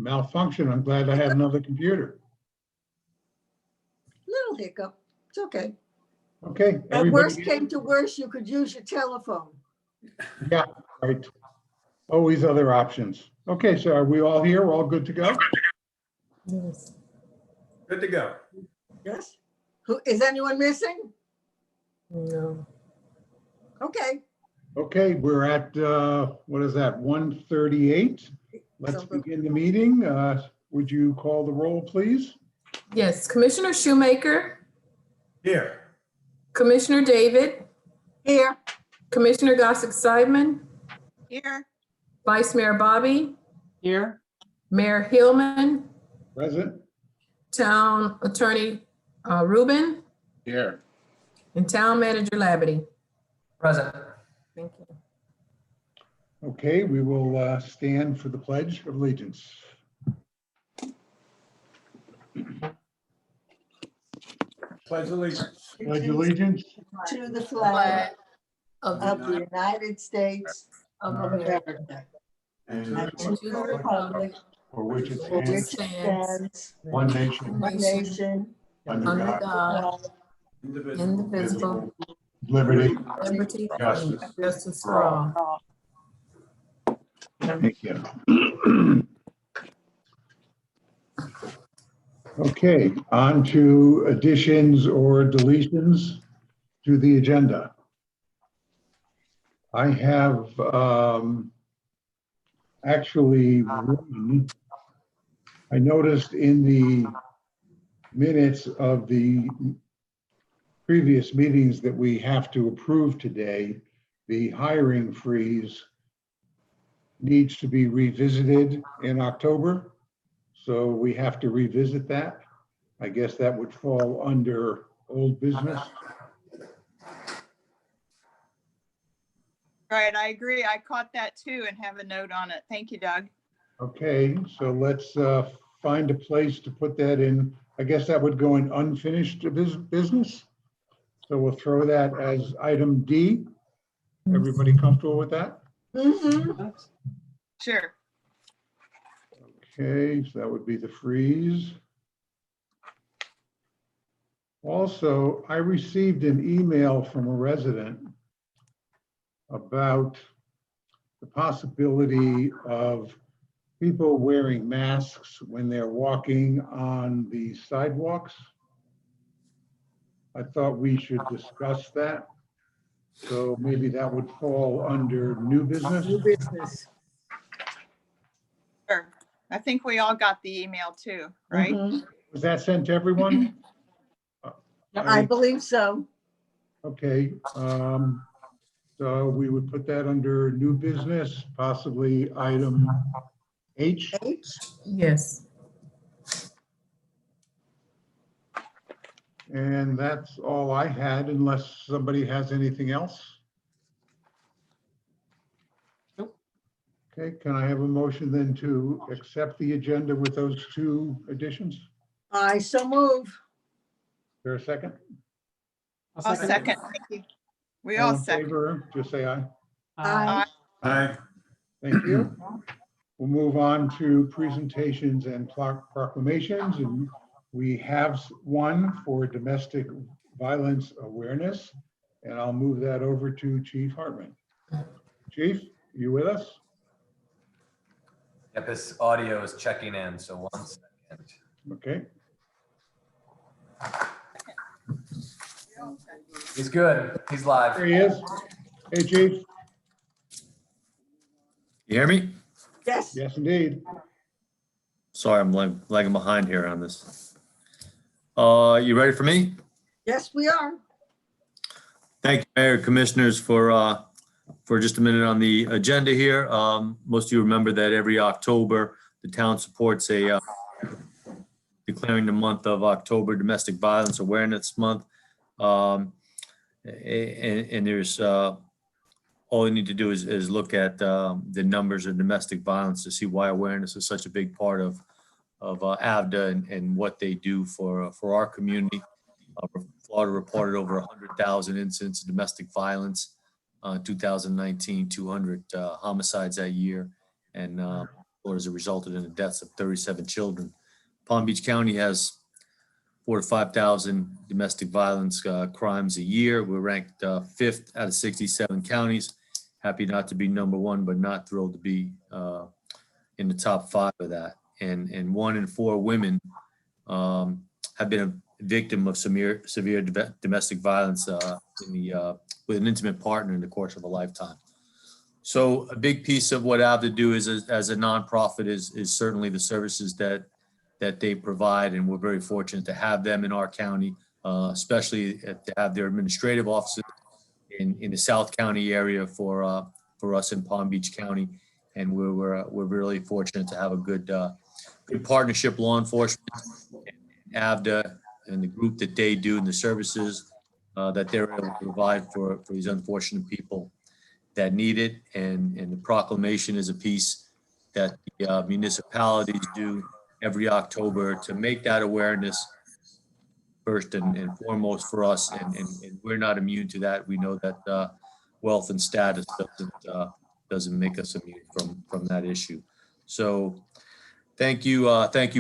malfunction. I'm glad I have another computer. Little hiccup. It's okay. Okay. At everybody worst get came it? to worst, you could use your telephone. Yeah, right. Always other options. Okay, so are we all here? We're all good to go? Yes. Good to go. Yes? Who, is anyone missing? No. Okay. Okay, we're at, what is that, 1:38? Let's Something. begin the meeting. Would you call the roll, please? Yes, Commissioner Shoemaker, Here. Commissioner David, Here. Commissioner Gossett Simon, Here. Vice Mayor Bobby, Here. Mayor Hillman, Present? Town Attorney Rubin, Here. and Town Manager Labadie. Present. Thank you. Okay, we will stand for the Pledge of Allegiance. Pledge allegiance. Pledge allegiance To the flag Of of the United States of America and and to the republic for which it for which it stands, stands, one nation, one nation, under under God, God, Indivisible. indivisible, liberty, liberty, justice. justice for all. Thank you. Okay, on to additions or deletions to the agenda. I have actually one. I noticed in the minutes of the previous meetings that we have to approve today, the hiring freeze needs to be revisited in October. So we have to revisit that. I guess that would fall under old business. Right, I agree. I caught that too and have a note on it. Thank you, Doug. Okay, so let's find a place to put that in. I guess that would go in unfinished business. So we'll throw that as item D. Everybody comfortable with that? Mm-hmm. Sure. Okay, so that would be the freeze. Also, I received an email from a resident about the possibility of people wearing masks when they're walking on the sidewalks. I thought we should discuss that. So maybe that would fall under new business. New business. Sure. I think we all got the email too, right? Mhm. Was that sent to everyone? I believe so. Okay, so we would put that under new business, possibly item H. H. Yes. And that's all I had, unless somebody has anything else. Okay, can I have a motion then to accept the agenda with those two additions? Is I so move. there a second? I'll second. Thank you. We all in second. favor, just say aye. Aye. Aye. Thank you. We'll move on to presentations and proclamations, and we have one for domestic violence awareness, and I'll move that over to Chief Hartman. Chief, you with us? Yep, his audio is checking in, so 1 second. Okay. He's good. He's live. There he is. Hey, Chief. You hear me? Yes. Yes, indeed. Sorry, I'm lagging behind here on this. You ready for me? Yes, we are. Thank you, Mayor, Commissioners, for just a minute on the agenda here. Most of you remember that every October, the town supports a declaring the month of October Domestic Violence Awareness Month. And there's all you need to do is look at the numbers of domestic violence to see why awareness is such a big part of AVDA and what they do for our community. Florida reported over 100,000 incidents of domestic violence. 2019, 200 homicides that year. And as a result in the deaths of 37 children. Palm Beach County has 4,000 to 5,000 domestic violence crimes a year. We're ranked 5th out of 67 counties. Happy not to be number 1, but not thrilled to be in the top 5 of that. And 1 in 4 women have been a victim of severe domestic violence with an intimate partner in the course of a lifetime. So a big piece of what AVDA do is, as a nonprofit is certainly the services that they provide, and we're very fortunate to have them in our county, especially to have their administrative offices in the South County area for us in Palm Beach County, and we're really fortunate to have a good partnership, law enforcement, AVDA, and the group that they do and the services that they're able to provide for these unfortunate people that need it. And the proclamation is a piece that the municipalities do every October to make that awareness first and foremost for us. And we're not immune to that. We know that wealth and status doesn't make us immune from that issue. So thank you,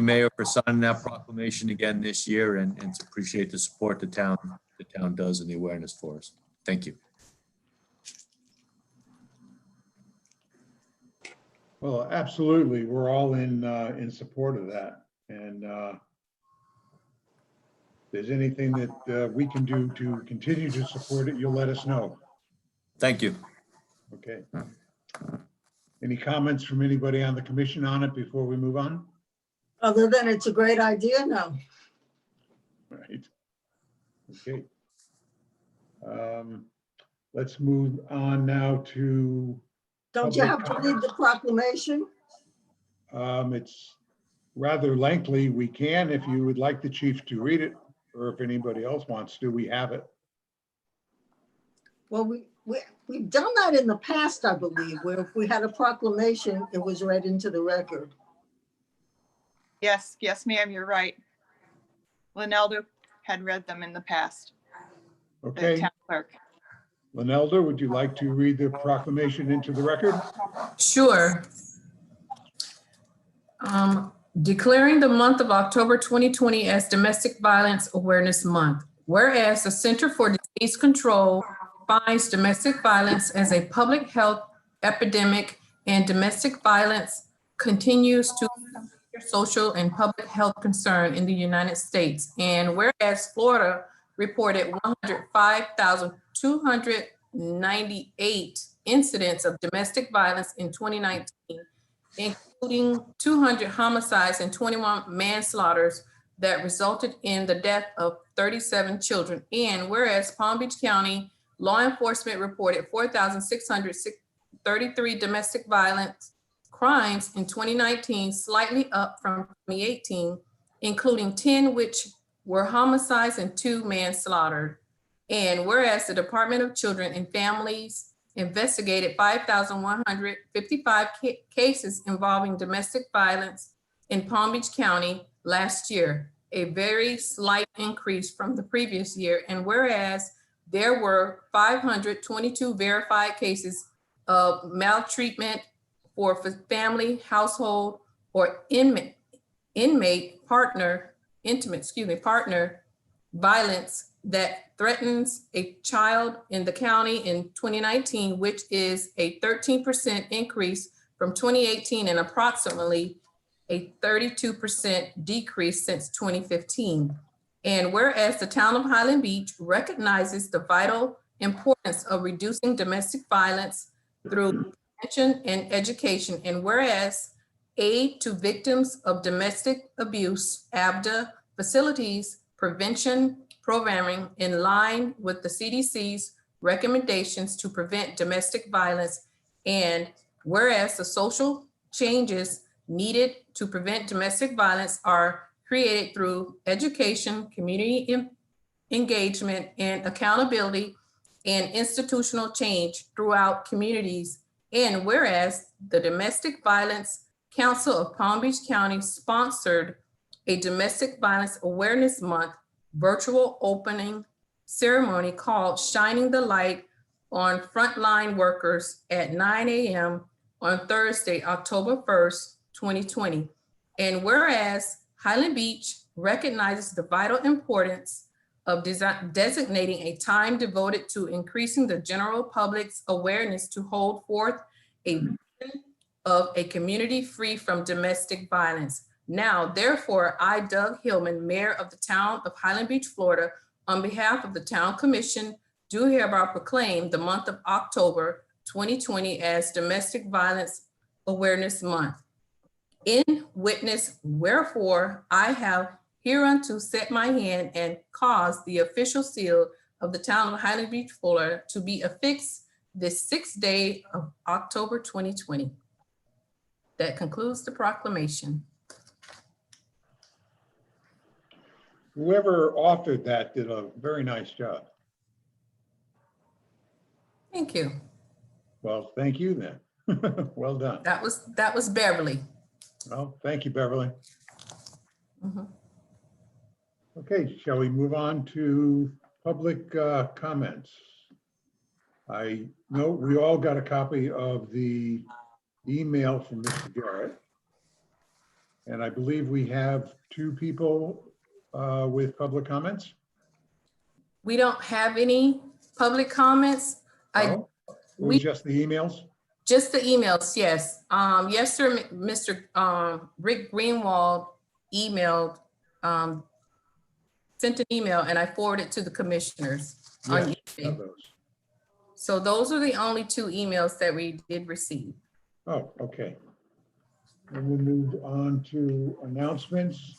Mayor, for signing that proclamation again this year, and to appreciate the support the town does and the awareness for us. Thank you. Well, absolutely. We're all in support of that. And if there's anything that we can do to continue to support it, you'll let us know. Thank you. Okay. Any comments from anybody on the commission on it before we move on? Other than it's a great idea, no. Right. Okay. Let's move on now to, Don't you have to read the proclamation? it's rather lengthy. We can, if you would like the chief to read it, or if anybody else wants to, we have it. Well, we've done that in the past, I believe, where if we had a proclamation, it was read into the record. Yes, ma'am, you're right. Linelda had read them in the past, the Okay. town clerk. Linelda, would you like to read the proclamation into the record? Sure. Declaring the month of October 2020 as Domestic Violence Awareness Month. Whereas the Center for Disease Control defines domestic violence as a public health epidemic, and domestic violence continues to be a social and public health concern in the United States. And whereas Florida reported 105,298 incidents of domestic violence in 2019, including 200 homicides and 21 manslaughters that resulted in the death of 37 children. And whereas Palm Beach County law enforcement reported 4,633 domestic violence crimes in 2019, slightly up from 2018, including 10 which were homicides and 2 manslaughtered. And whereas the Department of Children and Families investigated 5,155 cases involving domestic violence in Palm Beach County last year, a very slight increase from the previous year. And whereas there were 522 verified cases of maltreatment for family, household, or intimate partner violence that threatens a child in the county in 2019, which is a 13% increase from 2018 and approximately a 32% decrease since 2015. And whereas the town of Highland Beach recognizes the vital importance of reducing domestic violence through prevention and education, and whereas aid to victims of domestic abuse, AVDA facilities prevention programming in line with the CDC's recommendations to prevent domestic violence, and whereas the social changes needed to prevent domestic violence are created through education, community engagement, and accountability, and institutional change throughout communities. And whereas the Domestic Violence Council of Palm Beach County sponsored a Domestic Violence Awareness Month virtual opening ceremony called Shining the Light on Frontline Workers at 9 a.m. on Thursday, October 1st, 2020. And whereas Highland Beach recognizes the vital importance of designating a time devoted to increasing the general public's awareness to hold forth a vision of a community free from domestic violence. Now, therefore, I, Doug Hillman, Mayor of the Town of Highland Beach, Florida, on behalf of the Town Commission, do hereby proclaim the month of October 2020 as Domestic Violence Awareness Month. In witness wherefore I have hereunto set my hand and caused the official seal of the Town of Highland Beach, Florida to be affixed this 6th day of October 2020. That concludes the proclamation. Whoever authored that did a very nice job. Thank you. Well, thank you then. Well done. That was Beverly. Well, thank you, Beverly. Mhm. Okay, shall we move on to public comments? I know we all got a copy of the email from Mr. Garrett. And I believe we have 2 people with public comments. We don't have any public comments. Oh, it we- was just the emails? Just the emails, yes. Yes, sir, Mr. Rick Greenwald emailed, sent an email and I forwarded to the commissioners on Yes, Tuesday. of those. So those are the only 2 emails that we did receive. Oh, okay. And we'll move on to announcements.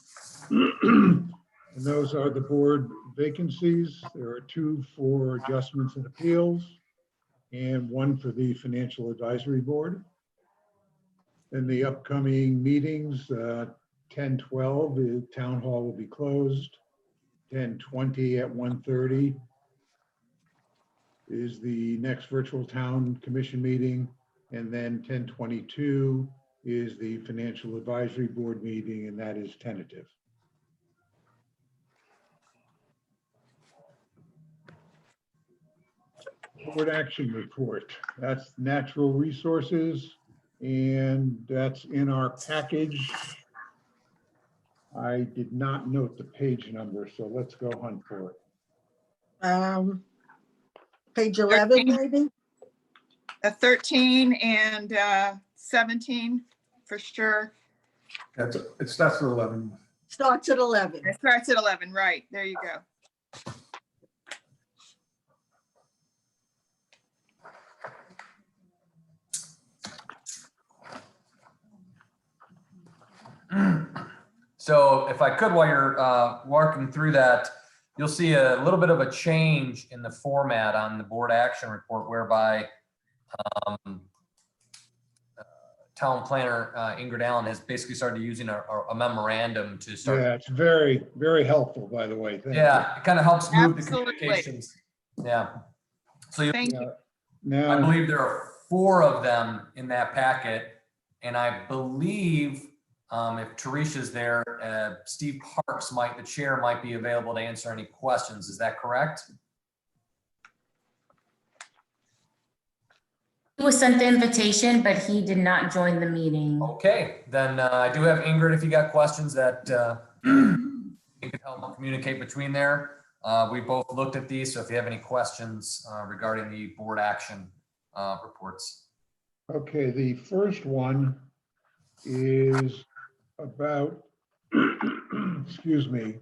And those are the board vacancies. There are 2 for adjustments and appeals and 1 for the Financial Advisory Board. Then the upcoming meetings, 10:12, the town hall will be closed. 10:20 at 1:30 is the next virtual town commission meeting. And then 10:22 is the Financial Advisory Board meeting, and that is tentative. Board action report, that's natural resources, and that's in our package. I did not note the page number, so let's go hunt for it. Page 11, maybe? 13 and 17 for sure. It starts with 11. Starts at 11. It starts at 11, right? There you go. So if I could, while you're working through that, you'll see a little bit of a change in the format on the board action report whereby town planner Ingrid Allen has basically started using a memorandum to start. Yeah, it's very, very helpful, by the way. Thank you. Yeah, it kind of helps move the Absolutely. communications. Yeah. So Thank you. I Now, believe there are 4 of them in that packet. And I believe if Teresa's there, Steve Parks the chair might be available to answer any questions. Is that correct? He was sent the invitation, but he did not join the meeting. Okay, then I do have Ingrid, if you got questions that you could help communicate between there. We both looked at these, so if you have any questions regarding the board action reports. okay, the first one is about, excuse me,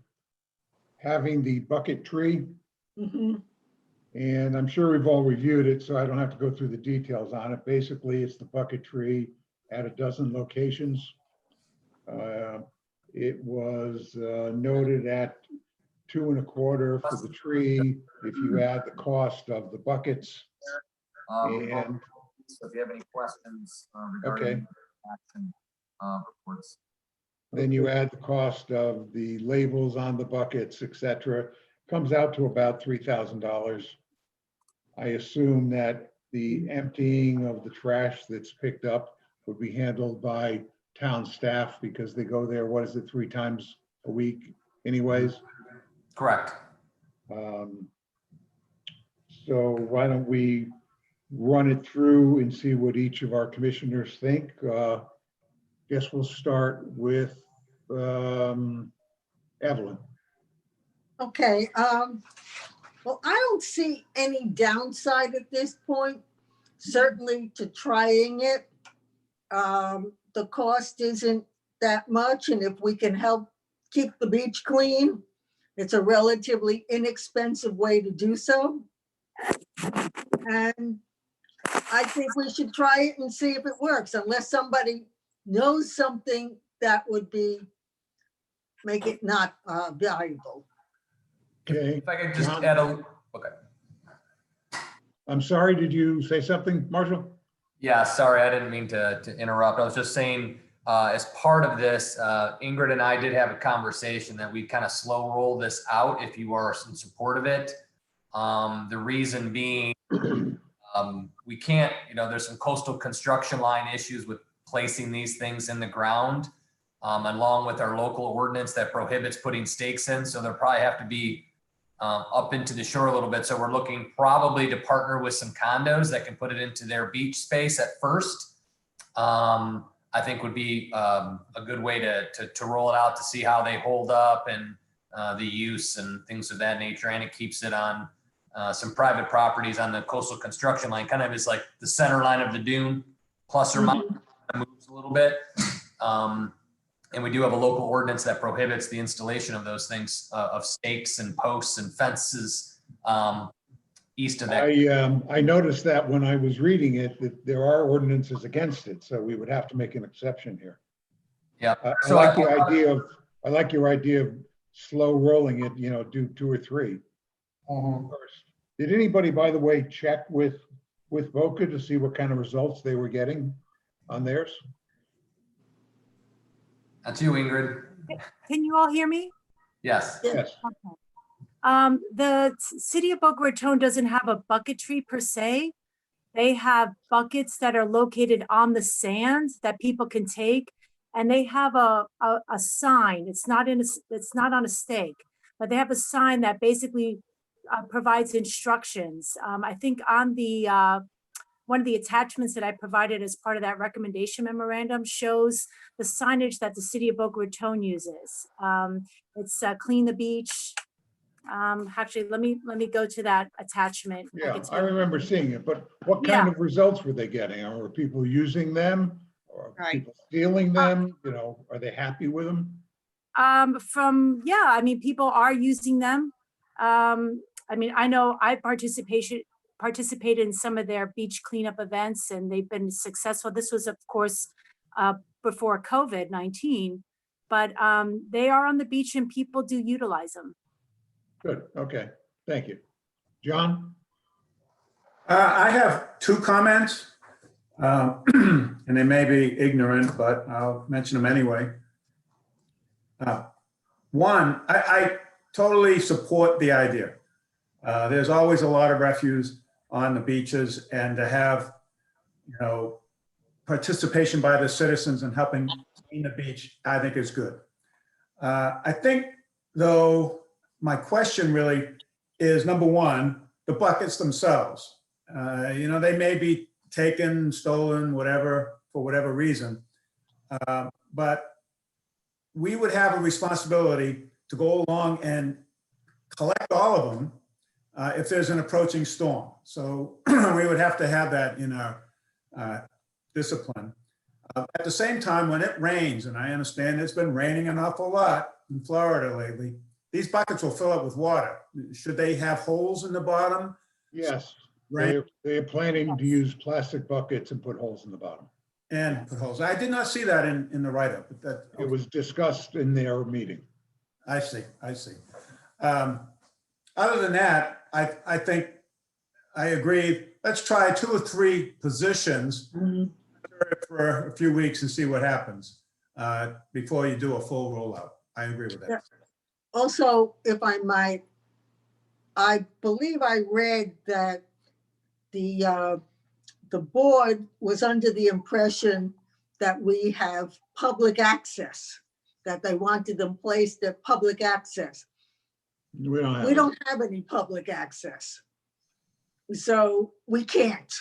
having the bucket tree. Mhm. And I'm sure we've all reviewed it, so I don't have to go through the details on it. Basically, it's the bucket tree at a dozen locations. It was noted at $2.25 for the tree, if you add the cost of the buckets. And So if you have any questions Okay. regarding action reports. then you add the cost of the labels on the buckets, et cetera, comes out to about $3,000. I assume that the emptying of the trash that's picked up would be handled by town staff because they go there, 3 times a week anyways? Correct. So why don't we run it through and see what each of our commissioners think? Do guess we'll start with Evelyn. Okay, well, I don't see any downside at this point, certainly to trying it. The cost isn't that much, and if we can help keep the beach clean, it's a relatively inexpensive way to do so. And I think we should try it and see if it works, unless somebody knows something that would make it not valuable. Okay, If I could just John? add okay. I'm sorry, did you say something, Marshall? Yeah, sorry, I didn't mean to interrupt. I was just saying, as part of this, Ingrid and I did have a conversation that we kind of slow roll this out if you are in support of it. The reason being, we can't, there's some coastal construction line issues with placing these things in the ground, along with our local ordinance that prohibits putting stakes in. So they'll probably have to be up into the shore a little bit. So we're looking probably to partner with some condos that can put it into their beach space at first. I think would be a good way to roll it out to see how they hold up and the use and things of that nature. And it keeps it on some private properties on the coastal construction line, kind of is like the center line of the dune, plus or minus, moves a little bit. And we do have a local ordinance that prohibits the installation of those things, of stakes and posts and fences east of that. I noticed that when I was reading it, that there are ordinances against it, so we would have to make an exception here. Yeah. I So like I like your idea of slow rolling it, do 2 or 3 first. Did anybody, by the way, check with Voca to see what kind of results they were getting on theirs? That's you, Ingrid. Can you all hear me? Yes. Yes. The city of Boca Raton doesn't have a bucketry per se. They have buckets that are located on the sand that people can take, and they have a sign. It's not on a stake, but they have a sign that basically provides instructions. I think on the one of the attachments that I provided as part of that recommendation memorandum shows the signage that the city of Boca Raton uses. It's clean the beach. Actually, let me go to that attachment. Yeah, I remember seeing it, but what Yeah. kind of results were they getting? Were people using them or Right. people stealing them? Are they happy with them? People are using them. I know I participated in some of their beach cleanup events and they've been successful. This was, of course, before COVID-19, but they are on the beach and people do utilize them. Good, okay, thank you. John? I have 2 comments, and they may be ignorant, but I'll mention them anyway. One, I totally support the idea. There's always a lot of refuse on the beaches, and to have, participation by the citizens in helping clean the beach, I think is good. I think, though, my question really is, number one, the buckets themselves. They may be taken, stolen, whatever, for whatever reason. But we would have a responsibility to go along and collect all of them if there's an approaching storm. So we would have to have that in our discipline. At the same time, when it rains, and I understand it's been raining an awful lot in Florida lately, these buckets will fill up with water. Should they have holes in the bottom? Yes, Right. they're planning to use plastic buckets and put holes in the bottom. And put holes. I did not see that in the write-up, but that, It was discussed in their meeting. I see. Other than that, I think I agree. Let's try 2 or 3 positions for a few weeks and see what happens before you do a full rollout. I agree with that. Also, if I might, I believe I read that the board was under the impression that we have public access, that they wanted them placed at public access. We don't have. We don't have any public access. So we can't.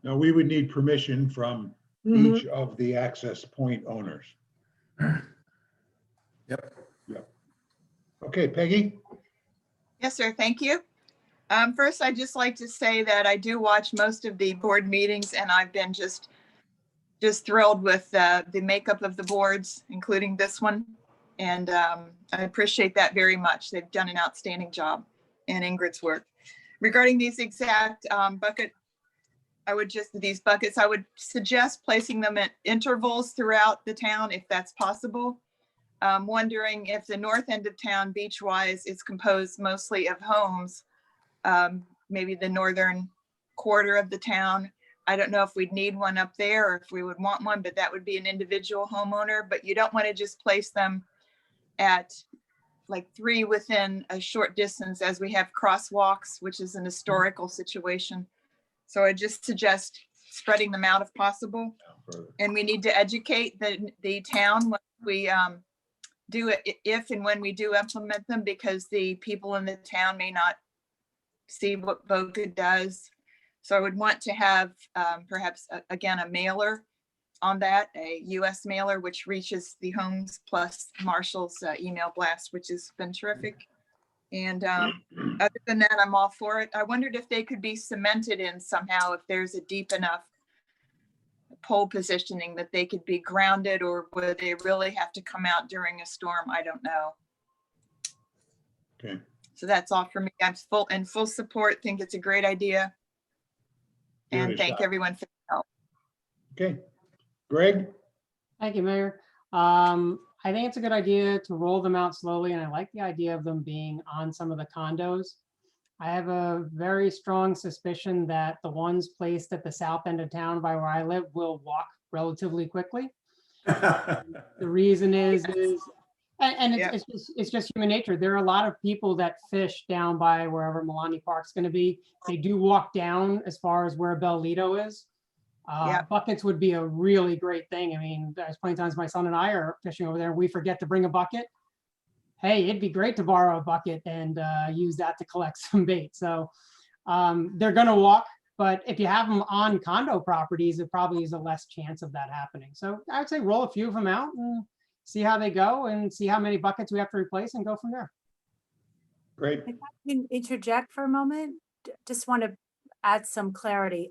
No, we would need permission from Mhm. each of the access point owners. Yep. Okay, Peggy? Yes, sir. Thank you. First, I'd just like to say that I do watch most of the board meetings, and I've been just thrilled with the makeup of the boards, including this one. And I appreciate that very much. They've done an outstanding job in Ingrid's work. Regarding these exact these buckets, I would suggest placing them at intervals throughout the town if that's possible. Wondering if the north end of town, beach-wise, is composed mostly of homes, maybe the northern quarter of the town. I don't know if we'd need one up there or if we would want one, but that would be an individual homeowner. But you don't want to just place them at like 3 within a short distance, as we have crosswalks, which is an historical situation. So I just suggest spreading them out if possible. And we need to educate the town when we do it, if and when we do implement them, because the people in the town may not see what Boca does. So I would want to have perhaps, again, a mailer on that, a US mailer, which reaches the homes, plus Marshall's email blast, which has been terrific. And other than that, I'm all for it. I wondered if they could be cemented in somehow, if there's a deep enough pole positioning that they could be grounded, or would they really have to come out during a storm? I don't know. Okay. So that's all for me. I'm in full support, think it's a great idea. Give it And a thank shot. everyone for the help. Okay. Greg? Thank you, Mayor. I think it's a good idea to roll them out slowly, and I like the idea of them being on some of the condos. I have a very strong suspicion that the ones placed at the south end of town by where I live will walk relatively quickly. The reason is and Yeah. it's just human nature. There are a lot of people that fish down by wherever Milani Park's going to be. They do walk down as far as where Bel Lido is. Yeah. Buckets would be a really great thing. I mean, there's plenty of times my son and I are fishing over there and we forget to bring a bucket. Hey, it'd be great to borrow a bucket and use that to collect some bait. So they're going to walk, but if you have them on condo properties, it probably is a less chance of that happening. So I would say roll a few of them out and see how they go and see how many buckets we have to replace and go from there. Great. If I can interject for a moment, just want to add some clarity.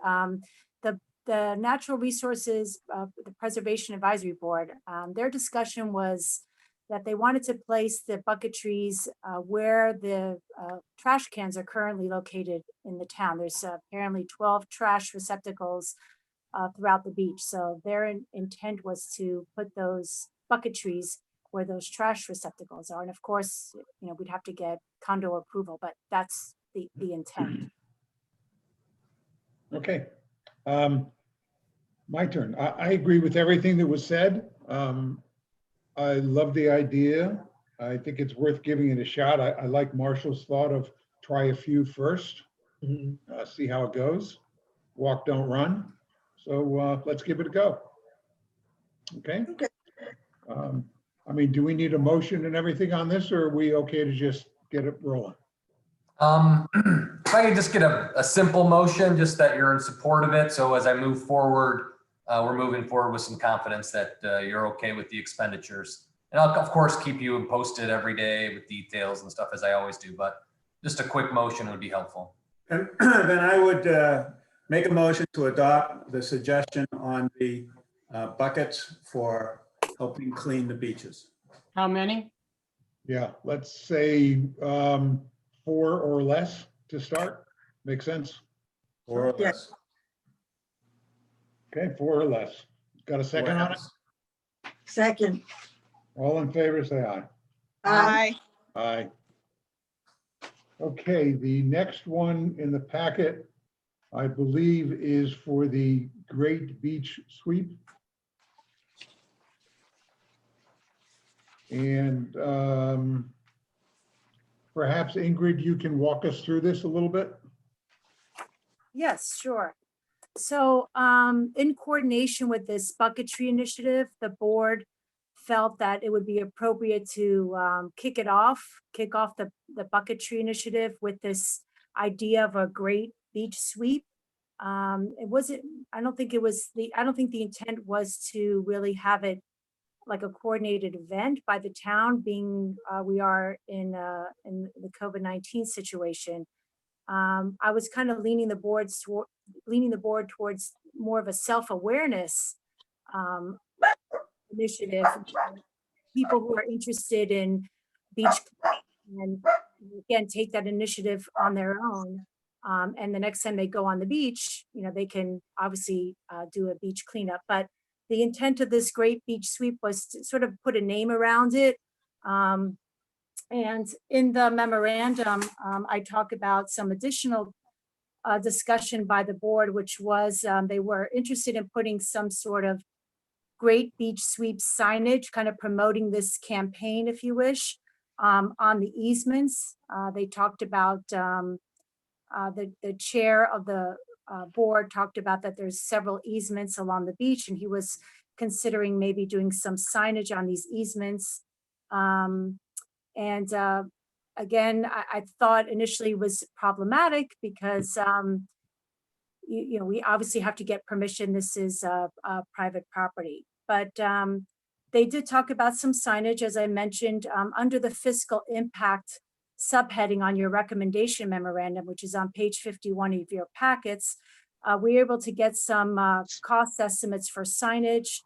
The Natural Resources, the Preservation Advisory Board, their discussion was that they wanted to place the bucket trees where the trash cans are currently located in the town. There's apparently 12 trash receptacles throughout the beach. So their intent was to put those bucket trees where those trash receptacles are. And of course, you know, we'd have to get condo approval, but that's the intent. Okay. My turn. I agree with everything that was said. I love the idea. I think it's worth giving it a shot. I like Marshall's thought of try a few first, see how it goes. Walk, don't run. So let's give it a go. Okay. Okay. I mean, do we need a motion and everything on this, or are we okay to just get it rolling? If I could just get a simple motion, just that you're in support of it. So as I move forward, we're moving forward with some confidence that you're okay with the expenditures. And I'll of course keep you posted every day with details and stuff as I always do, but just a quick motion would be helpful. And then I would make a motion to adopt the suggestion on the buckets for helping clean the beaches. How many? Yeah, let's say 4 or less to start. Makes sense? Or less. Yes. Okay, 4 or less. Got a second on it? Second. All in favor, say aye. Aye. Aye. Okay, the next one in the packet, I believe, is for the Great Beach Sweep. And perhaps Ingrid, you can walk us through this a little bit? Yes, sure. So in coordination with this bucketry initiative, the board felt that it would be appropriate to kick off the bucketry initiative with this idea of a great beach sweep. It wasn't, I don't think the intent was to really have it like a coordinated event by the town, being we are in the COVID-19 situation. I was kind of leaning the board towards more of a self-awareness initiative. People who are interested in beach and again take that initiative on their own. And the next time they go on the beach, they can obviously do a beach cleanup. But the intent of this great beach sweep was to sort of put a name around it. And in the memorandum, I talk about some additional discussion by the board, which was they were interested in putting some sort of great beach sweep signage, kind of promoting this campaign, if you wish, on the easements. They talked about, the chair of the board talked about that there's several easements along the beach, and he was considering maybe doing some signage on these easements. Again, I thought initially was problematic because, we obviously have to get permission. This is a private property, but they did talk about some signage, as I mentioned, under the fiscal impact subheading on your recommendation memorandum, which is on page 51 of your packets. We were able to get some cost estimates for signage.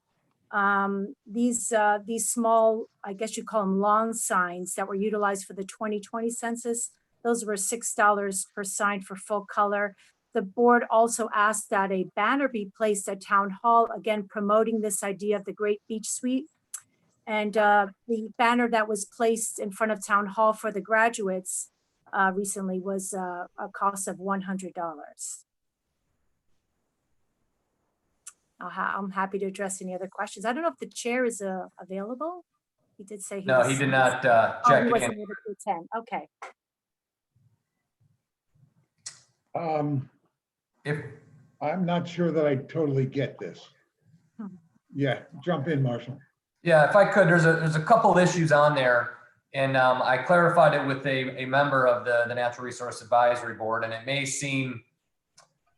These small, I guess you call them lawn signs that were utilized for the 2020 census, those were $6 per sign for full color. The board also asked that a banner be placed at Town Hall, again, promoting this idea of the Great Beach Suite. And the banner that was placed in front of Town Hall for the graduates recently was a cost of $100. I'm happy to address any other questions. I don't know if the chair is available. He did say he No, was. he did not Oh, check he in. wasn't able to attend. Okay. If, I'm not sure that I totally get this. Yeah, jump in, Marshall. yeah, if I could, there's a couple issues on there. And I clarified it with a member of the Natural Resource Advisory Board, and it may seem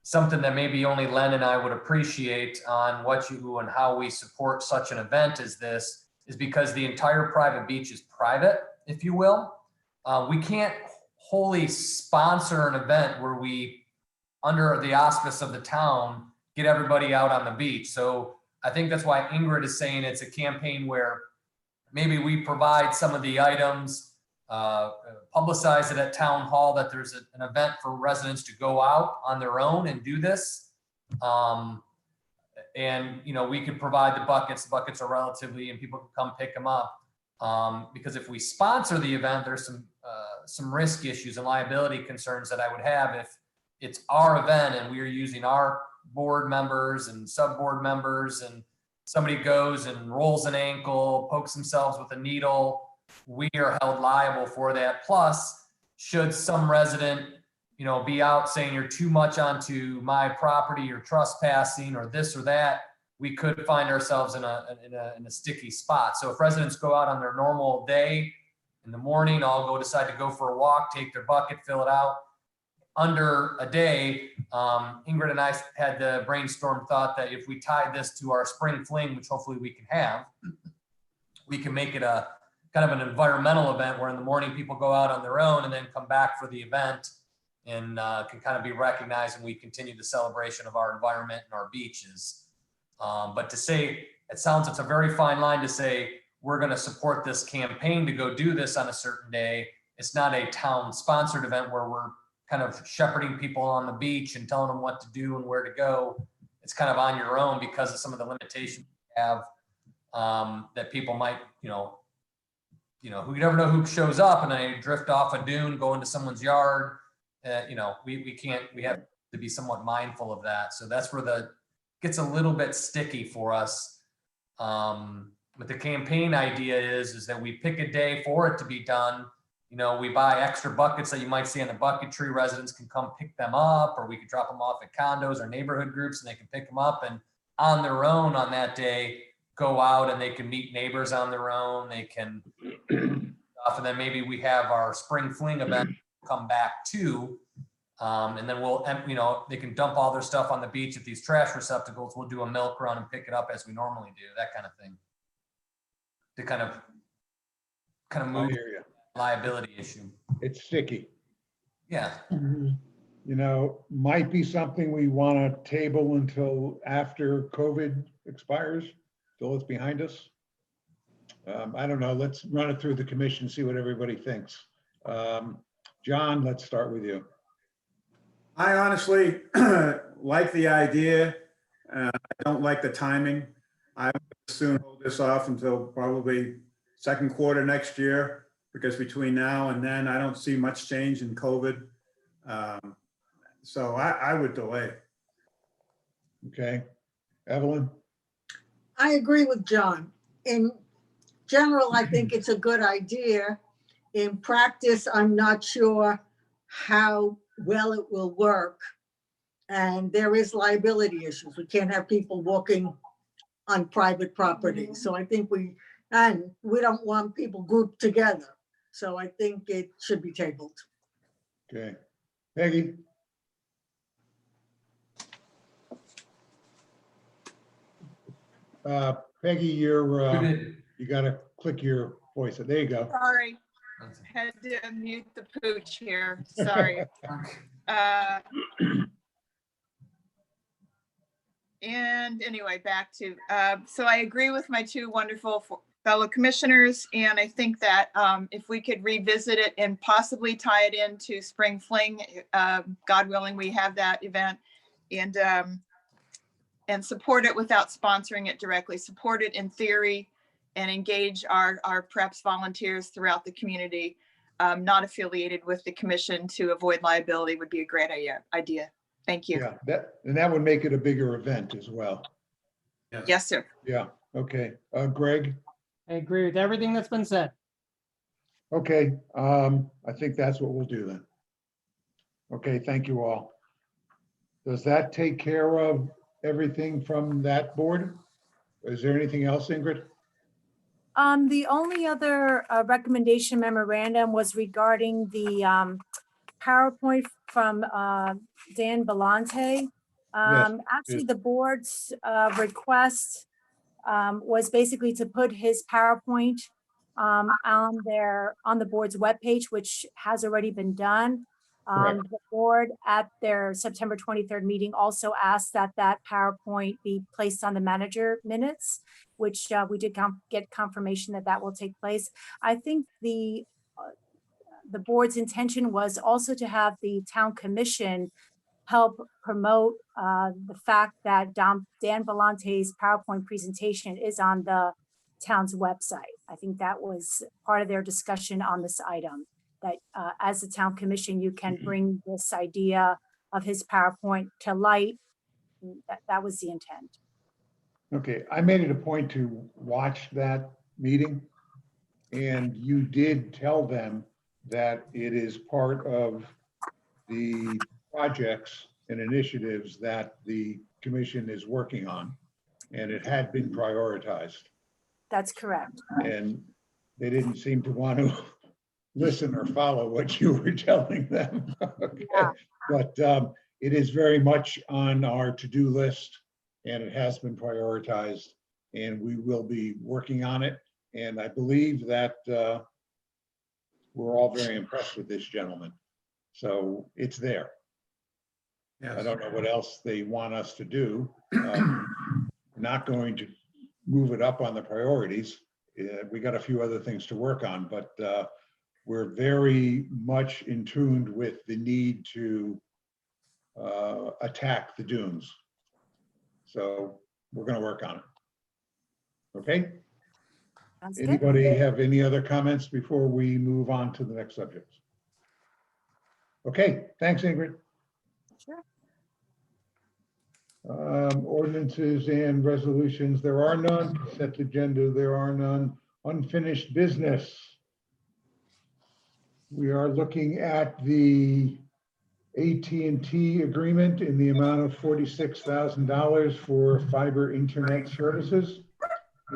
something that maybe only Len and I would appreciate on what you and how we support such an event as this, is because the entire private beach is private, if you will. We can't wholly sponsor an event where we, under the auspice of the town, get everybody out on the beach. So I think that's why Ingrid is saying it's a campaign where maybe we provide some of the items, publicize it at Town Hall that there's an event for residents to go out on their own and do this. And, we could provide the buckets. The buckets are relatively, and people can come pick them up. Because if we sponsor the event, there's some risk issues and liability concerns that I would have if it's our event and we are using our board members and sub-board members, and somebody goes and rolls an ankle, pokes themselves with a needle, we are held liable for that. Plus, should some resident, be out saying you're too much onto my property, you're trespassing or this or that, we could find ourselves in a sticky spot. So if residents go out on their normal day in the morning, all decide to go for a walk, take their bucket, fill it out. Under a day, Ingrid and I had the brainstorm thought that if we tied this to our spring fling, which hopefully we can have, we can make it a kind of an environmental event where in the morning people go out on their own and then come back for the event and can kind of be recognized, and we continue the celebration of our environment and our beaches. But to say, it's a very fine line to say, we're going to support this campaign to go do this on a certain day. It's not a town sponsored event where we're kind of shepherding people on the beach and telling them what to do and where to go. It's kind of on your own because of some of the limitations we have, that people might, who you never know who shows up and they drift off a dune, go into someone's yard. We have to be somewhat mindful of that. So that's where gets a little bit sticky for us. But the campaign idea is that we pick a day for it to be done. We buy extra buckets that you might see on the bucket tree. Residents can come pick them up, or we could drop them off at condos or neighborhood groups and they can pick them up and on their own on that day, go out and they can meet neighbors on their own. They can, and then maybe we have our spring fling event come back too. And then we'll, they can dump all their stuff on the beach at these trash receptacles. We'll do a milk run and pick it up as we normally do, that kind of thing. To kind of I move hear you. liability issue. It's sticky. Yeah. You know, might be something we want to table until after COVID expires, till it's behind us. I don't know. Let's run it through the commission, see what everybody thinks. John, let's start with you. I honestly like the idea. I don't like the timing. I would soon hold this off until probably second quarter next year, because between now and then, I don't see much change in COVID. So I would delay. Okay. Evelyn? I agree with John. In general, I think it's a good idea. In practice, I'm not sure how well it will work. And there is liability issues. We can't have people walking on private property. So I think we don't want people grouped together. So I think it should be tabled. Okay. Peggy? Peggy, you gotta click your voice. There you go. Sorry, had to mute the pooch here, sorry. And anyway, back to, so I agree with my two wonderful fellow commissioners, and I think that if we could revisit it and possibly tie it into Spring Fling, God willing, we have that event, and support it without sponsoring it directly, support it in theory, and engage our preps volunteers throughout the community, not affiliated with the commission, to avoid liability would be a great idea. Thank you. Yeah, that would make it a bigger event as well. Yes, sir. Yeah, okay. Greg? I agree with everything that's been said. Okay, I think that's what we'll do then. Okay, thank you all. Does that take care of everything from that board? Is there anything else, Ingrid? The only other recommendation memorandum was regarding the PowerPoint from Dan Belante. Actually, the board's request was basically to put his PowerPoint on the board's webpage, which has already been done. The board at their September 23rd meeting also asked that that PowerPoint be placed on the manager minutes, which we did get confirmation that that will take place. I think the board's intention was also to have the town commission help promote the fact that Dan Belante's PowerPoint presentation is on the town's website. I think that was part of their discussion on this item, that as a town commission, you can bring this idea of his PowerPoint to light. That was the intent. Okay, I made it a point to watch that meeting, and you did tell them that it is part of the projects and initiatives that the commission is working on, and it had been prioritized. That's correct. And they didn't seem to want to listen or follow what you were telling them. Okay. Yeah. But it is very much on our to-do list, and it has been prioritized, and we will be working on it. And I believe that we're all very impressed with this gentleman. So it's there. I don't know what else they want us to do. Not going to move it up on the priorities. We got a few other things to work on, but we're very much in tune with the need to attack the dunes. So we're going to work on it. Okay. Sounds good. Anybody have any other comments before we move on to the next subject? Okay, thanks, Ingrid. Sure. Ordinances and resolutions, there are none. Consent agenda, there are none. Unfinished business. We are looking at the AT&T agreement in the amount of $46,000 for fiber internet services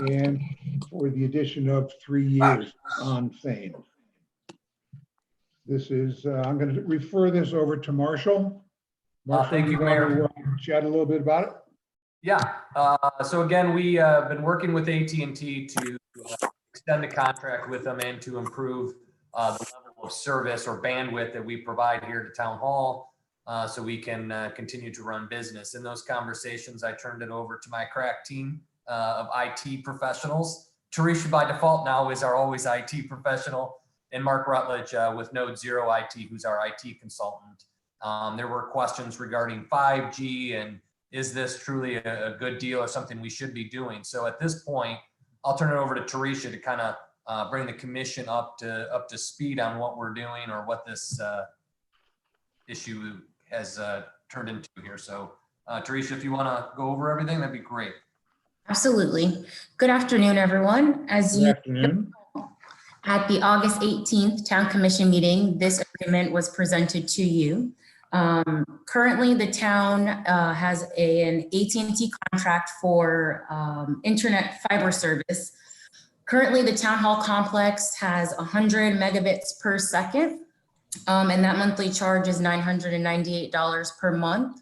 and for the addition of 3 years on Thane. This is, I'm going to refer this over to Marshall. Marshall, Thank you, wanna, Mayor. Chat a little bit about it? Yeah, so again, we been working with AT&T to extend the contract with them and to improve the level of service or bandwidth that we provide here to Town Hall, so we can continue to run business. In those conversations, I turned it over to my crack team of IT professionals. Teresa, by default now, is our always IT professional, and Mark Rutledge with Node Zero IT, who's our IT consultant. There were questions regarding 5G and is this truly a good deal or something we should be doing? So at this point, I'll turn it over to Teresa to kind of bring the commission up to speed on what we're doing or what this issue has turned into here. So Teresa, if you want to go over everything, that'd be great. Absolutely. Good afternoon, everyone. As Good you afternoon. at the August 18th Town Commission meeting, this agreement was presented to you. Currently, the town has an AT&T contract for internet fiber service. Currently, the town hall complex has 100 megabits per second, and that monthly charge is $998 per month.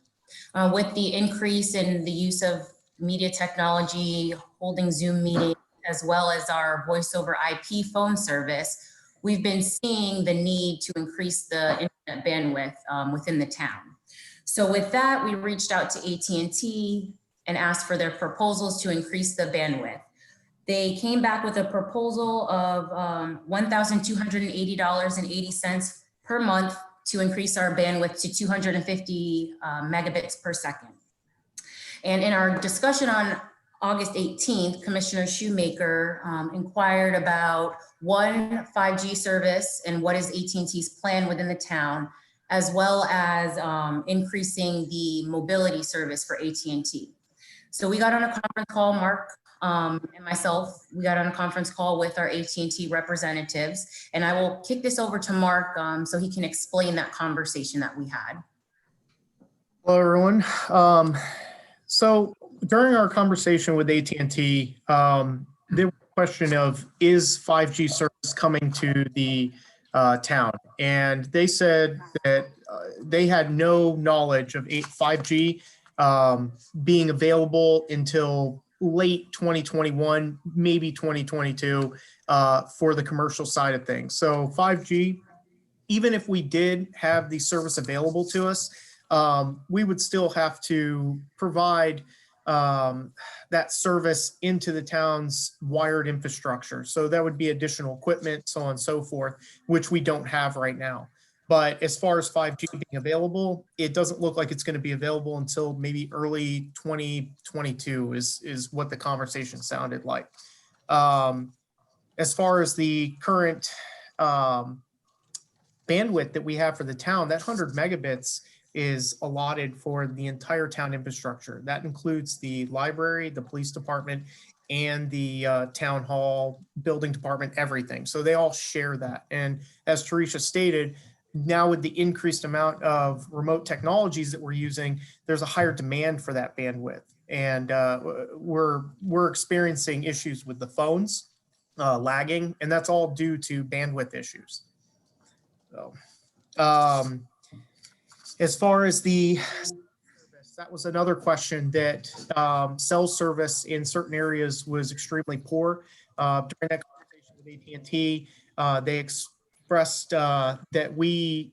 With the increase in the use of media technology, holding Zoom meetings, as well as our voice over IP phone service, we've been seeing the need to increase the internet bandwidth within the town. So with that, we reached out to AT&T and asked for their proposals to increase the bandwidth. They came back with a proposal of $1,280.80 per month to increase our bandwidth to 250 megabits per second. And in our discussion on August 18th, Commissioner Shoemaker inquired about 5G service and what is AT&T's plan within the town, as well as increasing the mobility service for AT&T. So we got on a conference call, Mark and myself, we got on a conference call with our AT&T representatives, and I will kick this over to Mark so he can explain that conversation that we had. Hello, everyone. So during our conversation with AT&T, there was a question of, is 5G service coming to the town? And they said that they had no knowledge of 5G being available until late 2021, maybe 2022 for the commercial side of things. So 5G, even if we did have the service available to us, we would still have to provide that service into the town's wired infrastructure. So that would be additional equipment, so on and so forth, which we don't have right now. But as far as 5G being available, it doesn't look like it's going to be available until maybe early 2022 is what the conversation sounded like. As far as the current bandwidth that we have for the town, that 100 megabits is allotted for the entire town infrastructure. That includes the library, the police department, and the town hall, building department, everything. So they all share that. And as Teresa stated, now with the increased amount of remote technologies that we're using, there's a higher demand for that bandwidth. And we're experiencing issues with the phones lagging, and that's all due to bandwidth issues. So, as far as the service, that was another question, that cell service in certain areas was extremely poor. During that conversation with AT&T, they expressed that we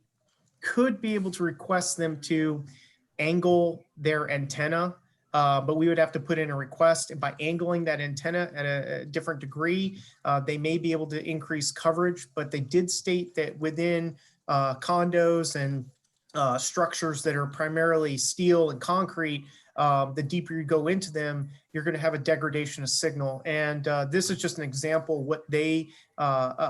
could be able to request them to angle their antenna, but we would have to put in a request. And by angling that antenna at a different degree, they may be able to increase coverage, but they did state that within condos and structures that are primarily steel and concrete, the deeper you go into them, you're going to have a degradation of signal. And this is just an example of what they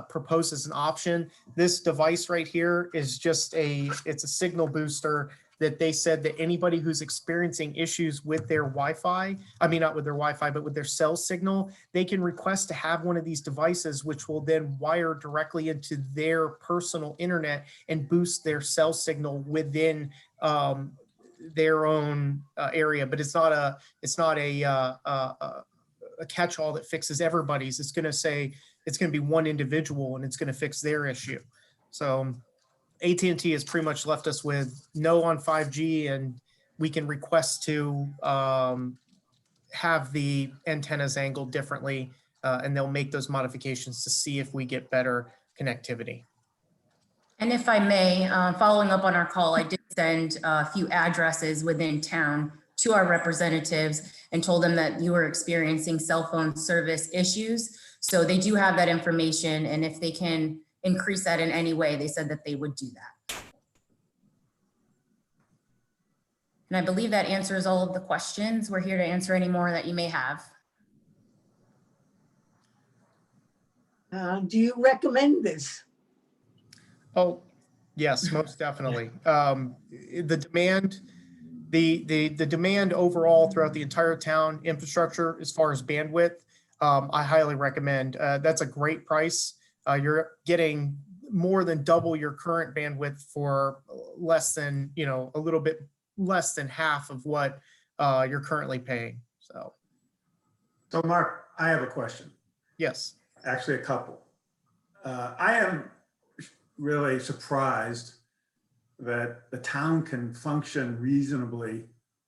propose as an option. This device right here is just it's a signal booster that they said that anybody who's experiencing issues with their Wi-Fi, I mean, not with their Wi-Fi, but with their cell signal, they can request to have one of these devices, which will then wire directly into their personal internet and boost their cell signal within their own area. But it's not a catch-all that fixes everybody's. It's going to say it's going to be one individual and it's going to fix their issue. So AT&T has pretty much left us with no on 5G, and we can request to have the antennas angled differently, and they'll make those modifications to see if we get better connectivity. And if I may, following up on our call, I did send a few addresses within town to our representatives and told them that you were experiencing cell phone service issues. So they do have that information, and if they can increase that in any way, they said that they would do that. And I believe that answers all of the questions. We're here to answer any more that you may have. Do you recommend this? Oh, yes, most definitely. The demand overall throughout the entire town infrastructure, as far as bandwidth, I highly recommend. That's a great price. You're getting more than double your current bandwidth for less than, a little bit less than half of what you're currently paying. So Mark, I have a question. yes. Actually, a couple. I am really surprised that the town can function reasonably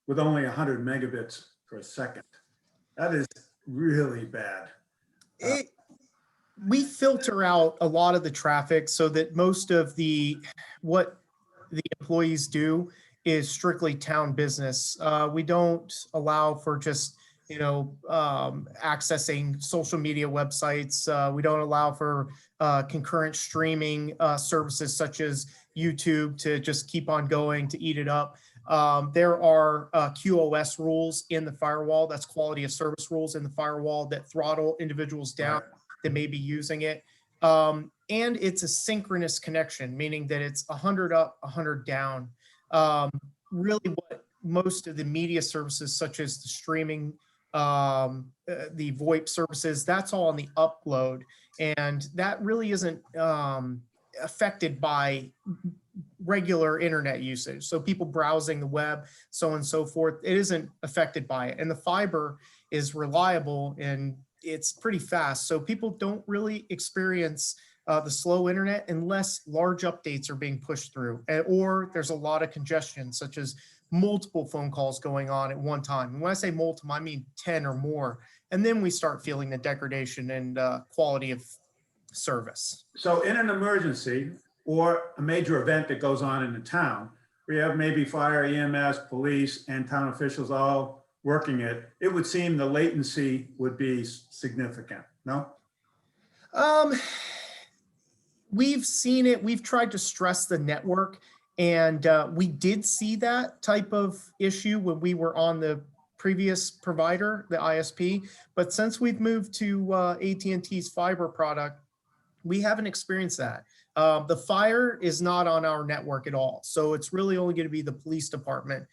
with only 100 megabits per second. That is really bad. We filter out a lot of the traffic so that most of what the employees do is strictly town business. We don't allow for just accessing social media websites. We don't allow for concurrent streaming services such as YouTube to just keep on going to eat it up. There are QoS rules in the firewall. That's quality of service rules in the firewall that throttle individuals down that may be using it. And it's a synchronous connection, meaning that it's 100 up, 100 down. Really what most of the media services such as the streaming, the VoIP services, that's all on the upload, and that really isn't affected by regular internet usage. So people browsing the web, so on and so forth, it isn't affected by it. And the fiber is reliable and it's pretty fast. So people don't really experience the slow internet unless large updates are being pushed through, or there's a lot of congestion, such as multiple phone calls going on at one time. And when I say multiple, I mean 10 or more. And then we start feeling the degradation and quality of service. So in an emergency or a major event that goes on in the town, we have maybe fire, EMS, police, and town officials all working it, it would seem the latency would be significant, no? We've seen it. We've tried to stress the network, and we did see that type of issue when we were on the previous provider, the ISP. But since we've moved to AT&T's fiber product, we haven't experienced that. The fire is not on our network at all. So it's really only going to be the police department.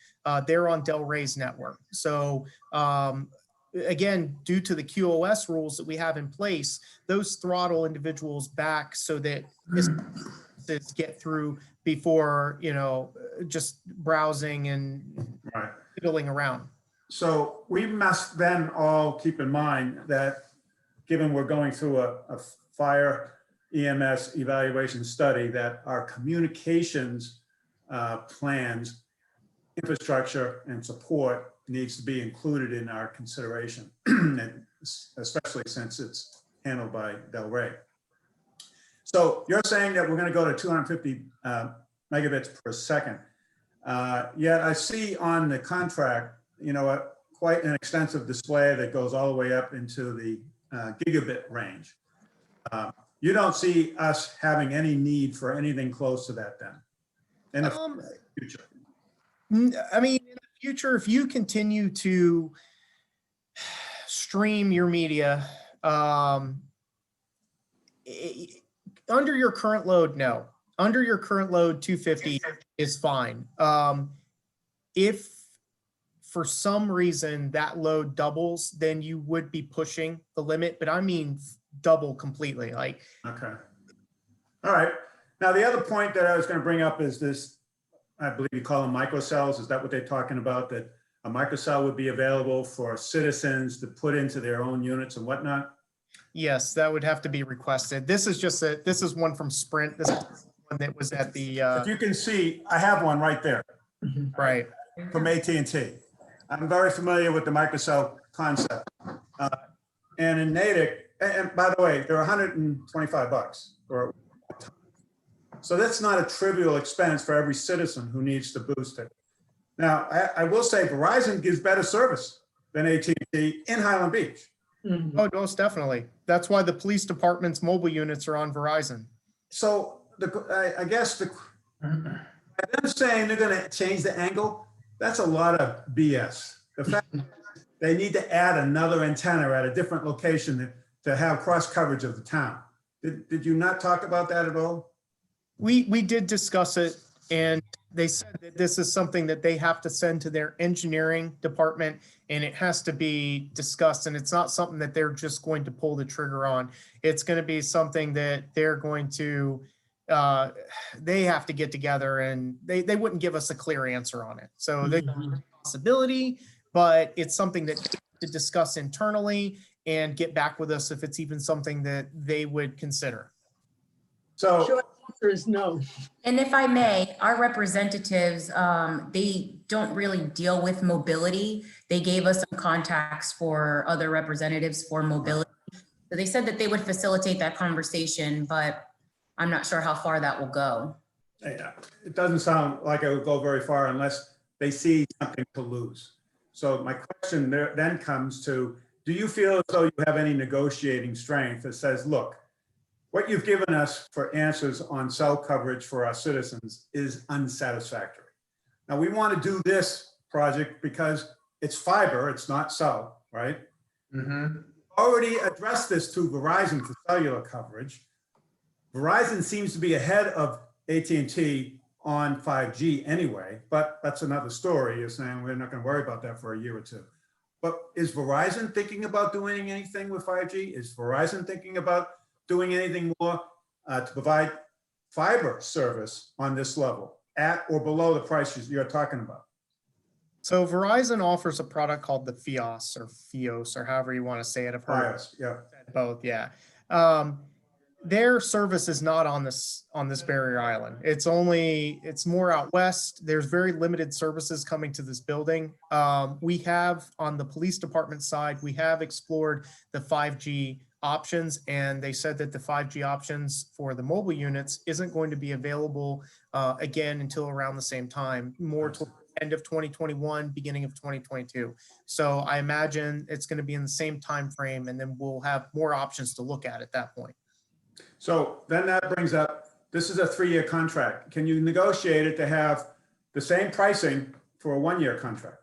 They're on Del Rey's network. So again, due to the QoS rules that we have in place, those throttle individuals back so that businesses get through before, just browsing and fiddling around. So we must then all keep in mind that given we're going through a fire EMS evaluation study, that our communications plans, infrastructure, and support needs to be included in our consideration, especially since it's handled by Del Rey. So you're saying that we're going to go to 250 megabits per second. Yet I see on the contract, quite an extensive display that goes all the way up into the gigabit range. You don't see us having any need for anything close to that then in the future? I mean, in the future, if you continue to stream your media under your current load, no. Under your current load, 250 is fine. If for some reason that load doubles, then you would be pushing the limit, but I mean double completely. Okay. All right. Now, the other point that I was going to bring up is this, I believe you call them microcells. Is that what they're talking about? That a microcell would be available for citizens to put into their own units and whatnot? Yes, that would have to be requested. This is just this is one from Sprint. This is one that was at the, If you can see, I have one right there right. from AT&T. I'm very familiar with the microcell concept. And in Natick, and by the way, they're $125 or so that's not a trivial expense for every citizen who needs to boost it. Now, I will say Verizon gives better service than AT&T in Highland Beach. Oh, most definitely. That's why the police department's mobile units are on Verizon. So I guess by them saying they're going to change the angle, that's a lot of BS. The fact that they need to add another antenna at a different location to have cross coverage of the town. Did you not talk about that at all? We did discuss it, and they said that this is something that they have to send to their engineering department, and it has to be discussed, and it's not something that they're just going to pull the trigger on. It's going to be something that they're going to, they have to get together, and they wouldn't give us a clear answer on it. So there's a possibility, but it's something that they have to discuss internally and get back with us if it's even something that they would consider. So Short answer is no. And if I may, our representatives, they don't really deal with mobility. They gave us some contacts for other representatives for mobility. So they said that they would facilitate that conversation, but I'm not sure how far that will go. it doesn't sound like it would go very far unless they see something to lose. So my question there then comes to, do you feel as though you have any negotiating strength that says, look, what you've given us for answers on cell coverage for our citizens is unsatisfactory. Now we want to do this project because it's fiber, it's not cell, right? Already addressed this to Verizon for cellular coverage. Verizon seems to be ahead of AT&T on 5G anyway, but that's another story. You're saying we're not going to worry about that for a year or two. But is Verizon thinking about doing anything with 5G? Is Verizon thinking about doing anything more to provide fiber service on this level at or below the prices you're talking about? So Verizon offers a product called the FiOS or FiOS or however you want to say it. I've heard Fios, yeah. both. Yeah. Their service is not on this barrier island. It's more out west. There's very limited services coming to this building. We have on the police department side, we have explored the 5G options, and they said that the 5G options for the mobile units isn't going to be available again until around the same time, more toward the end of 2021, beginning of 2022. So I imagine it's going to be in the same time frame, and then we'll have more options to look at that point. So then that brings up, this is a 3-year contract. Can you negotiate it to have the same pricing for a 1-year contract?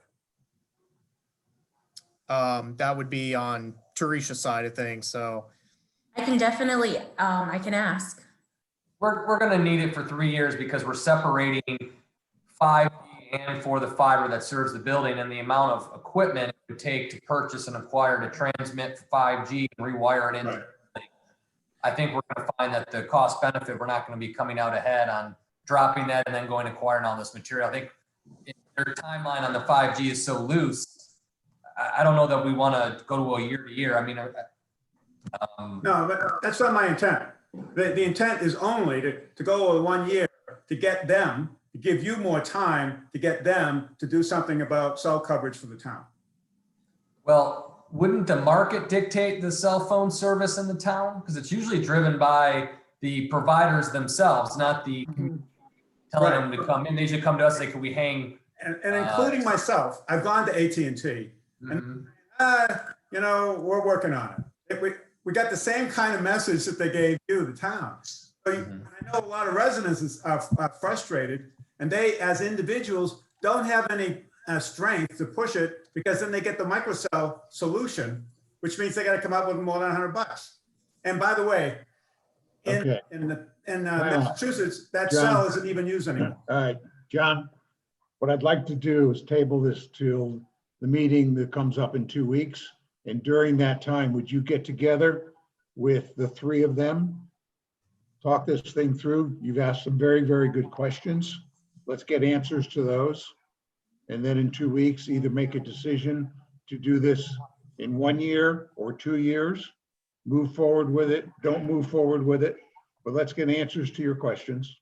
That would be on Teresa's side of things. So I can definitely, I can ask. We're going to need it for 3 years because we're separating 5G and for the fiber that serves the building, and the amount of equipment it would take to purchase and acquire to transmit 5G and rewire it into. Right. I think we're going to find that the cost benefit, we're not going to be coming out ahead on dropping that and then going and acquiring all this material. I think their timeline on the 5G is so loose. I don't know that we want to go to a year to year. I mean, No, but that's not my intent. The intent is only to go with 1 year to get them, to give you more time to get them to do something about cell coverage for the town. well, wouldn't the market dictate the cell phone service in the town? Because it's usually driven by the providers themselves, not the telling them to come in. They should come to us and say, can we hang? And including myself, I've gone to AT&T and, you know, we're working on it. We got the same kind of message that they gave you, the town. So I know a lot of residents are frustrated, and they, as individuals, don't have any strength to push it, because then they get the microcell solution, which means they got to come up with more than $100. And by the way, in Massachusetts, that John. cell isn't even used anymore. All right, John, what I'd like to do is table this till the meeting that comes up in 2 weeks. And during that time, would you get together with the 3 of them? Talk this thing through. You've asked some very, very good questions. Let's get answers to those. And then in 2 weeks, either make a decision to do this in 1 year or 2 years, move forward with it, don't move forward with it, but let's get answers to your questions.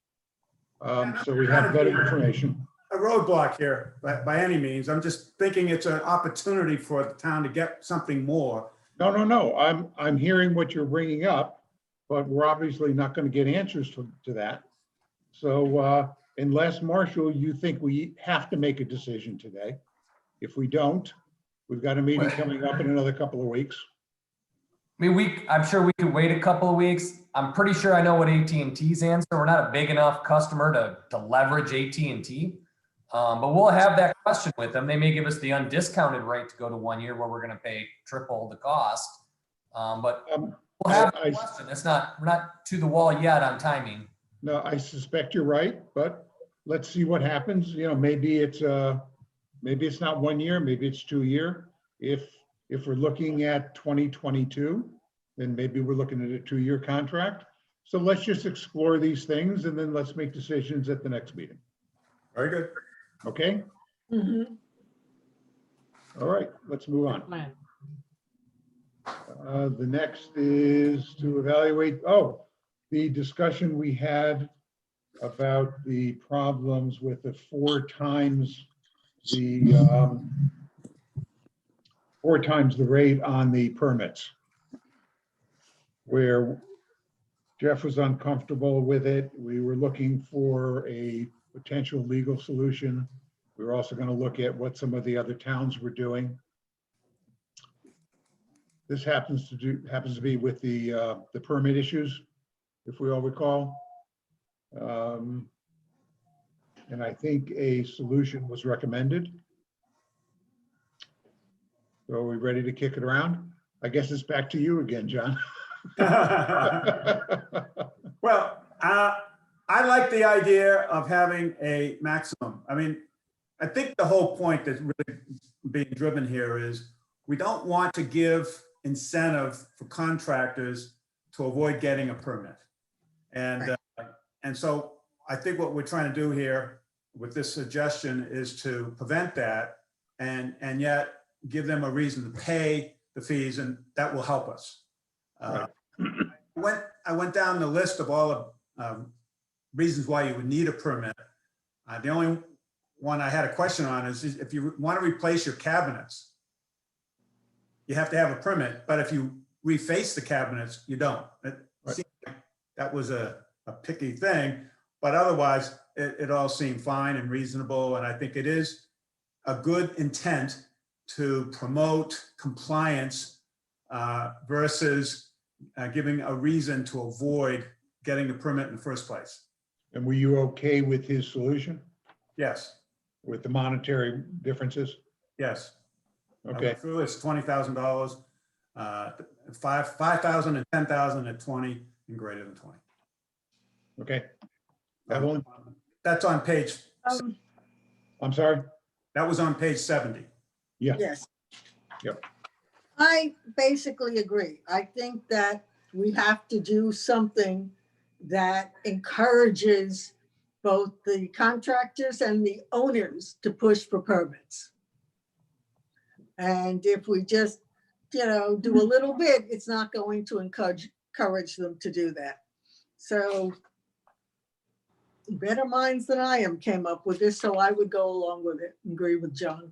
So we have better information. A roadblock here by any means. I'm just thinking it's an opportunity for the town to get something more. No. I'm hearing what you're bringing up, but we're obviously not going to get answers to that. So unless, Marshall, you think we have to make a decision today. If we don't, we've got a meeting coming up in another couple of weeks. I mean, I'm sure we could wait a couple of weeks. I'm pretty sure I know what AT&T's answer. We're not a big enough customer to leverage AT&T. But we'll have that question with them. They may give us the undiscounted rate to go to 1 year where we're going to pay triple the cost. But we'll have the question. We're not to the wall yet on timing. No, I suspect you're right, but let's see what happens. You know, maybe it's not 1 year, maybe it's 2 year. If we're looking at 2022, then maybe we're looking at a 2-year contract. So let's just explore these things and then let's make decisions at the next meeting. Very good. Okay? Mhm. All right, let's move on. Man. The next is to evaluate, the discussion we had about the problems with the 4 times the rate on the permits, where Jeff was uncomfortable with it. We were looking for a potential legal solution. We were also going to look at what some of the other towns were doing. This happens to be with the permit issues, if we all recall. And I think a solution was recommended. So are we ready to kick it around? I guess it's back to you again, John. Well, I like the idea of having a maximum. I mean, I think the whole point that's really being driven here is we don't want to give incentive for contractors to avoid getting a permit. And so I think what we're trying to do here with this suggestion is to prevent that and yet give them a reason to pay the fees, and that will help us. I went down the list of all the reasons why you would need a permit. The only one I had a question on is if you want to replace your cabinets, you have to have a permit, but if you reface the cabinets, you don't. It seemed like that was a picky thing, but otherwise it all seemed fine and reasonable. And I think it is a good intent to promote compliance versus giving a reason to avoid getting the permit in the first place. And were you okay with his solution, Yes, with the monetary differences? yes. I Okay, went through, it's $20,000, 5,000 and 10,000 at 20 and greater than 20. okay. Evelyn, That's on page, I'm sorry? that was on page 70. Yeah. Yes. Yep. I basically agree. I think that we have to do something that encourages both the contractors and the owners to push for permits. And if we just, do a little bit, it's not going to encourage them to do that. So better minds than I am came up with this, so I would go along with it and agree with John.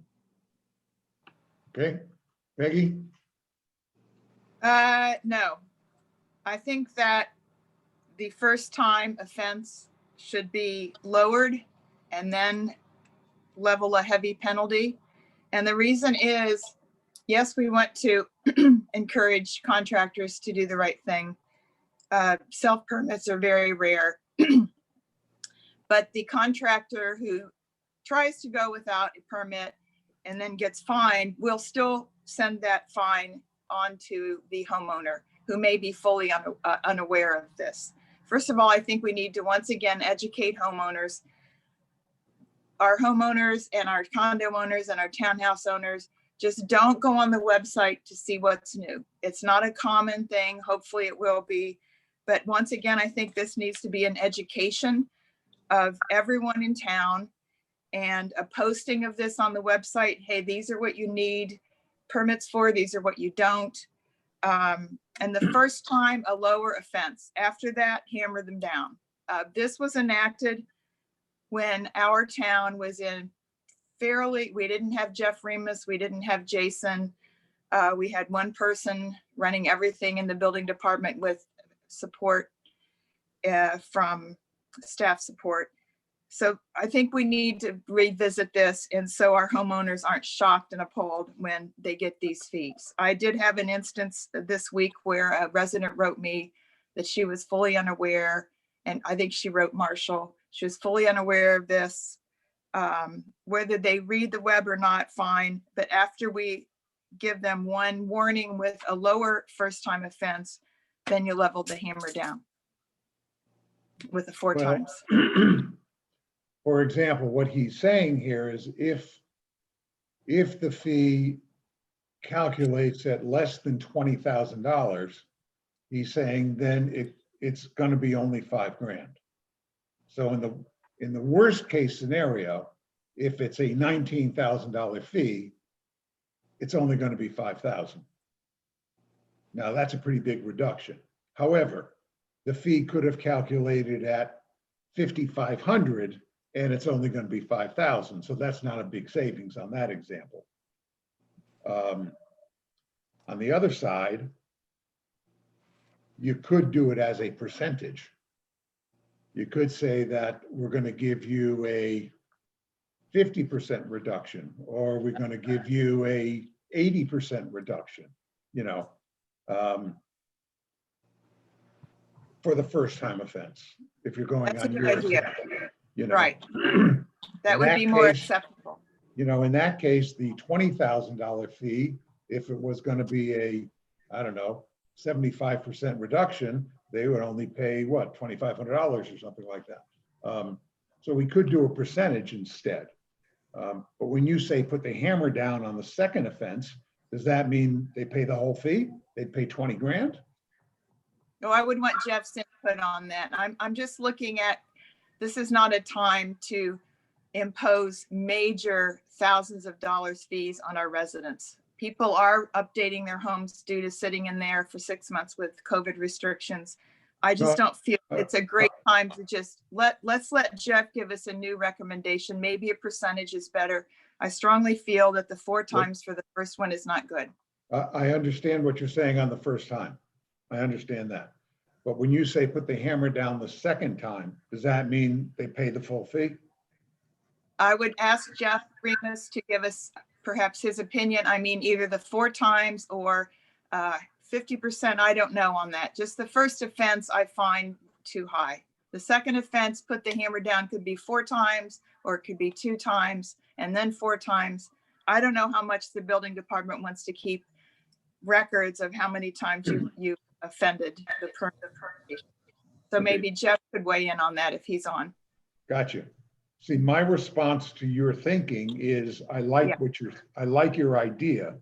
Okay, Peggy? No. I think that the first time offense should be lowered and then level a heavy penalty. And the reason is, yes, we want to encourage contractors to do the right thing. Self permits are very rare. But the contractor who tries to go without a permit and then gets fined will still send that fine on to the homeowner who may be fully unaware of this. First of all, I think we need to once again educate homeowners. Our homeowners and our condo owners and our townhouse owners, just don't go on the website to see what's new. It's not a common thing. Hopefully it will be. But once again, I think this needs to be an education of everyone in town and a posting of this on the website. Hey, these are what you need permits for. These are what you don't. And the first time, a lower offense. After that, hammer them down. This was enacted when our town was in we didn't have Jeff Remus, we didn't have Jason. We had one person running everything in the building department with support from staff support. So I think we need to revisit this, and so our homeowners aren't shocked and appalled when they get these fees. I did have an instance this week where a resident wrote me that she was fully unaware, and I think she wrote Marshall. She was fully unaware of this. Whether they read the web or not, fine. But after we give them one warning with a lower first-time offense, then you level the hammer down with the 4 Well, times. For example, what he's saying here is if the fee calculates at less than $20,000, he's saying then it's going to be only $5,000. So in the worst case scenario, if it's a $19,000 fee, it's only going to be $5,000. Now that's a pretty big reduction. However, the fee could have calculated at $5,500 and it's only going to be $5,000. So that's not a big savings on that example. On the other side, you could do it as a percentage. You could say that we're going to give you a 50% reduction, or we're going to give you a 80% reduction, for the first time offense. If you're going That's a on good your idea. example, Right. That In would that be more case- acceptable. in that case, the $20,000 fee, if it was going to be a, I don't know, 75% reduction, they would only pay what, $2,500 or something like that. So we could do a percentage instead. But when you say put the hammer down on the second offense, does that mean they pay the whole fee? They'd pay $20,000? No, I would want Jeff's input on that. I'm just looking at, this is not a time to impose major thousands of dollars fees on our residents. People are updating their homes due to sitting in there for 6 months with COVID restrictions. I just don't feel it's a great time to just let's let Jeff give us a new recommendation. Maybe a percentage is better. I strongly feel that the 4 times for the first one is not good. I understand what you're saying on the first time. I understand that. But when you say put the hammer down the second time, does that mean they pay the full fee? I would ask Jeff Remus to give us perhaps his opinion. I mean, either the 4 times or 50%, I don't know on that. Just the first offense, I find too high. The second offense, put the hammer down, could be 4 times, or it could be 2 times, and then 4 times. I don't know how much the building department wants to keep records of how many times you offended the person. So maybe Jeff could weigh in on that if he's on. Gotcha. See, my response to your thinking is I like your idea.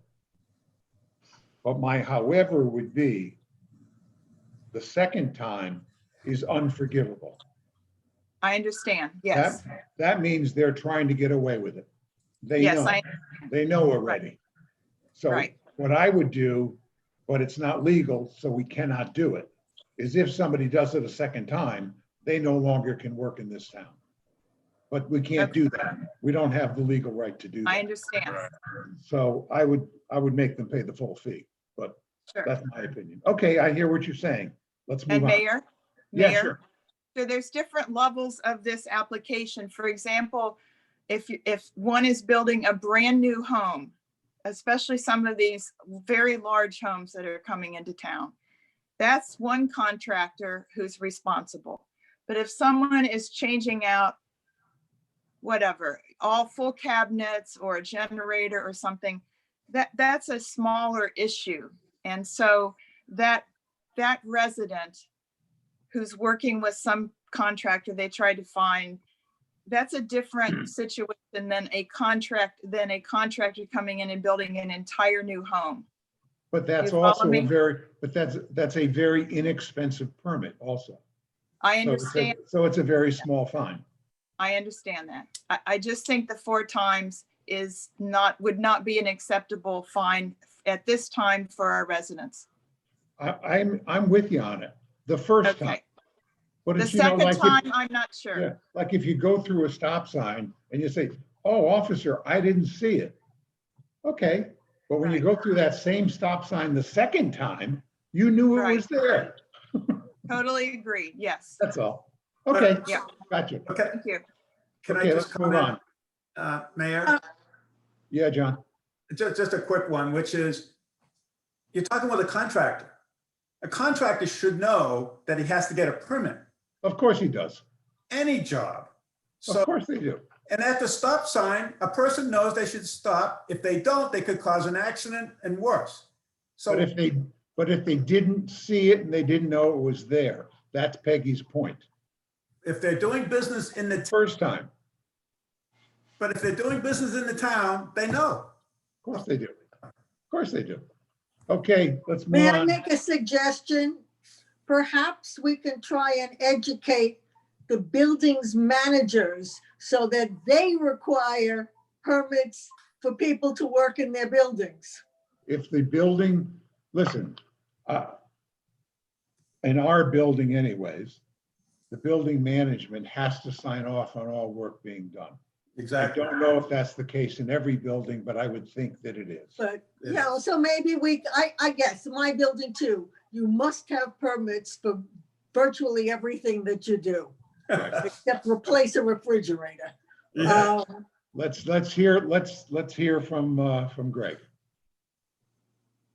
But my however would be the second time is unforgivable. I understand. Yes. That means they're trying to get away with it. They Yes, know. They know already. So Right. what I would do, but it's not legal, so we cannot do it, is if somebody does it a second time, they no longer can work in this town. But we can't do that. We don't have the legal right to do I that. understand. So I would make them pay the full fee, but Sure. that's my opinion. Okay, I hear what you're saying. Let's move And on. Mayor? Yeah, Mayor? sure. So there's different levels of this application. For example, if one is building a brand new home, especially some of these very large homes that are coming into town, that's one contractor who's responsible. But if someone is changing out whatever, all full cabinets or a generator or something, that's a smaller issue. And so that resident who's working with some contractor they tried to find, that's a different situation than a contractor coming in and building an entire new home. But that's You follow also me? that's a very inexpensive permit also. I So it's a- understand. So it's a very small fine. I understand that. I just think the 4 times would not be an acceptable fine at this time for our residents. I'm with you on it the first time. Okay, But The it's, you know, second like, time, I'm not sure. yeah, like if you go through a stop sign and you say, oh, officer, I didn't see it. Okay, but when you go through that same stop sign the second time, you knew it was there. Totally agree. Yes. That's all. Okay, Yeah. gotcha. Okay, Thank you. can I Okay, just let's move comment, on. Mayor? Yeah, John. Just a quick one, which is, you're talking with a contractor. A contractor should know that he has to get a permit, Of course he does. any job. Of So, course they do. and at the stop sign, a person knows they should stop. If they don't, they could cause an accident and worse. So, But if they didn't see it and they didn't know it was there, that's Peggy's point. if they're doing business in the, First time, but if they're doing business in the town, they know. of course they do. Of course they do. Okay, let's move May I on. make a suggestion? Perhaps we can try and educate the building's managers so that they require permits for people to work in their buildings. If the building, listen, in our building anyways, the building management has to sign off on all work being done. I Exactly. don't know if that's the case in every building, but I would think that it is. But, you know, so maybe I guess my building too, you must have permits for virtually everything that you do, except replace a refrigerator. Yeah. Let's hear from Greg.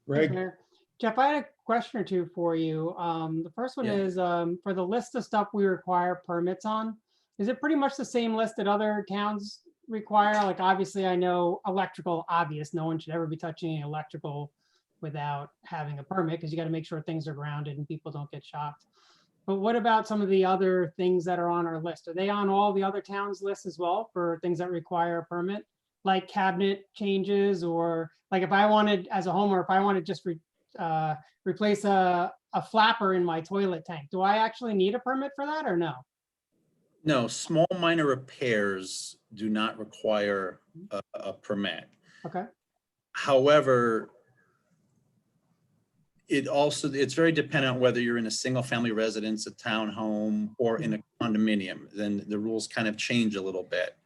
Greg, Jeff, I had a question or two for you. The first one Yeah. is for the list of stuff we require permits on, is it pretty much the same list that other towns require? Like, obviously, I know electrical, obvious, no one should ever be touching any electrical without having a permit, because you got to make sure things are grounded and people don't get shocked. But what about some of the other things that are on our list? Are they on all the other towns' lists as well for things that require a permit? Like cabinet changes, or like if I wanted, as a homeowner, if I want to just replace a flapper in my toilet tank, do I actually need a permit for that or no? No, small minor repairs do not require a permit. Okay. However, it's very dependent on whether you're in a single family residence, a townhome, or in a condominium. Then the rules kind of change a little bit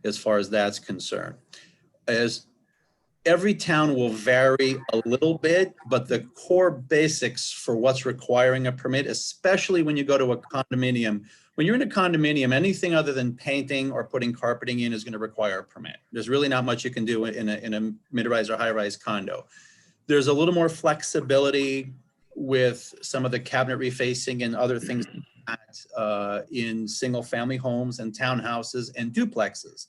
as far as that's concerned. As every town will vary a little bit, but the core basics for what's requiring a permit, especially when you go to a condominium, when you're in a condominium, anything other than painting or putting carpeting in is going to require a permit. There's really not much you can do in a mid-rise or high-rise condo. There's a little more flexibility with some of the cabinet refacing and other things in single-family homes and townhouses and duplexes.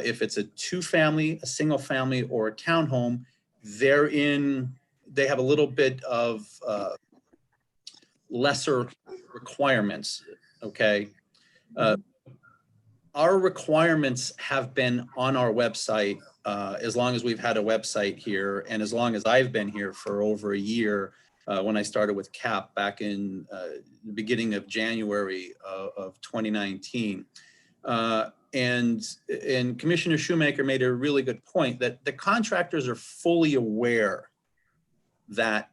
If it's a two-family, a single-family, or a townhome, they have a little bit of lesser requirements. Okay. Our requirements have been on our website as long as we've had a website here, and as long as I've been here for over a year, when I started with CAP back in the beginning of January of 2019. And Commissioner Shoemaker made a really good point that the contractors are fully aware that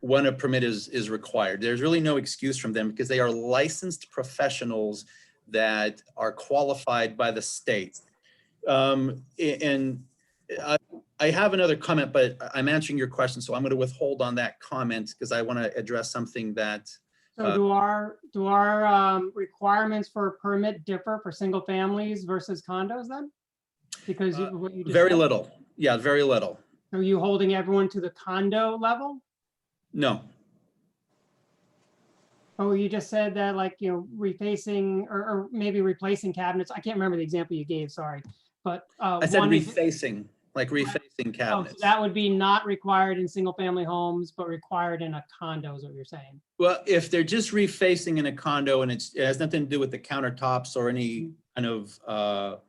when a permit is required, there's really no excuse from them because they are licensed professionals that are qualified by the state. And I have another comment, but I'm answering your question, so I'm going to withhold on that comment because I want to address something that. So do our requirements for a permit differ for single families versus condos then? Because what you just Very said? little. Yeah, very little. Are you holding everyone to the condo level? No. Oh, you just said that, like, you know, refacing or maybe replacing cabinets. I can't remember the example you gave, sorry. But I said one is- refacing, like refacing oh, so cabinets. that would be not required in single family homes, but required in a condo is what you're saying. Well, if they're just refacing in a condo and it has nothing to do with the countertops or any kind of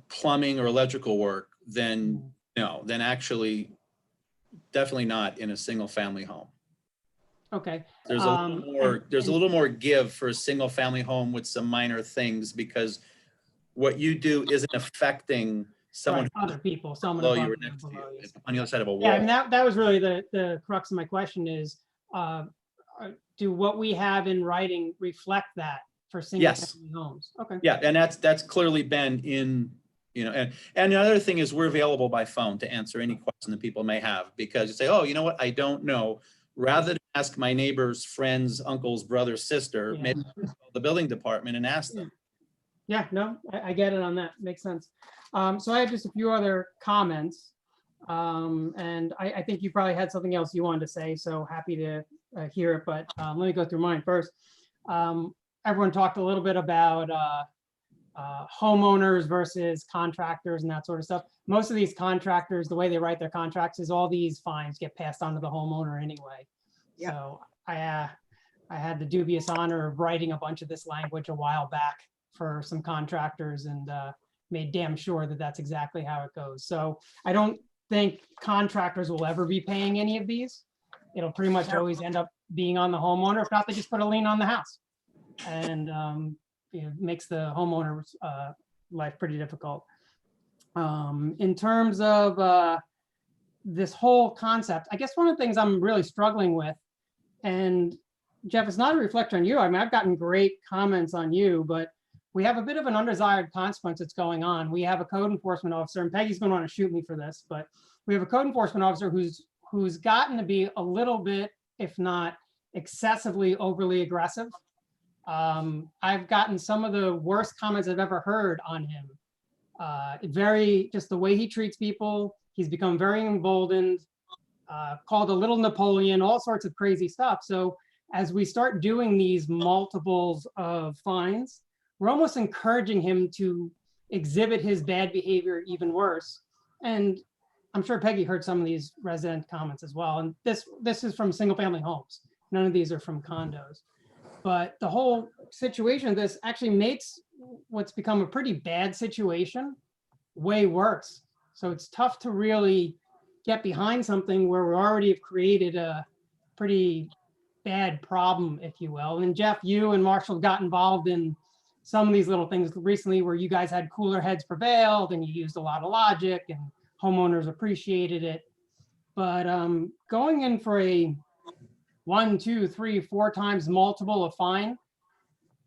plumbing or electrical work, then no, then actually definitely not in a single family home. Okay. There's a little more give for a single family home with some minor things because what you do isn't affecting someone Right, other people, someone below above you or you, next to below you, you. on the other side of a wall. Yeah, and that was really the crux of my question is, do what we have in writing reflect that for single Yes. family homes? Okay. Yeah, and that's clearly been in, and the other thing is we're available by phone to answer any question that people may have, because you say, oh, you know what, I don't know. Rather than ask my neighbors, friends, uncles, brother, sister, Yeah. maybe call the building department and ask them. Yeah, no, I get it on that. Makes sense. So I have just a few other comments. And I think you probably had something else you wanted to say, so happy to hear it, but let me go through mine first. Everyone talked a little bit about homeowners versus contractors and that sort of stuff. Most of these contractors, the way they write their contracts is all these fines get passed on to the homeowner anyway. Yeah. So I had the dubious honor of writing a bunch of this language a while back for some contractors and made damn sure that that's exactly how it goes. So I don't think contractors will ever be paying any of these. It'll pretty much always end up being on the homeowner. If not, they just put a lien on the house. And makes the homeowner's life pretty difficult. In terms of this whole concept, I guess one of the things I'm really struggling with, and Jeff, it's not a reflection on you. I mean, I've gotten great comments on you, but we have a bit of an undesired consequence that's going on. We have a code enforcement officer, and Peggy's going to want to shoot me for this, but we have a code enforcement officer who's gotten to be a little bit, if not excessively overly aggressive. I've gotten some of the worst comments I've ever heard on him. Just the way he treats people. He's become very emboldened, called a little Napoleon, all sorts of crazy stuff. So as we start doing these multiples of fines, we're almost encouraging him to exhibit his bad behavior even worse. And I'm sure Peggy heard some of these resident comments as well. And this is from single family homes. None of these are from condos. But the whole situation of this actually makes what's become a pretty bad situation way worse. So it's tough to really get behind something where we already have created a pretty bad problem, if you will. And Jeff, you and Marshall got involved in some of these little things recently where you guys had cooler heads prevailed and you used a lot of logic and homeowners appreciated it. But going in for a 1, 2, 3, 4 times multiple of fine,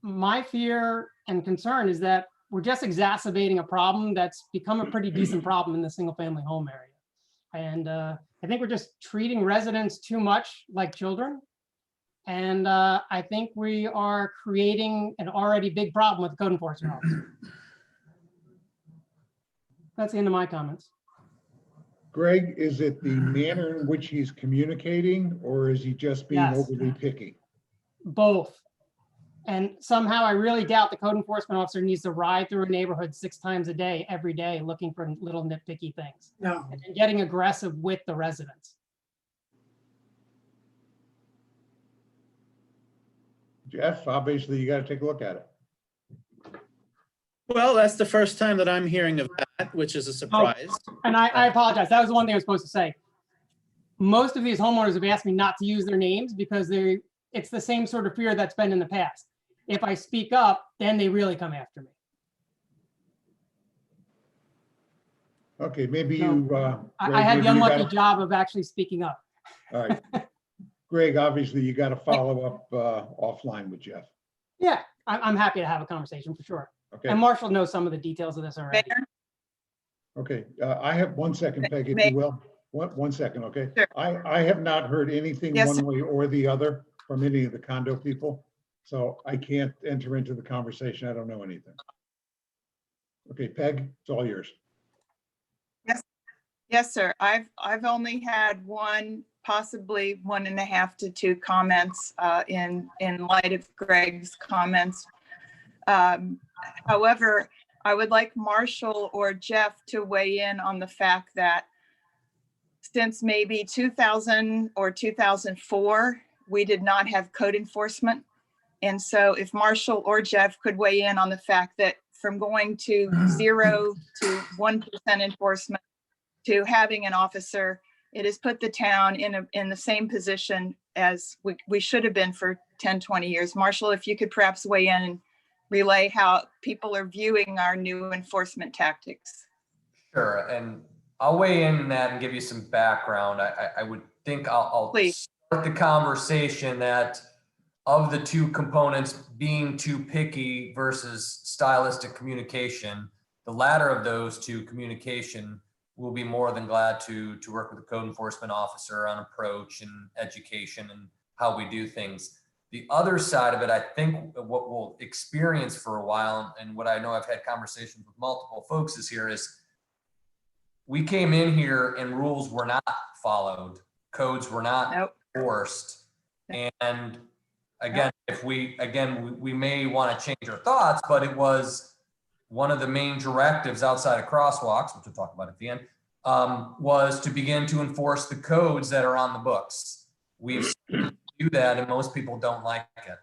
my fear and concern is that we're just exacerbating a problem that's become a pretty decent problem in the single family home area. And I think we're just treating residents too much like children. And I think we are creating an already big problem with the code enforcement officer. That's the end of my comments. Greg, is it the manner in which he's communicating, or is he just being Yes. overly picky? Both. And somehow I really doubt the code enforcement officer needs to ride through a neighborhood 6 times a day, every day, looking for little nitpicky things No. and getting aggressive with the residents. Jeff, obviously you got to take a look at it. Well, that's the first time that I'm hearing of that, which is a surprise. And I apologize. That was the one thing I was supposed to say. Most of these homeowners have asked me not to use their names because it's the same sort of fear that's been in the past. If I speak up, then they really come after me. Okay, maybe No. you. I Greg, had the maybe you unlucky gotta- job of actually speaking up. All right. Greg, obviously you got to follow up offline with Jeff. Yeah, I'm happy to have a conversation for sure. Okay, And Marshall knows some of the details of this already. Mayor, okay. I have 1 second, Peg, if May- you will. 1 second, okay? Sure. I have not heard anything Yes, one sir. way or the other from any of the condo people. So I can't enter into the conversation. I don't know anything. Okay, Peg, it's all yours. yes, sir. I've only had one, possibly 1.5 to 2 comments in light of Greg's comments. However, I would like Marshall or Jeff to weigh in on the fact that since maybe 2000 or 2004, we did not have code enforcement. And so if Marshall or Jeff could weigh in on the fact that from going to 0 to 1% enforcement to having an officer, it has put the town in the same position as we should have been for 10, 20 years. Marshall, if you could perhaps weigh in and relay how people are viewing our new enforcement tactics. Sure, and I'll weigh in on that and give you some background. I would think I'll Please. the conversation that of the two components, being too picky versus stylistic communication, the latter of those two, communication, will be more than glad to work with the code enforcement officer on approach and education and how we do things. The other side of it, I think what we'll experience for a while, and what I know I've had conversations with multiple folks is we came in here and rules were not followed, codes were not enforced. And again, we may want to change our thoughts, but it was one of the main directives outside of crosswalks, which we'll talk about at the end, was to begin to enforce the codes that are on the books. We've seen do that, and most people don't like it.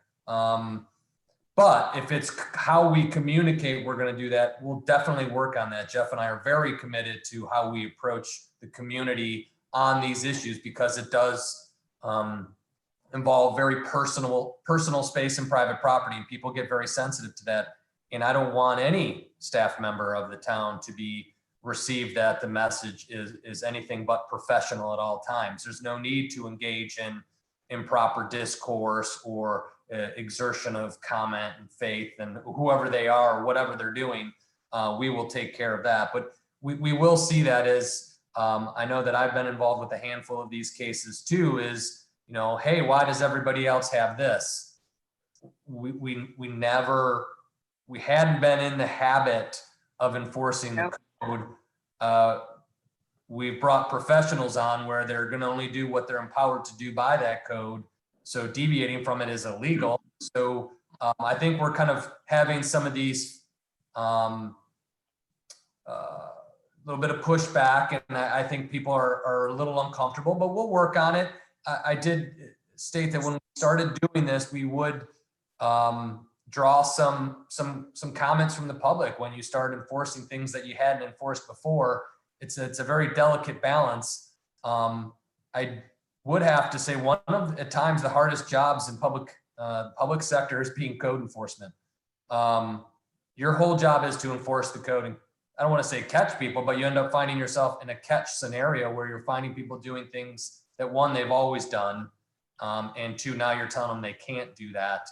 But if it's how we communicate, we're going to do that. We'll definitely work on that. Jeff and I are very committed to how we approach the community on these issues, because it does involve very personal space and private property, and people get very sensitive to that. And I don't want any staff member of the town to be received that the message is anything but professional at all times. There's no need to engage in improper discourse or exertion of comment and faith, and whoever they are, or whatever they're doing, we will take care of that. But we will see that as, I know that I've been involved with a handful of these cases too, is, you know, hey, why does everybody else have this? We hadn't been in the habit of enforcing the code. We've brought professionals on where they're going to only do what they're empowered to do by that code. So deviating from it is illegal. So I think we're kind of having some of these little bit of pushback, and I think people are a little uncomfortable, but we'll work on it. I did state that when we started doing this, we would draw some comments from the public when you start enforcing things that you hadn't enforced before. It's a very delicate balance. I would have to say one of, at times, the hardest jobs in public sector is being code enforcement. Your whole job is to enforce the code, and I don't want to say catch people, but you end up finding yourself in a catch scenario where you're finding people doing things that, one, they've always done, and two, now you're telling them they can't do that.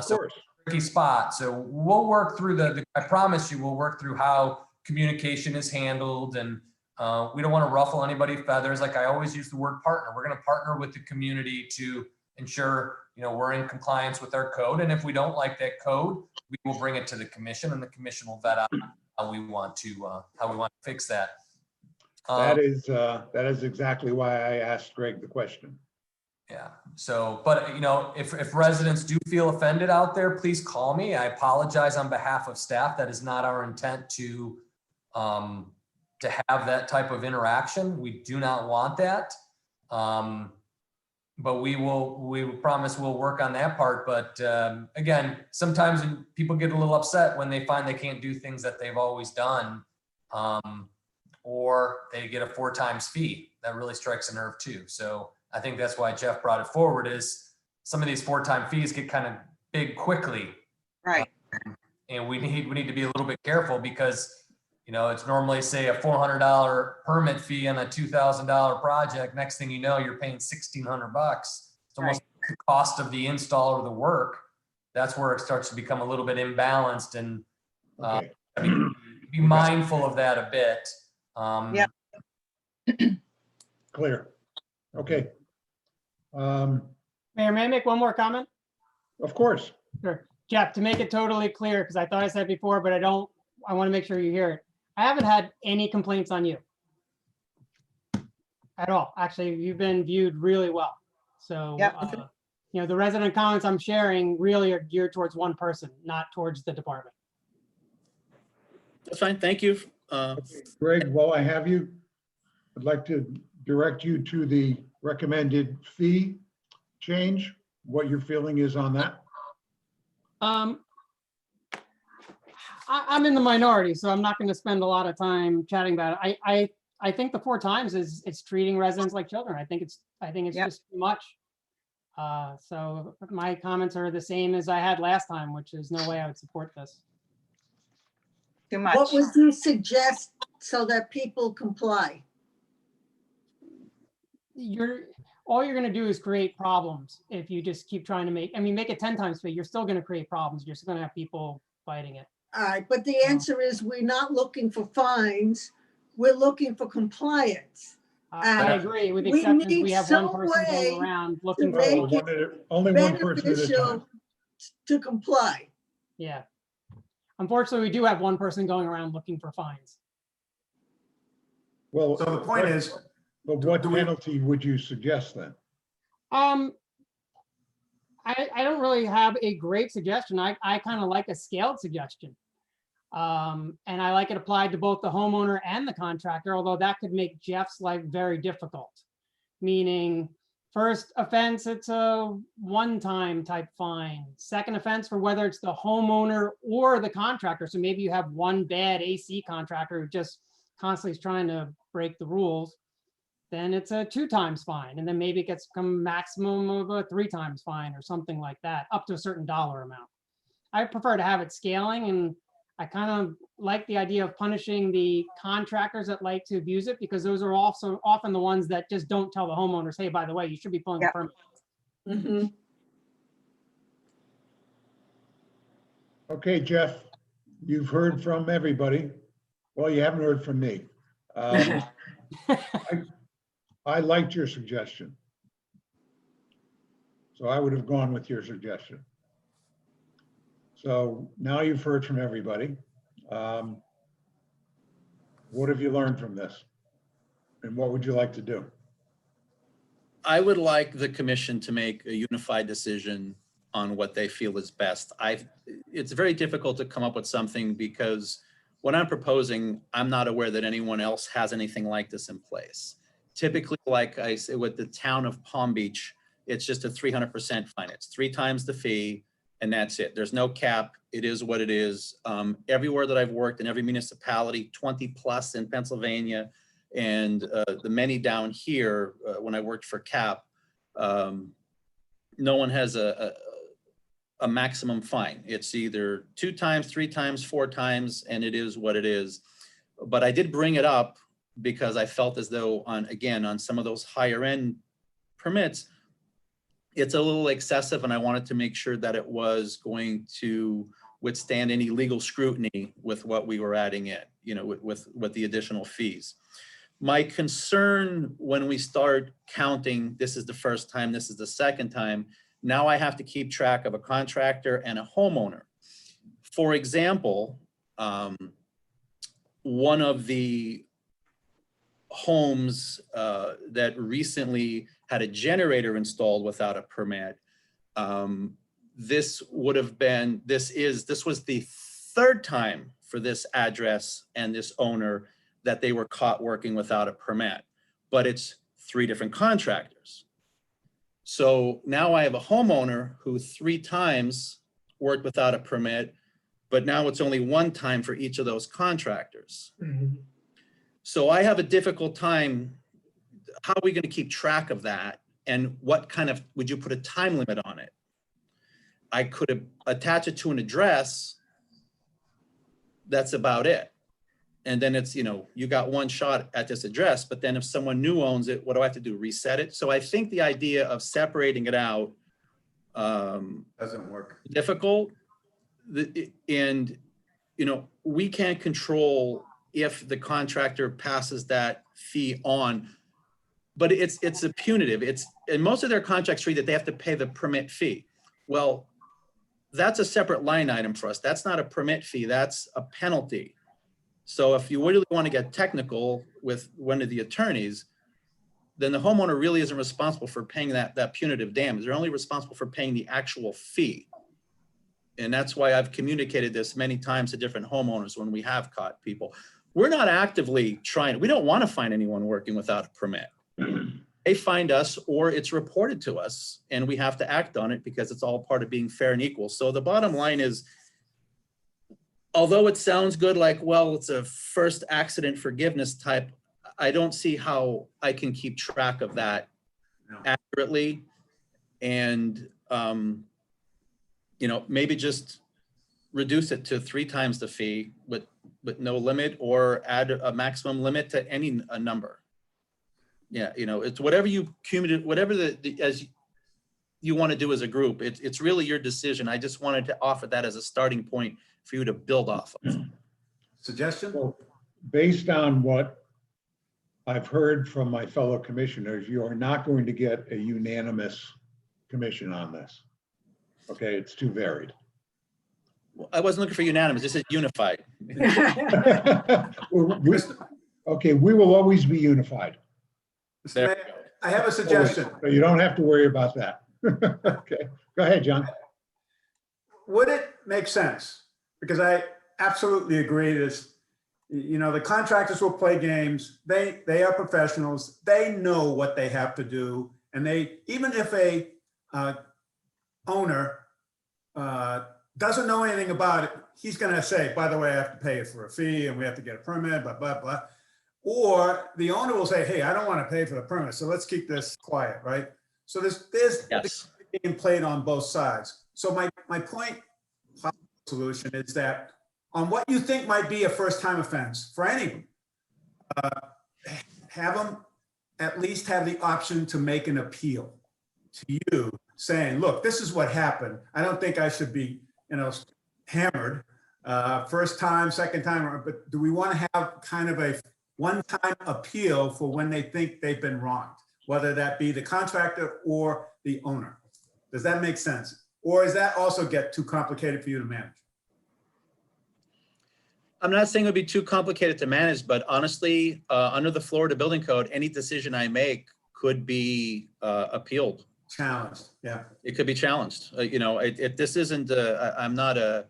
So tricky spot. So we'll work through I promise you, we'll work through how communication is handled, and we don't want to ruffle anybody's feathers. Like I always use the word partner. We're going to partner with the community to ensure, you know, we're in compliance with our code. And if we don't like that code, we will bring it to the commission, and the commission will vet out how we want to fix that. That is exactly why I asked Greg the question. Yeah. So, but you know, if residents do feel offended out there, please call me. I apologize on behalf of staff. That is not our intent to have that type of interaction. We do not want that. But we promise we'll work on that part. But again, sometimes people get a little upset when they find they can't do things that they've always done, or they get a 4 times fee. That really strikes a nerve too. So I think that's why Jeff brought it forward, is some of these 4-time fees get kind of big quickly. Right. And we need to be a little bit careful, because, you know, it's normally say a $400 permit fee on a $2,000 project. Next thing you know, you're paying $1,600. It's almost the cost of the install or the work. That's where it starts to become a little bit imbalanced, and be mindful of that a bit. Clear. Okay. Mayor, may I make one more comment? Of course. Sure. Jeff, to make it totally clear, because I thought I said before, but I want to make sure you hear it. I haven't had any complaints on you at all. Actually, you've been viewed really well. So, you know, the resident comments I'm sharing really are geared towards one person, not towards the department. That's fine. Thank you. Greg, while I have you, I'd like to direct you to the recommended fee change, what your feeling is on that. I'm in the minority, so I'm not going to spend a lot of time chatting about it. I think the 4 times it's treating residents like children. I think it's just too much. So my comments are the same as I had last time, which is no way I would support this. Too much. What would you suggest so that people comply? all you're gonna do is create problems if you just keep trying to make it 10 times fee, you're still gonna create problems. You're still gonna have people fighting it. All right, but the answer is we're not looking for fines. We're looking for compliance. I agree, with the we exception need we have one some person way going around looking make for, it Only one person at a time. beneficial to comply. yeah. Unfortunately, we do have one person going around looking for fines. Well, So the point is, but what do we- penalty would you suggest then? I don't really have a great suggestion. I kind of like a scaled suggestion. And I like it applied to both the homeowner and the contractor, although that could make Jeff's life very difficult. Meaning, first offense, it's a one-time type fine. Second offense for whether it's the homeowner or the contractor. So maybe you have one bad AC contractor who just constantly is trying to break the rules. Then it's a 2 times fine. And then maybe it gets become maximum of a 3 times fine or something like that, up to a certain dollar amount. I prefer to have it scaling, and I kind of like the idea of punishing the contractors that like to abuse it, because those are also often the ones that just don't tell the homeowners, hey, by the way, you should be pulling Yep. the permit. Mhm. Okay, Jeff, you've heard from everybody. Well, you haven't heard from me. I liked your suggestion. So I would have gone with your suggestion. So now you've heard from everybody. What have you learned from this? And what would you like to do? I would like the commission to make a unified decision on what they feel is best. It's very difficult to come up with something because what I'm proposing, I'm not aware that anyone else has anything like this in place. Typically, like I say, with the town of Palm Beach, it's just a 300% fine. It's 3 times the fee, and that's it. There's no cap. It is what it is. Everywhere that I've worked in every municipality, 20 plus in Pennsylvania, and the many down here when I worked for CAP, no one has a maximum fine. It's either 2 times, 3 times, 4 times, and it is what it is. But I did bring it up because I felt as though on some of those higher end permits, it's a little excessive, and I wanted to make sure that it was going to withstand any legal scrutiny with what we were adding in, with the additional fees. My concern when we start counting, this is the first time, this is the second time, now I have to keep track of a contractor and a homeowner. For example, one of the homes that recently had a generator installed without a permit, this was the 3rd time for this address and this owner that they were caught working without a permit, but it's 3 different contractors. So now I have a homeowner who 3 times worked without a permit, but now it's only 1 time for each of those contractors. So I have a difficult time. How are we going to keep track of that? And what kind of, would you put a time limit on it? I could attach it to an address. That's about it. And then it's, you got 1 shot at this address, but then if someone new owns it, what do I have to do? Reset it? So I think the idea of separating it out doesn't work. difficult. And, we can't control if the contractor passes that fee on, but it's a punitive. And most of their contracts read that they have to pay the permit fee. Well, that's a separate line item for us. That's not a permit fee, that's a penalty. So if you really want to get technical with one of the attorneys, then the homeowner really isn't responsible for paying that punitive damage. They're only responsible for paying the actual fee. And that's why I've communicated this many times to different homeowners when we have caught people. We're not actively we don't want to find anyone working without a permit. They find us or it's reported to us and we have to act on it because it's all part of being fair and equal. So the bottom line is, although it sounds good, like, well, it's a first accident forgiveness type, I don't see how I can keep track of that accurately. And, maybe just reduce it to 3 times the fee with no limit, or add a maximum limit to a number. Yeah, it's whatever you cumulative, whatever as you want to do as a group. It's really your decision. I just wanted to offer that as a starting point for you to build off of. Suggestion? Well, based on what I've heard from my fellow commissioners, you are not going to get a unanimous commission on this. Okay, it's too varied. Well, I wasn't looking for unanimous. This is unified. Okay, we will always be unified. Mr. There Mayor, I have a suggestion. So you don't have to worry about that. Okay, go ahead, John. Would it make sense? Because I absolutely agree this, the contractors will play games. They are professionals. They know what they have to do. And even if a owner doesn't know anything about it, he's going to say, by the way, I have to pay it for a fee and we have to get a permit, blah, blah, blah. Or the owner will say, hey, I don't want to pay for the permit, so let's keep this quiet, right? So there's Yes. being played on both sides. So my point solution is that on what you think might be a first-time offense for anyone, have them at least have the option to make an appeal to you saying, look, this is what happened. I don't think I should be, hammered first time, second time, but do we want to have kind of a one-time appeal for when they think they've been wronged, whether that be the contractor or the owner? Does that make sense? Or does that also get too complicated for you to manage? I'm not saying it would be too complicated to manage, but honestly, under the Florida Building Code, any decision I make could be appealed. Challenged, yeah. It could be challenged. This isn't, I'm not a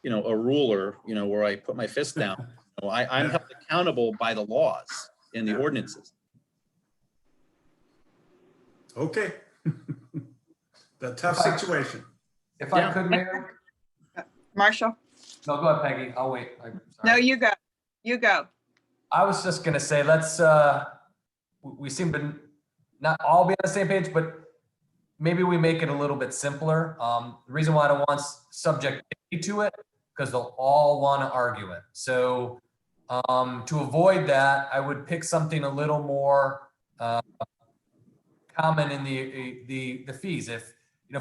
ruler, where I put my fist down. I'm held accountable by the laws and the ordinances. Okay. The tough situation. If I could, Mayor? Marshall? No, go ahead, Peggy. I'll wait. No, you go. You go. I was just gonna say, let's, we seem to not all be on the same page, but maybe we make it a little bit simpler. The reason why I don't want subjectivity to it, because they'll all want to argue it. So to avoid that, I would pick something a little more common in the fees. If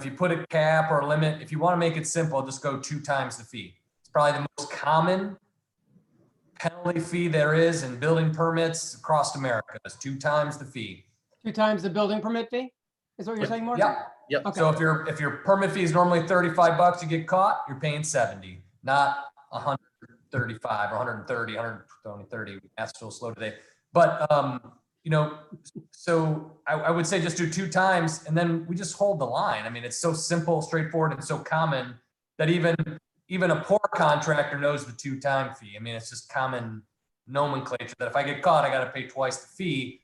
you put a cap or a limit, if you want to make it simple, just go 2 times the fee. It's probably the most common penalty fee there is in building permits across America. It's 2 times the fee. 2 times the building permit fee? Is what you're saying, Mark? Yep. Okay. So if your permit fee is normally $35, you get caught, you're paying 70, not 135 or 130, 130. That's still slow today. But so I would say just do 2 times, and then we just hold the line. I mean, it's so simple, straightforward, and so common that even a poor contractor knows the 2-time fee. I mean, it's just common nomenclature that if I get caught, I got to pay twice the fee.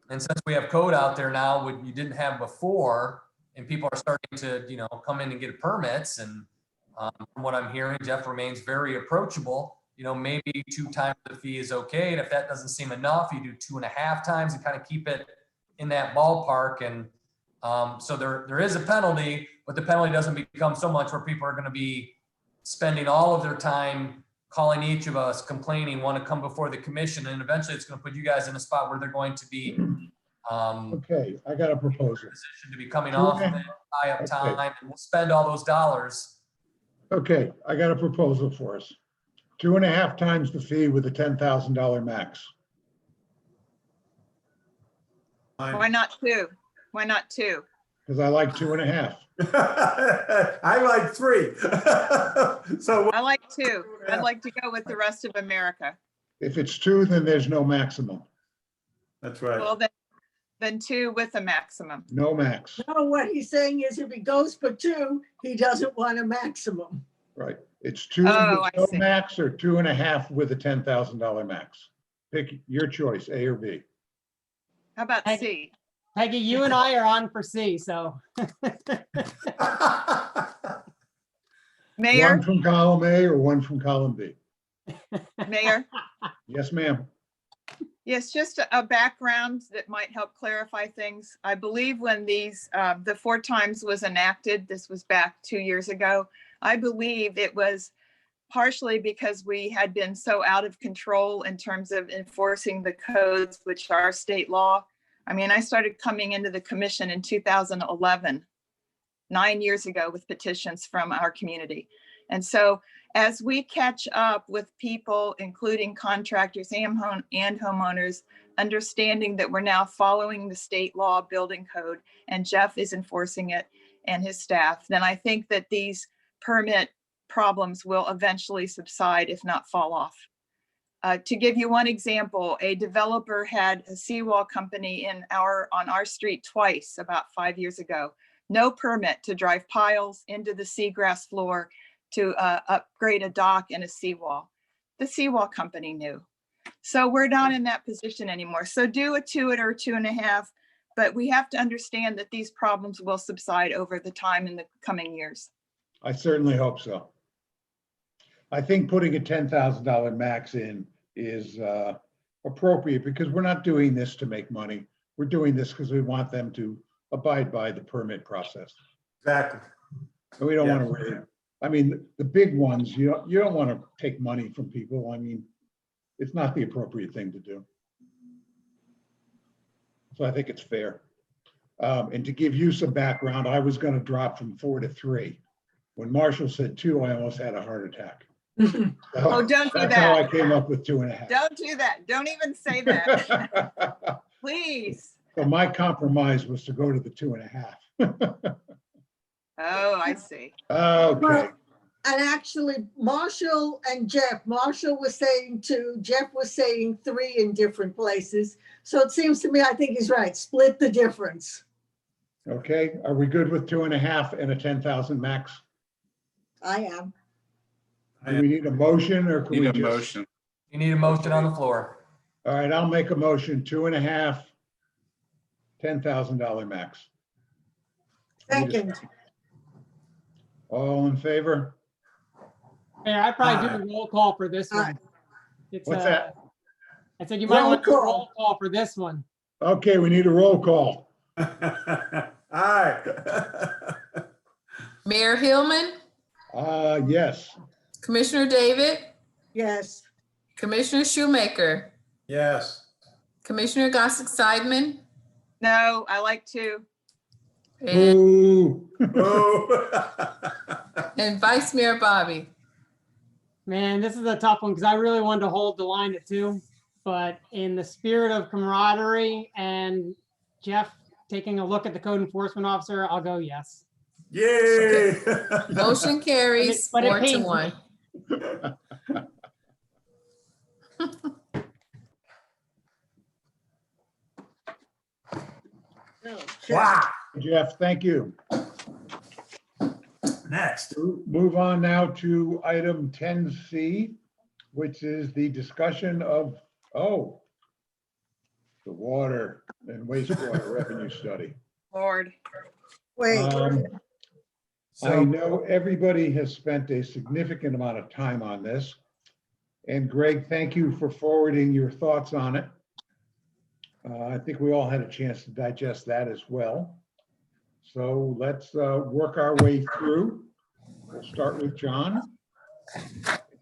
And since we have code out there now, what you didn't have before, and people are starting to, come in and get permits, and from what I'm hearing, Jeff remains very approachable. Maybe 2 times the fee is okay. And if that doesn't seem enough, you do 2.5 times and kind of keep it in that ballpark. And so there is a penalty, but the penalty doesn't become so much where people are going to be spending all of their time calling each of us, complaining, want to come before the commission. And eventually it's going to put you guys in a spot where they're going to be Okay, I got a proposal. position to be coming off of it, tie up time, and we'll spend all those dollars. Okay, I got a proposal for us. 2.5 times the fee with a $10,000 max. Why not 2? Why not 2? Because I like 2.5. I like 3. So I like 2. I'd like to go with the rest of America. If it's 2, then there's no maximum. that's right. Well, then 2 with a maximum. No max, No, what he's saying is if he goes for 2, he doesn't want a maximum. right? It's 2 Oh, I with see. no max or 2.5 with a $10,000 max. Pick your choice, A or B. How about I- C? Peggy, you and I are on for C, so. Mayor, One from column A or one from column B. Mayor? Yes, ma'am. Yes, just a background that might help clarify things. I believe when the 4 times was enacted, this was back 2 years ago, I believe it was partially because we had been so out of control in terms of enforcing the codes, which are state law. I mean, I started coming into the commission in 2011, 9 years ago, with petitions from our community. And so as we catch up with people, including contractors and homeowners, understanding that we're now following the state law building code and Jeff is enforcing it and his staff, then I think that these permit problems will eventually subside, if not fall off. To give you one example, a developer had a seawall company on our street twice about 5 years ago. No permit to drive piles into the seagrass floor to upgrade a dock and a seawall. The seawall company knew. So we're not in that position anymore. So do a 2 or 2.5, but we have to understand that these problems will subside over the time in the coming years. I certainly hope so. I think putting a $10,000 max in is appropriate because we're not doing this to make money. We're doing this because we want them to abide by the permit process. Exactly. And we don't Yeah. want to really, I mean, the big ones, you don't want to take money from people. I mean, it's not the appropriate thing to do. So I think it's fair. And to give you some background, I was going to drop from 4 to 3. When Marshall said 2, I almost had a heart attack. So Oh, don't do that's how I that. came up with 2.5. Don't do that. Don't even say that, please. So my compromise was to go to the 2.5. Oh, I see. Okay. And actually, Marshall and Jeff, Marshall was saying 2, Jeff was saying 3 in different places. So it seems to me, I think he's right. Split the difference. Okay, are we good with 2.5 and a 10,000 max? I am. Do we need a motion or can we Need a just? motion. You need a motion on the floor. All right, I'll make a motion, 2.5, $10,000 max. Second, All in favor? Yeah, I'd probably do a roll call for this one. It's, What's that? I said you might want to do a Roll call. roll call for this one. Okay, we need a roll call. Aye. Mayor Hillman, Yes. Commissioner David, yes. Commissioner Shoemaker, Yes. Commissioner Gossett Seidman, No, I like to. and, Ooh. Oh. and Vice Mayor Bobby. Man, this is a tough one because I really wanted to hold the line at 2, but in the spirit of camaraderie and Jeff taking a look at the code enforcement officer, I'll go yes. Yay. Motion carries But it 4 to pains me. 1. Okay. Wow. Jeff, thank you. Next. Move on now to item 10C, which is the discussion of, the water and wastewater revenue study. Lord. Wait, I So know everybody has spent a significant amount of time on this. And Greg, thank you for forwarding your thoughts on it. I think we all had a chance to digest that as well. So let's work our way through. We'll start with John.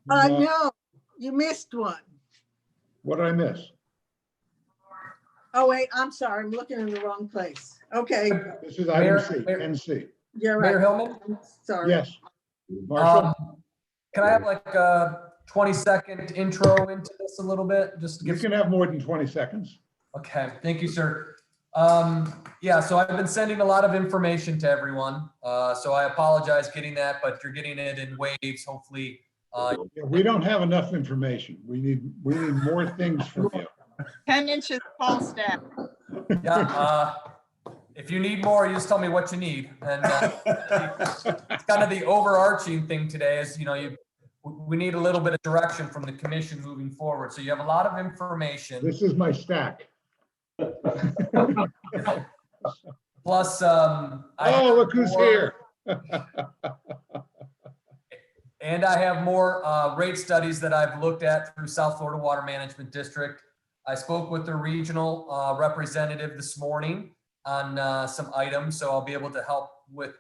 no, you missed one. What did I miss? Oh, wait, I'm sorry. I'm looking in the wrong place. Okay, This is item C, Mayor- 10C. you're Mayor right. Hillman, Sorry. Yes. Marshall? can I have like a 20-second intro into this a little bit? Just to You give can have more than 20 seconds. Okay, thank you, sir. Yeah, so I've been sending a lot of information to everyone. So I apologize getting that, but you're getting it in waves, hopefully. Yeah, we don't have enough information. We need more things from you. 10 inches tall staff. Yeah, if you need more, you just tell me what you need. And it's kind of the overarching thing today is, we need a little bit of direction from the commission moving forward. So you have a lot of information. This is my stack. Plus, Oh, look who's here. And I have more rate studies that I've looked at through South Florida Water Management District. I spoke with the regional representative this morning on some items, so I'll be able to help with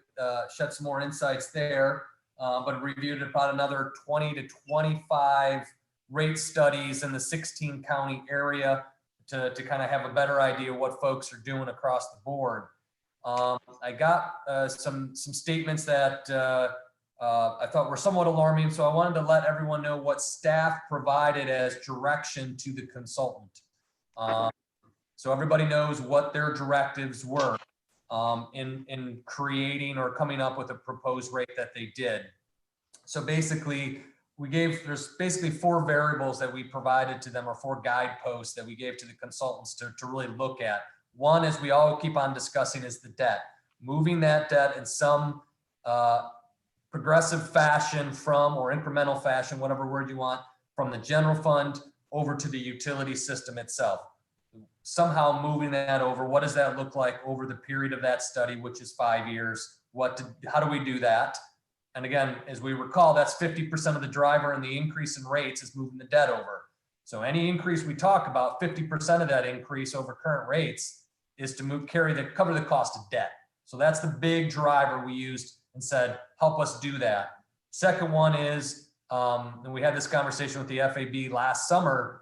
shed some more insights there. but reviewed about another 20 to 25 rate studies in the 16 county area to kind of have a better idea what folks are doing across the board. I got some statements that I thought were somewhat alarming, so I wanted to let everyone know what staff provided as direction to the consultant. So everybody knows what their directives were in creating or coming up with a proposed rate that they did. So basically, there's basically 4 variables that we provided to them, or 4 guideposts that we gave to the consultants to really look at. One, as we all keep on discussing, is the debt. Moving that debt in some progressive fashion from, or incremental fashion, whatever word you want, from the general fund over to the utility system itself. Somehow moving that over, what does that look like over the period of that study, which is 5 years? How do we do that? And again, as we recall, that's 50% of the driver, and the increase in rates is moving the debt over. So any increase we talk about, 50% of that increase over current rates is to cover the cost of debt. So that's the big driver we used and said, help us do that. Second one is, and we had this conversation with the FAB last summer,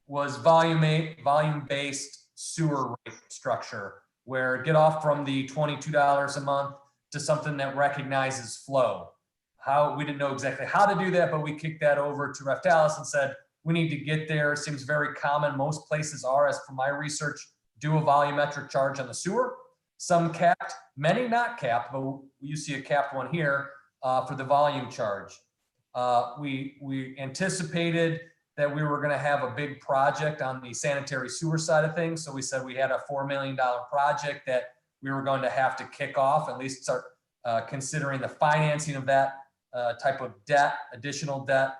was volume-based sewer rate structure, where get off from the $22 a month to something that recognizes flow. We didn't know exactly how to do that, but we kicked that over to Raftalis and said, we need to get there. It seems very common. Most places are, as from my research, do a volumetric charge on the sewer. Some capped, many not capped, but you see a capped one here for the volume charge. We anticipated that we were going to have a big project on the sanitary sewer side of things. So we said we had a $4 million project that we were going to have to kick off, at least start considering the financing of that type of debt, additional debt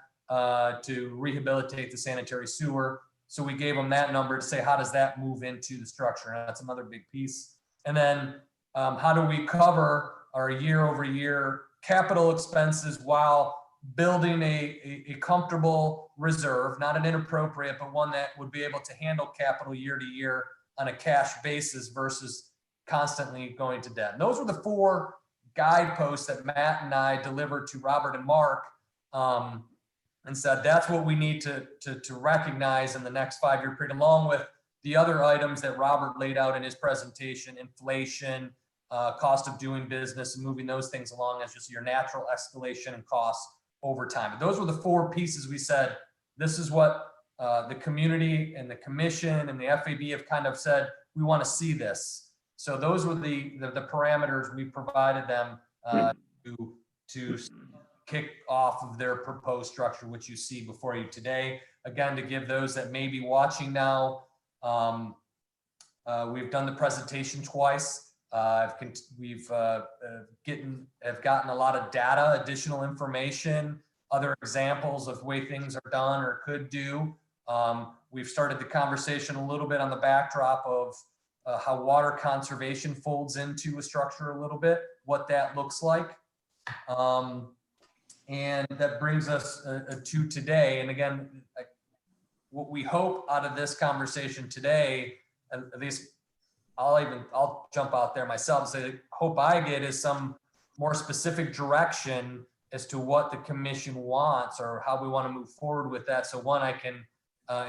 to rehabilitate the sanitary sewer. So we gave them that number to say, how does that move into the structure? And that's another big piece. And then how do we cover our year-over-year capital expenses while building a comfortable reserve, not an inappropriate, but one that would be able to handle capital year to year on a cash basis versus constantly going to debt. And those were the 4 guideposts that Matt and I delivered to Robert and Mark and said, that's what we need to recognize in the next 5-year period, along with the other items that Robert laid out in his presentation: inflation, cost of doing business, and moving those things along as just your natural escalation and costs over time. But those were the 4 pieces we said, this is what the community and the commission and the FAB have kind of said, we want to see this. So those were the parameters we provided them to kick off of their proposed structure, which you see before you today. Again, to give those that may be watching now, we've done the presentation twice. We've gotten a lot of data, additional information, other examples of way things are done or could do. We've started the conversation a little bit on the backdrop of how water conservation folds into a structure a little bit, what that looks like. And that brings us to today. And again, what we hope out of this conversation today, at least I'll jump out there myself and say, the hope I get is some more specific direction as to what the commission wants or how we want to move forward with that. So one, I can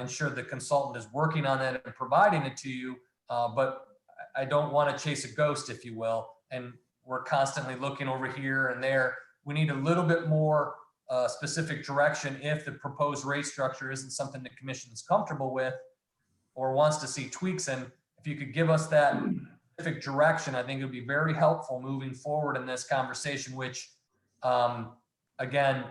ensure the consultant is working on that and providing it to you, but I don't want to chase a ghost, if you will. And we're constantly looking over here and there. We need a little bit more specific direction if the proposed rate structure isn't something the commission is comfortable with or wants to see tweaks in. If you could give us that specific direction, I think it would be very helpful moving forward in this conversation, which again,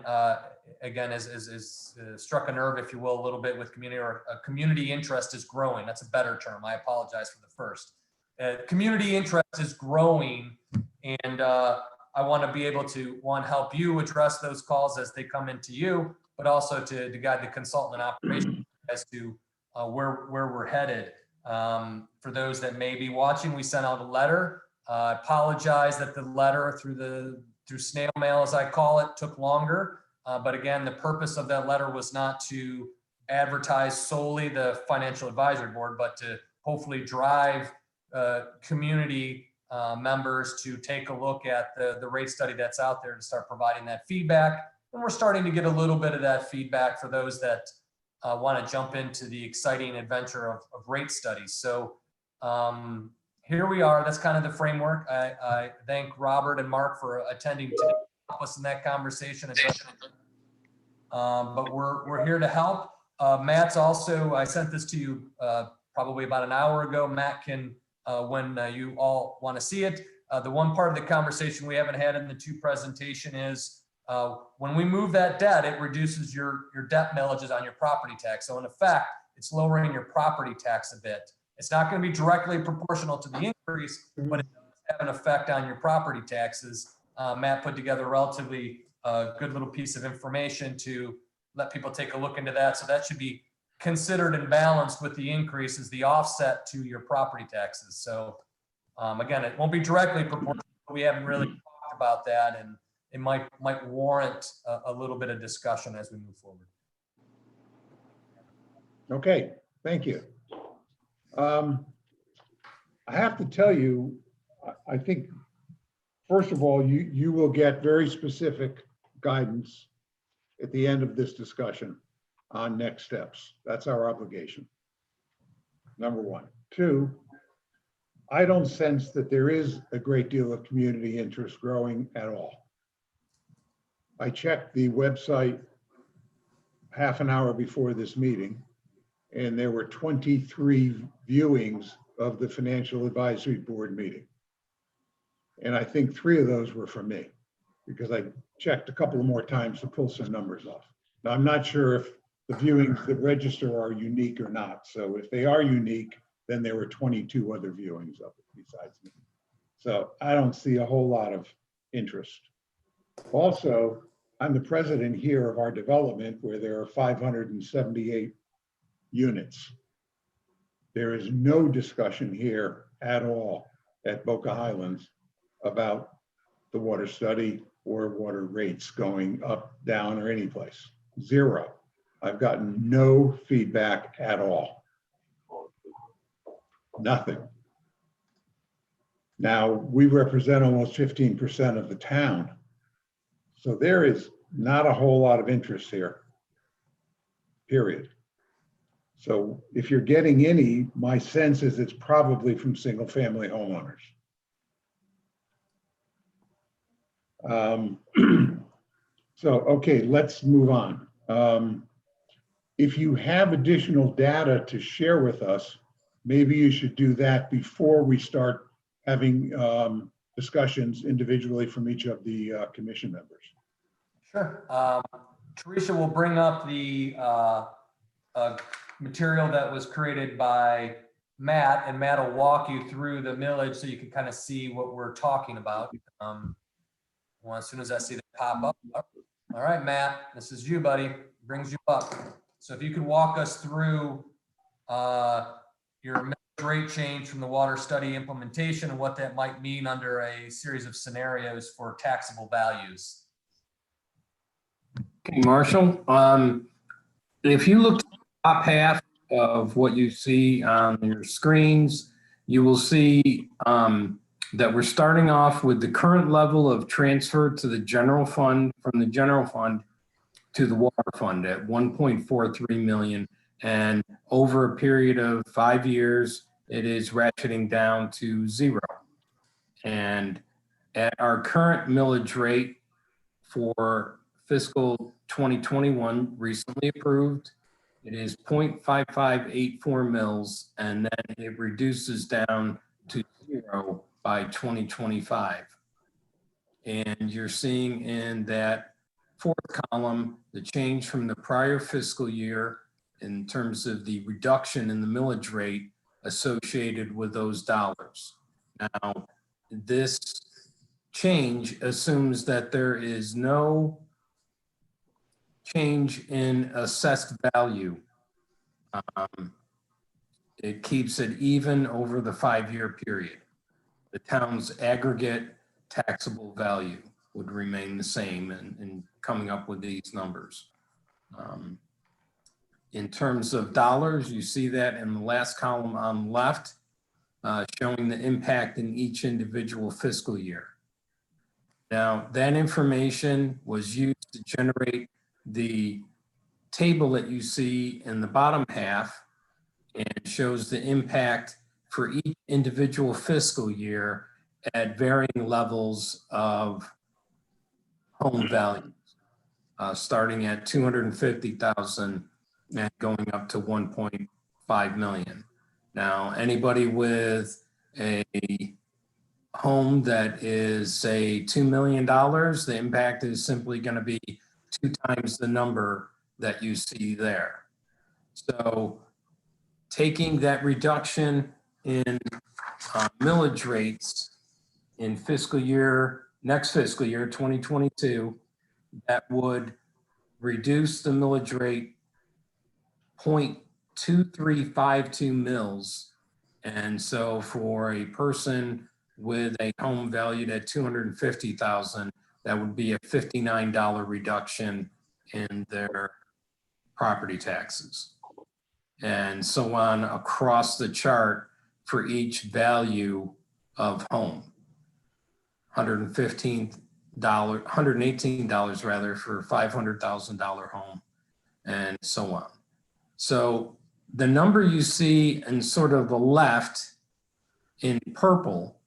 is struck a nerve, if you will, a little bit with community, or a community interest is growing. That's a better term. I apologize for the first. Community interest is growing, and I want to be able to, one, help you address those calls as they come into you, but also to guide the consultant and operation as to where we're headed. For those that may be watching, we sent out a letter. I apologize that the letter through snail mail, as I call it, took longer. But again, the purpose of that letter was not to advertise solely the Financial Advisory Board, but to hopefully drive community members to take a look at the rate study that's out there to start providing that feedback. And we're starting to get a little bit of that feedback for those that want to jump into the exciting adventure of rate studies. So here we are. That's kind of the framework. I thank Robert and Mark for attending today, help us in that conversation. But we're here to help. Matt's also, I sent this to you probably about an hour ago. Matt can, when you all want to see it. The one part of the conversation we haven't had in the 2 presentation is when we move that debt, it reduces your debt millages on your property tax. So in effect, it's lowering your property tax a bit. It's not going to be directly proportional to the increase, but it does have an effect on your property taxes. Matt put together a relatively good little piece of information to let people take a look into that. So that should be considered and balanced with the increase as the offset to your property taxes. So again, it won't be directly proportional. We haven't really talked about that, and it might warrant a little bit of discussion as we move forward. Okay, thank you. I have to tell you, I think, first of all, you will get very specific guidance at the end of this discussion on next steps. That's our obligation. Number 1. 2, I don't sense that there is a great deal of community interest growing at all. I checked the website half an hour before this meeting, and there were 23 viewings of the Financial Advisory Board meeting. And I think 3 of those were from me, because I checked a couple of more times to pull some numbers off. Now, I'm not sure if the viewings that register are unique or not. So if they are unique, then there were 22 other viewings of it besides me. So I don't see a whole lot of interest. Also, I'm the president here of our development where there are 578 units. There is no discussion here at all at Boca Highlands about the water study or water rates going up, down, or any place. 0. I've gotten no feedback at all. Nothing. Now, we represent almost 15% of the town. So there is not a whole lot of interest here, period. So if you're getting any, my sense is it's probably from single-family homeowners. So, okay, let's move on. If you have additional data to share with us, maybe you should do that before we start having discussions individually from each of the commission members. Sure. Teresa will bring up the material that was created by Matt, and Matt will walk you through the millage so you can kind of see what we're talking about. Well, as soon as I see that pop up. All right, Matt, this is you, buddy. Brings you up. So if you could walk us through your millage rate change from the water study implementation and what that might mean under a series of scenarios for taxable values. Okay, Marshall, if you look at the top half of what you see on your screens, you will see that we're starting off with the current level of transfer to the general fund, from the general fund to the water fund at 1.43 million. And over a period of 5 years, it is ratcheting down to 0. And at our current millage rate for fiscal 2021, recently approved, it is 0.5584 mils, and then it reduces down to 0 by 2025. And you're seeing in that 4th column, the change from the prior fiscal year in terms of the reduction in the millage rate associated with those dollars. Now, this change assumes that there is no change in assessed value. It keeps it even over the 5-year period. The town's aggregate taxable value would remain the same in coming up with these numbers. In terms of dollars, you see that in the last column on the left. showing the impact in each individual fiscal year. Now, that information was used to generate the table that you see in the bottom half and shows the impact for each individual fiscal year at varying levels of home values, starting at 250,000 and going up to 1.5 million. Now, anybody with a home that is, say, $2 million, the impact is simply going to be 2 times the number that you see there. So taking that reduction in millage rates in next fiscal year, 2022, that would reduce the millage rate 0.2352 mils. And so for a person with a home valued at 250,000, that would be a $59 reduction in their property taxes. And so on across the chart for each value of home. $118 rather for $500,000 home, and so on. So the number you see in sort of the left in purple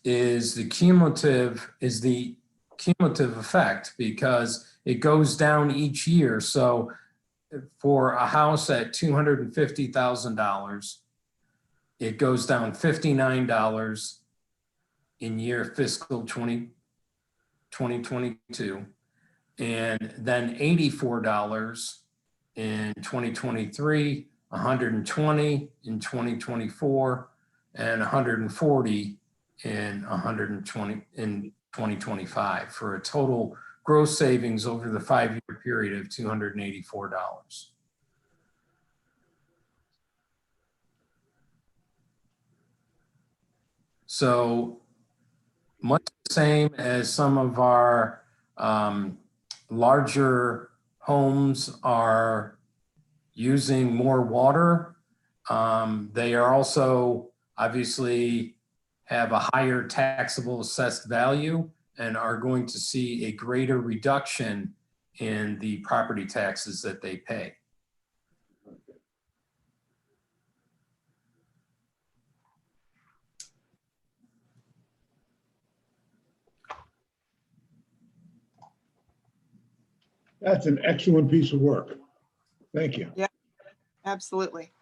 is the cumulative effect, because it goes down each year. So for a house at $250,000, it goes down $59 in year fiscal 2022, and then $84 in 2023, $120 in 2024, and $140 in 2025, for a total gross savings over the 5-year period of $284. So much the same as some of our larger homes are using more water. They are also obviously have a higher taxable assessed value and are going to see a greater reduction in the property taxes that they pay. That's an excellent piece of work. Thank you. Yeah, absolutely.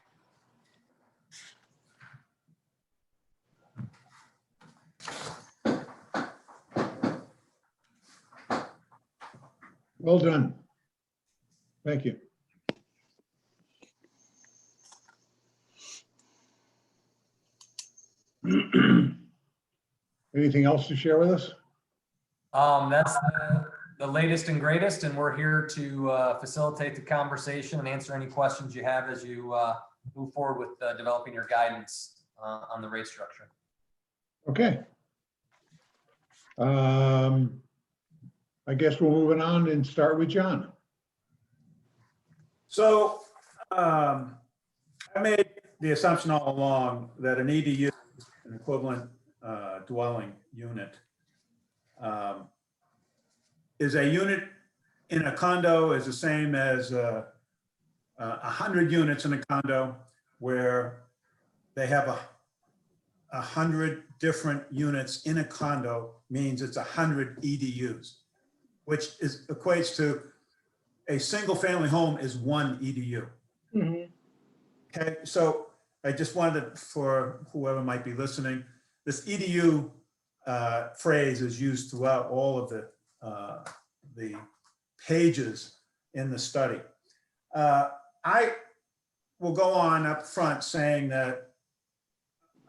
Well done. Thank you. Anything else to share with us? That's the latest and greatest, and we're here to facilitate the conversation and answer any questions you have as you move forward with developing your guidance on the rate structure. Okay. I guess we're moving on and start with John. So I made the assumption all along that an EDU, an equivalent dwelling unit, is a unit in a condo is the same as 100 units in a condo, where they have 100 different units in a condo means it's 100 EDUs, which equates to a single family home is 1 EDU. Okay, so I just wanted to, for whoever might be listening, this EDU phrase is used throughout all of the pages in the study. I will go on up front saying that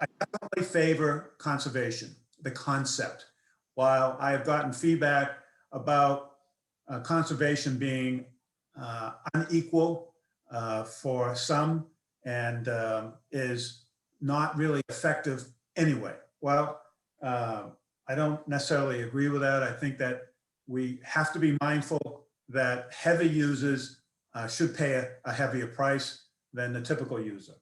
I definitely favor conservation, the concept. While I have gotten feedback about conservation being unequal for some and is not really effective anyway. Well, I don't necessarily agree with that. I think that we have to be mindful that heavy users should pay a heavier price than the typical user.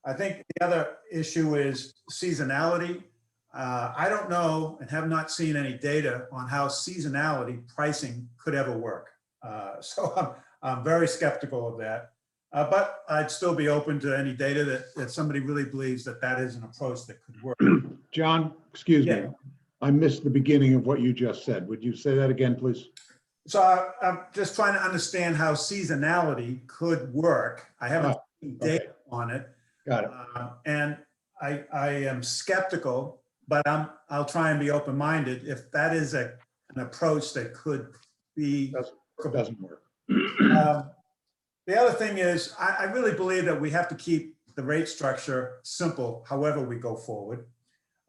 I think the other issue is seasonality. I don't know and have not seen any data on how seasonality pricing could ever work. So I'm very skeptical of that. But I'd still be open to any data that somebody really believes that that is an approach that could work. John, excuse me. Yeah. I missed the beginning of what you just said. Would you say that again, please? So I'm just trying to understand how seasonality could work. I haven't seen data on it. Got it. And I am skeptical, but I'll try and be open-minded if that is an approach that could be. Doesn't work. The other thing is, I really believe that we have to keep the rate structure simple, however we go forward.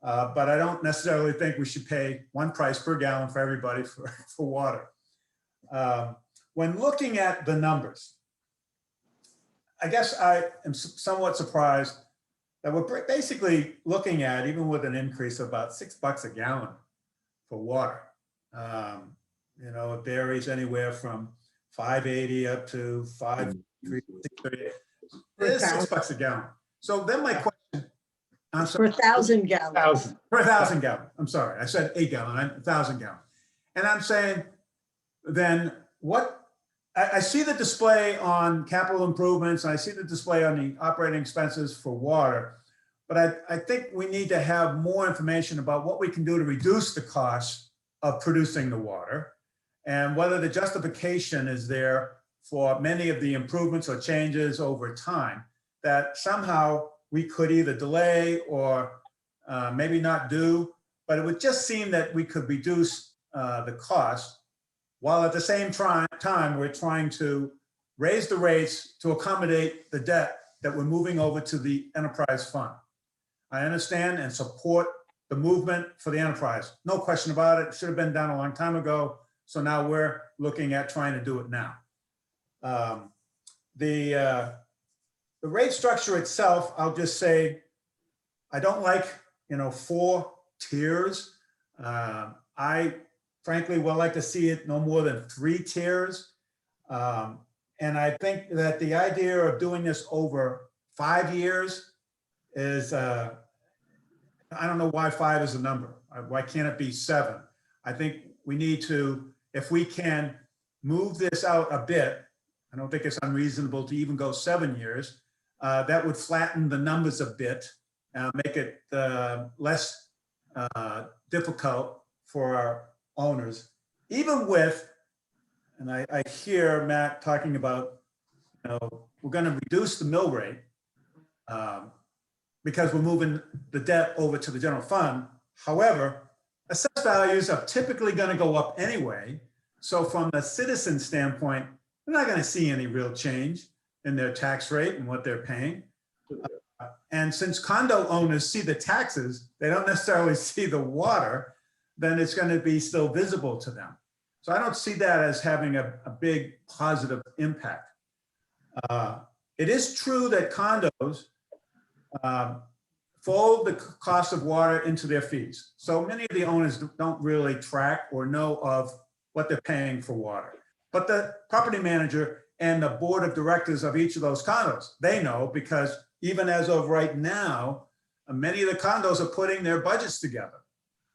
But I don't necessarily think we should pay one price per gallon for everybody for water. When looking at the numbers, I guess I am somewhat surprised that we're basically looking at, even with an increase of about $6 a gallon for water. You know, it varies anywhere from $5.80 up to $5.30. It is $6 a gallon. So then my question, I'm For sorry, 1,000 gallons. per 1,000 gallon. I'm sorry, I said 8 gallon, 1,000 gallon. And I'm saying, then what? I see the display on capital improvements, and I see the display on the operating expenses for water, but I think we need to have more information about what we can do to reduce the cost of producing the water, and whether the justification is there for many of the improvements or changes over time that somehow we could either delay or maybe not do, but it would just seem that we could reduce the cost while at the same time we're trying to raise the rates to accommodate the debt that we're moving over to the enterprise fund. I understand and support the movement for the enterprise. No question about it. It should have been done a long time ago. So now we're looking at trying to do it now. The rate structure itself, I'll just say, I don't like, 4 tiers. I frankly would like to see it no more than 3 tiers. And I think that the idea of doing this over 5 years is, I don't know why 5 is a number. Why can't it be 7? I think we need to, if we can move this out a bit, I don't think it's unreasonable to even go 7 years. That would flatten the numbers a bit, make it less difficult for our owners, even with, and I hear Matt talking about, we're going to reduce the mill rate because we're moving the debt over to the general fund. However, assessed values are typically going to go up anyway. So from the citizen standpoint, they're not going to see any real change in their tax rate and what they're paying. And since condo owners see the taxes, they don't necessarily see the water, then it's going to be still visible to them. So I don't see that as having a big positive impact. It is true that condos fold the cost of water into their fees. So many of the owners don't really track or know of what they're paying for water. But the property manager and the board of directors of each of those condos, they know, because even as of right now, many of the condos are putting their budgets together.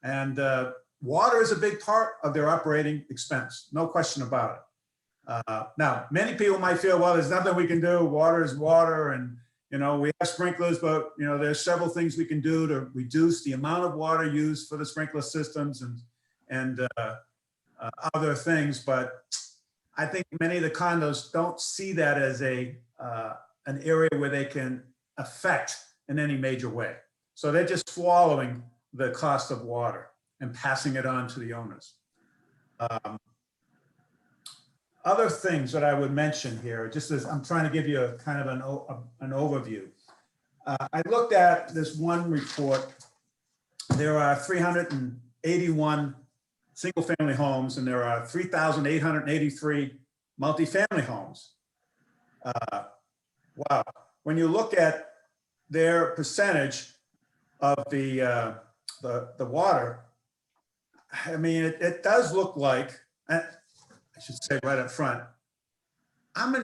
And water is a big part of their operating expense, no question about it. Now, many people might feel, well, there's nothing we can do. Water is water, and we have sprinklers, but there's several things we can do to reduce the amount of water used for the sprinkler systems and other things. But I think many of the condos don't see that as an area where they can affect in any major way. So they're just swallowing the cost of water and passing it on to the owners. Other things that I would mention here, just as I'm trying to give you a kind of an overview. I looked at this one report. There are 381 single-family homes, and there are 3,883 multifamily homes. Wow. When you look at their percentage of the water, I mean, it does look like, I should say right up front, I'm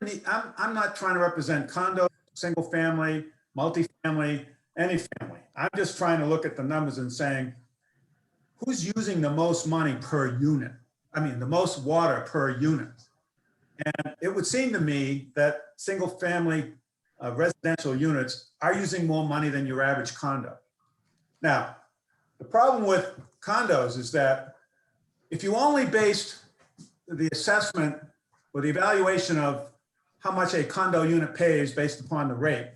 not trying to represent condo, single family, multifamily, any family. I'm just trying to look at the numbers and saying, who's using the most money per unit? I mean, the most water per unit. And it would seem to me that single family residential units are using more money than your average condo. Now, the problem with condos is that if you only based the assessment or the evaluation of how much a condo unit pays based upon the rate,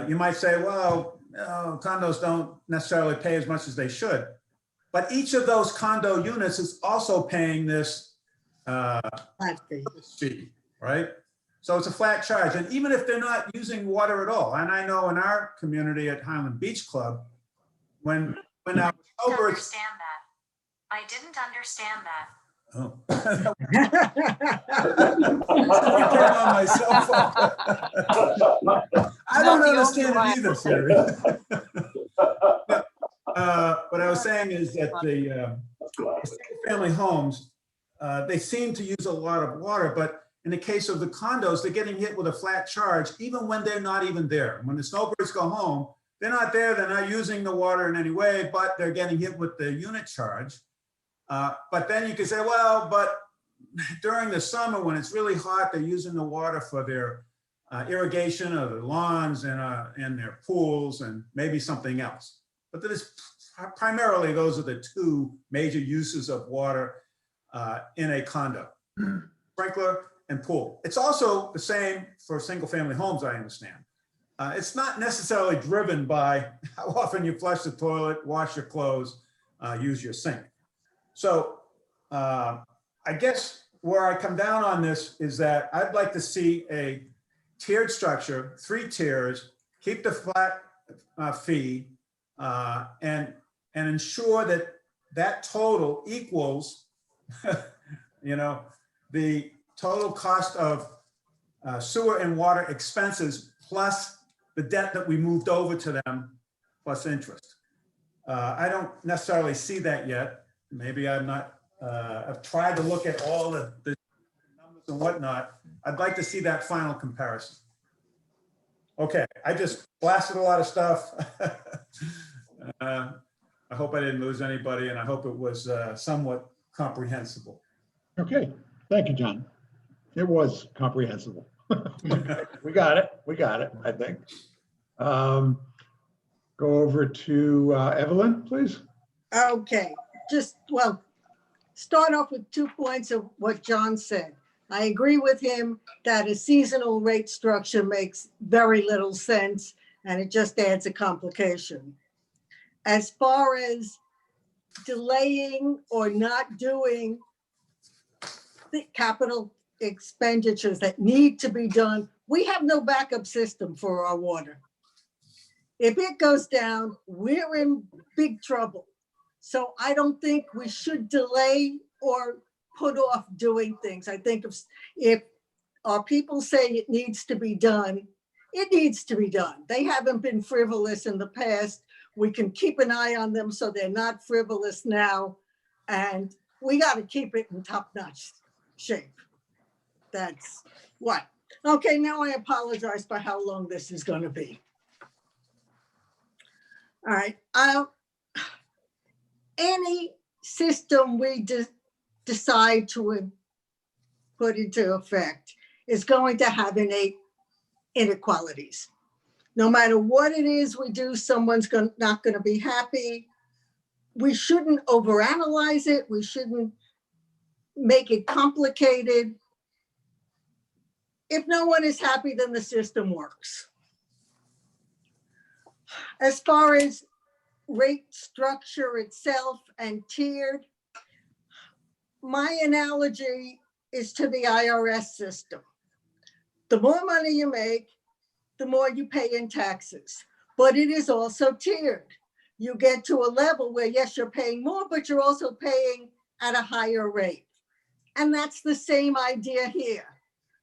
you might say, well, condos don't necessarily pay as much as they should. But each of those condo units is also paying this fee, right? So it's a flat charge. And even if they're not using water at all, and I know in our community at Highland Beach Club, when our snowbirds. I didn't understand that. Oh. On my cell phone. I don't understand it either, Siri. What I was saying is that the family homes, they seem to use a lot of water, but in the case of the condos, they're getting hit with a flat charge, even when they're not even there. When the snowbirds go home, they're not there, they're not using the water in any way, but they're getting hit with the unit charge. But then you can say, well, but during the summer when it's really hot, they're using the water for their irrigation of the lawns and their pools and maybe something else. But that is primarily, those are the two major uses of water in a condo, sprinkler and pool. It's also the same for single family homes, I understand. It's not necessarily driven by how often you flush the toilet, wash your clothes, use your sink. So I guess where I come down on this is that I'd like to see a tiered structure, 3 tiers, keep the flat fee, and ensure that that total equals, the total cost of sewer and water expenses plus the debt that we moved over to them plus interest. I don't necessarily see that yet. Maybe I'm not, I've tried to look at all the numbers and whatnot. I'd like to see that final comparison. Okay, I just blasted a lot of stuff. I hope I didn't lose anybody, and I hope it was somewhat comprehensible. Okay, thank you, John. It was comprehensible. We got it, I think. Go over to Evelyn, please. Okay, start off with 2 points of what John said. I agree with him that a seasonal rate structure makes very little sense and it just adds a complication. As far as delaying or not doing the capital expenditures that need to be done, we have no backup system for our water. If it goes down, we're in big trouble. So I don't think we should delay or put off doing things. I think if our people say it needs to be done, it needs to be done. They haven't been frivolous in the past. We can keep an eye on them so they're not frivolous now. And we got to keep it in top-notch shape. That's what. Okay, now I apologize for how long this is going to be. All right. Any system we decide to put into effect is going to have innate inequalities. No matter what it is we do, someone's not going to be happy. We shouldn't overanalyze it. We shouldn't make it complicated. If no one is happy, then the system works. As far as rate structure itself and tiered, my analogy is to the IRS system. The more money you make, the more you pay in taxes, but it is also tiered. You get to a level where, yes, you're paying more, but you're also paying at a higher rate. And that's the same idea here.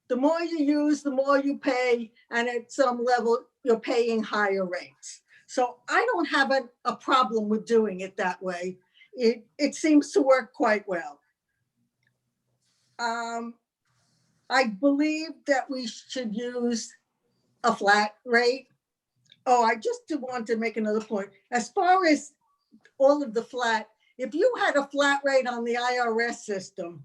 The more you use, the more you pay, and at some level, you're paying higher rates. So I don't have a problem with doing it that way. It seems to work quite well. I believe that we should use a flat rate Oh, I just do want to make another point. As far as all of the flat, if you had a flat rate on the IRS system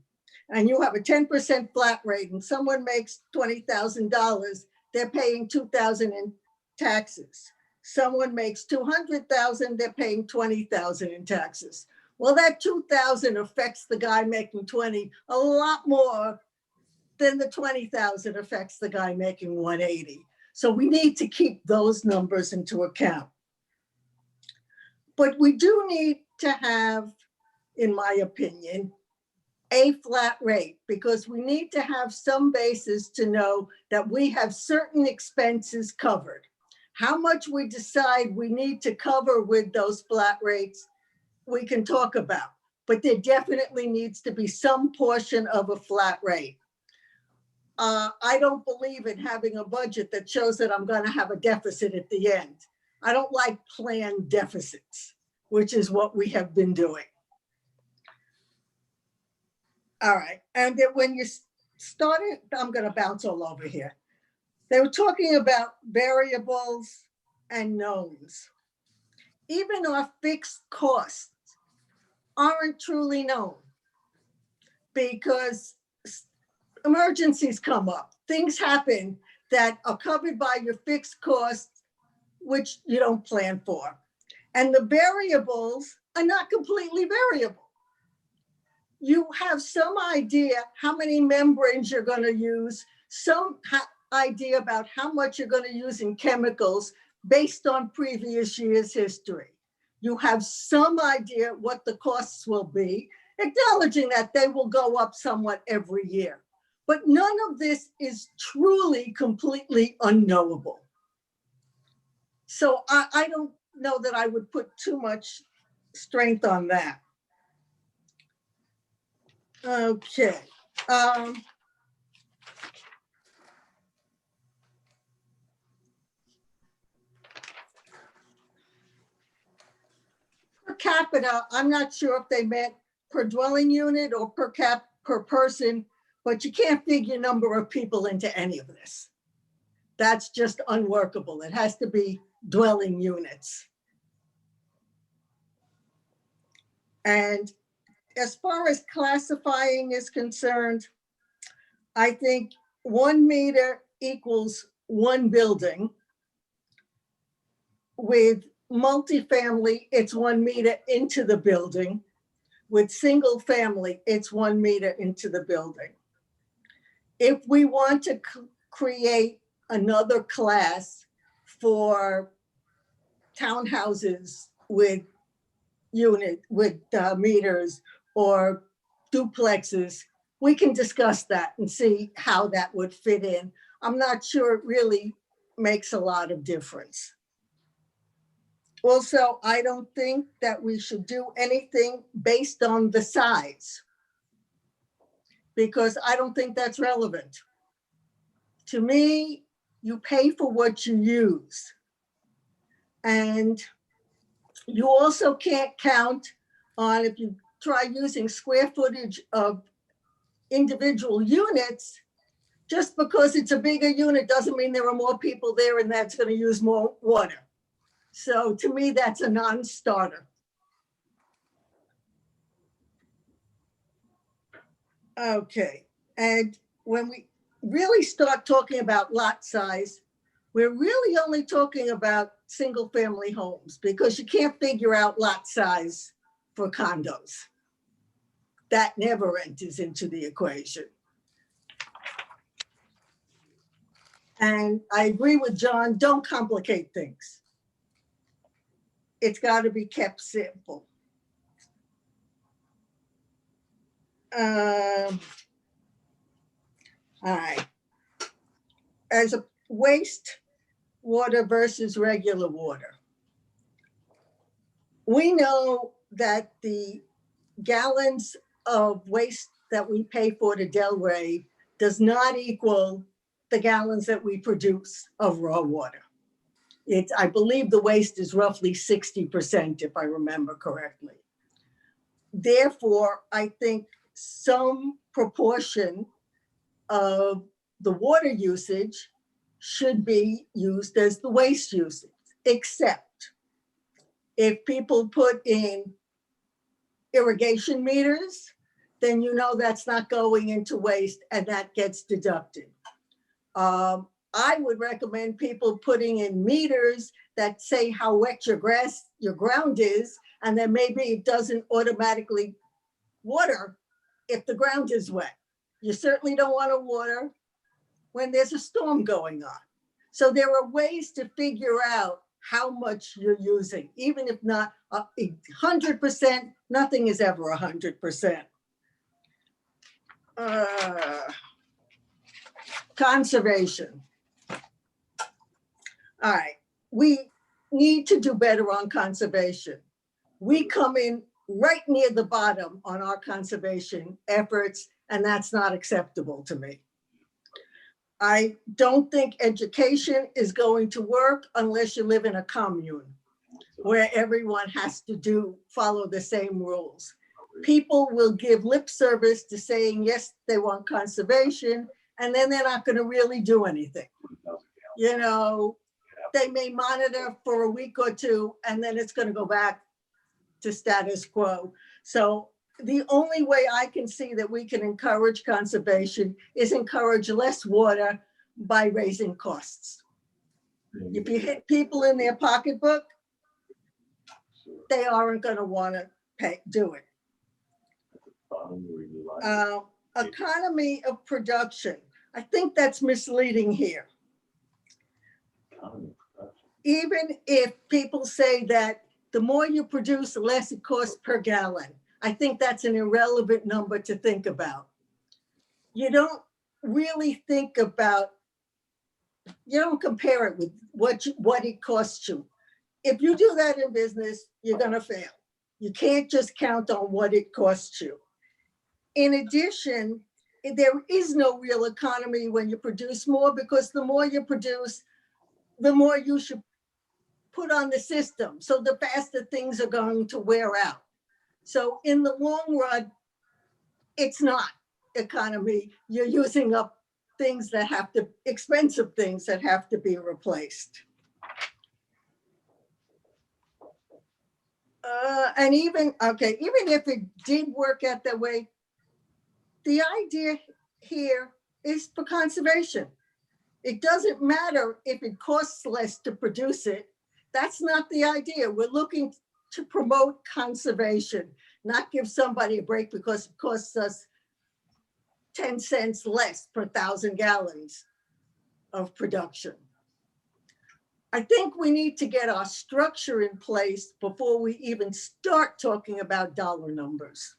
and you have a 10% flat rate and someone makes $20,000, they're paying $2,000 in taxes. Someone makes $200,000, they're paying $20,000 in taxes. Well, that $2,000 affects the guy making 20 a lot more than the $20,000 affects the guy making 180. So we need to keep those numbers into account. But we do need to have, in my opinion, a flat rate, because we need to have some basis to know that we have certain expenses covered. How much we decide we need to cover with those flat rates, we can talk about, but there definitely needs to be some portion of a flat rate. I don't believe in having a budget that shows that I'm going to have a deficit at the end. I don't like planned deficits, which is what we have been doing. All right, and then when you started, I'm going to bounce all over here. They were talking about variables and knowns. Even our fixed costs aren't truly known because emergencies come up. Things happen that are covered by your fixed costs, which you don't plan for. And the variables are not completely variable. You have some idea how many membranes you're going to use, some idea about how much you're going to use in chemicals based on previous year's history. You have some idea what the costs will be, acknowledging that they will go up somewhat every year. But none of this is truly completely unknowable. So I don't know that I would put too much strength on that. Okay. Per capita, I'm not sure if they meant per dwelling unit or per person, but you can't figure number of people into any of this. That's just unworkable. It has to be dwelling units. And as far as classifying is concerned, I think 1 meter equals 1 building. With multifamily, it's 1 meter into the building. With single family, it's 1 meter into the building. If we want to create another class for townhouses with meters or duplexes, we can discuss that and see how that would fit in. I'm not sure it really makes a lot of difference. Also, I don't think that we should do anything based on the size, because I don't think that's relevant. To me, you pay for what you use. And you also can't count on, if you try using square footage of individual units, just because it's a bigger unit doesn't mean there are more people there and that's going to use more water. So to me, that's a non-starter. Okay, and when we really start talking about lot size, we're really only talking about single family homes, because you can't figure out lot size for condos. That never enters into the equation. And I agree with John, don't complicate things. It's got to be kept simple. All right. As a waste water versus regular water, we know that the gallons of waste that we pay for to Delray does not equal the gallons that we produce of raw water. I believe the waste is roughly 60%, if I remember correctly. Therefore, I think some proportion of the water usage should be used as the waste usage. except if people put in irrigation meters, then you know that's not going into waste and that gets deducted. I would recommend people putting in meters that say how wet your ground is, and then maybe it doesn't automatically water if the ground is wet. You certainly don't want to water when there's a storm going on. So there are ways to figure out how much you're using, even if not 100%, nothing is ever 100%. Conservation. All right, we need to do better on conservation. We come in right near the bottom on our conservation efforts, and that's not acceptable to me. I don't think education is going to work unless you live in a commune where everyone has to follow the same rules. People will give lip service to saying, yes, they want conservation, and then they're not going to really do anything. You know, they may monitor for a week or two, and then it's going to go back to status quo. So the only way I can see that we can encourage conservation is encourage less water by raising costs. If you hit people in their pocketbook, they aren't going to want to do it. Economy of production. I think that's misleading here. Even if people say that the more you produce, the less it costs per gallon, I think that's an irrelevant number to think about. You don't really think about, you don't compare it with what it costs you. If you do that in business, you're going to fail. You can't just count on what it costs you. In addition, there is no real economy when you produce more, because the more you produce, the more you should put on the system. So the faster things are going to wear out. So in the long run, it's not economy. You're using up things that expensive things that have to be replaced. And even if it did work out that way, the idea here is for conservation. It doesn't matter if it costs less to produce it. That's not the idea. We're looking to promote conservation, not give somebody a break because it costs us 10 cents less per 1,000 gallons of production. I think we need to get our structure in place before we even start talking about dollar numbers.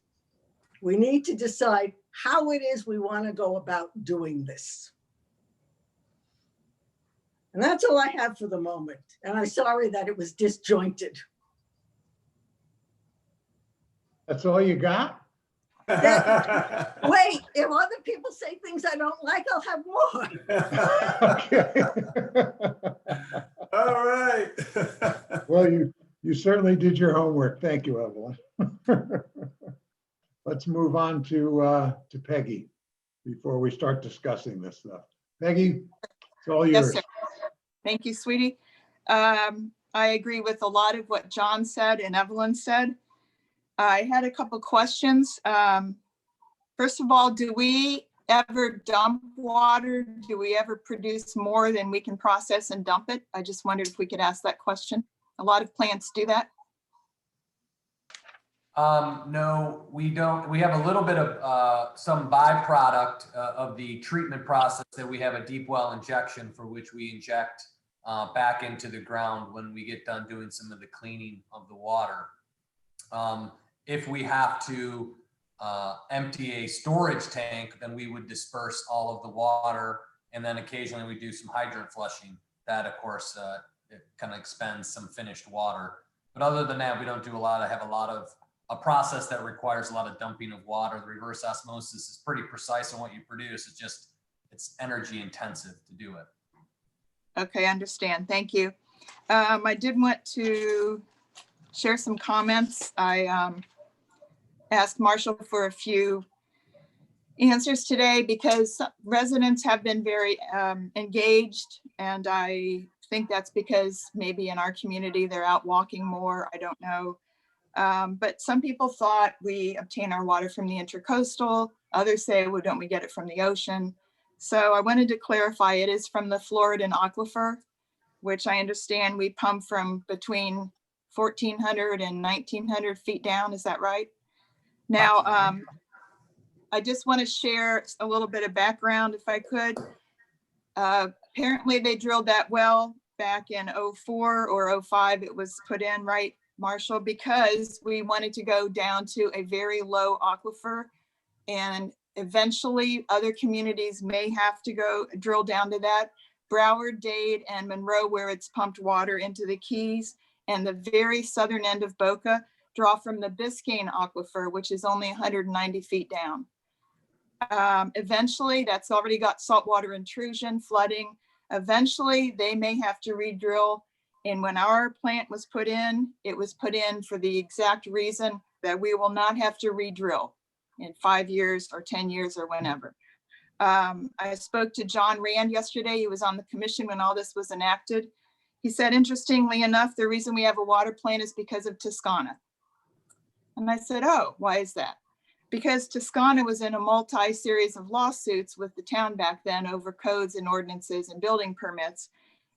We need to decide how it is we want to go about doing this. And that's all I have for the moment. And I'm sorry that it was disjointed. That's all you got? Wait, if other people say things I don't like, I'll have more. Okay. All right. Well, you certainly did your homework. Thank you, Evelyn. Let's move on to Peggy before we start discussing this stuff. Peggy, it's all yours. Yes, sir. Thank you, sweetie. I agree with a lot of what John said and Evelyn said. I had a couple questions. First of all, do we ever dump water? Do we ever produce more than we can process and dump it? I just wondered if we could ask that question. A lot of plants do that. No, we don't. We have a little bit of some byproduct of the treatment process that we have a deep well injection for which we inject back into the ground when we get done doing some of the cleaning of the water. If we have to empty a storage tank, then we would disperse all of the water, and then occasionally we do some hydrant flushing. That, of course, it kind of expends some finished water. But other than that, we don't do a lot. I have a process that requires a lot of dumping of water. The reverse osmosis is pretty precise on what you produce. It's energy intensive to do it. Okay, I understand. Thank you. I did want to share some comments. I asked Marshall for a few answers today because residents have been very engaged, and I think that's because maybe in our community, they're out walking more. I don't know. But some people thought we obtain our water from the intercoastal. Others say, well, don't we get it from the ocean? So I wanted to clarify, it is from the Floridan aquifer, which I understand we pump from between 1,400 and 1,900 feet down. Is that right? Now, I just want to share a little bit of background if I could. Apparently they drilled that well back in 04 or 05. It was put in, right, Marshall, because we wanted to go down to a very low aquifer, and eventually other communities may have to go drill down to that. Broward, Dade, and Monroe, where it's pumped water into the Keys, and the very southern end of Boca draw from the Biscayne aquifer, which is only 190 feet down. Eventually, that's already got saltwater intrusion, flooding. Eventually, they may have to re-drill. And when our plant was put in, it was put in for the exact reason that we will not have to re-drill in 5 years or 10 years or whenever. I spoke to John Rand yesterday. He was on the commission when all this was enacted. He said, interestingly enough, the reason we have a water plant is because of Toscana. And I said, oh, why is that? Because Toscana was in a multi-series of lawsuits with the town back then over codes and ordinances and building permits.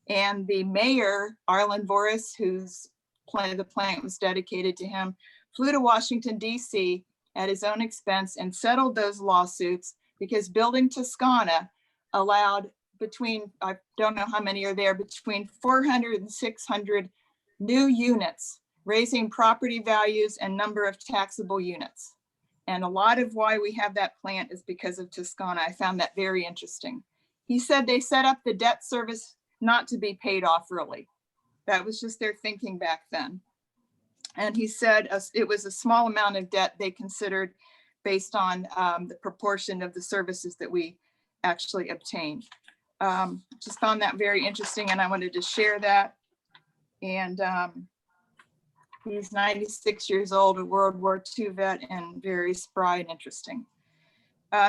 And the mayor, Arlen Voris, whose the plant was dedicated to him, flew to Washington, D.C. at his own expense and settled those lawsuits because building Toscana allowed between, I don't know how many are there, between 400 and 600 new units, raising property values and number of taxable units. And a lot of why we have that plant is because of Toscana. I found that very interesting. He said they set up the debt service not to be paid off early. That was just their thinking back then. And he said it was a small amount of debt they considered based on the proportion of the services that we actually obtained. Just found that very interesting, and I wanted to share that. And he's 96 years old, a World War II vet, and very spry and interesting.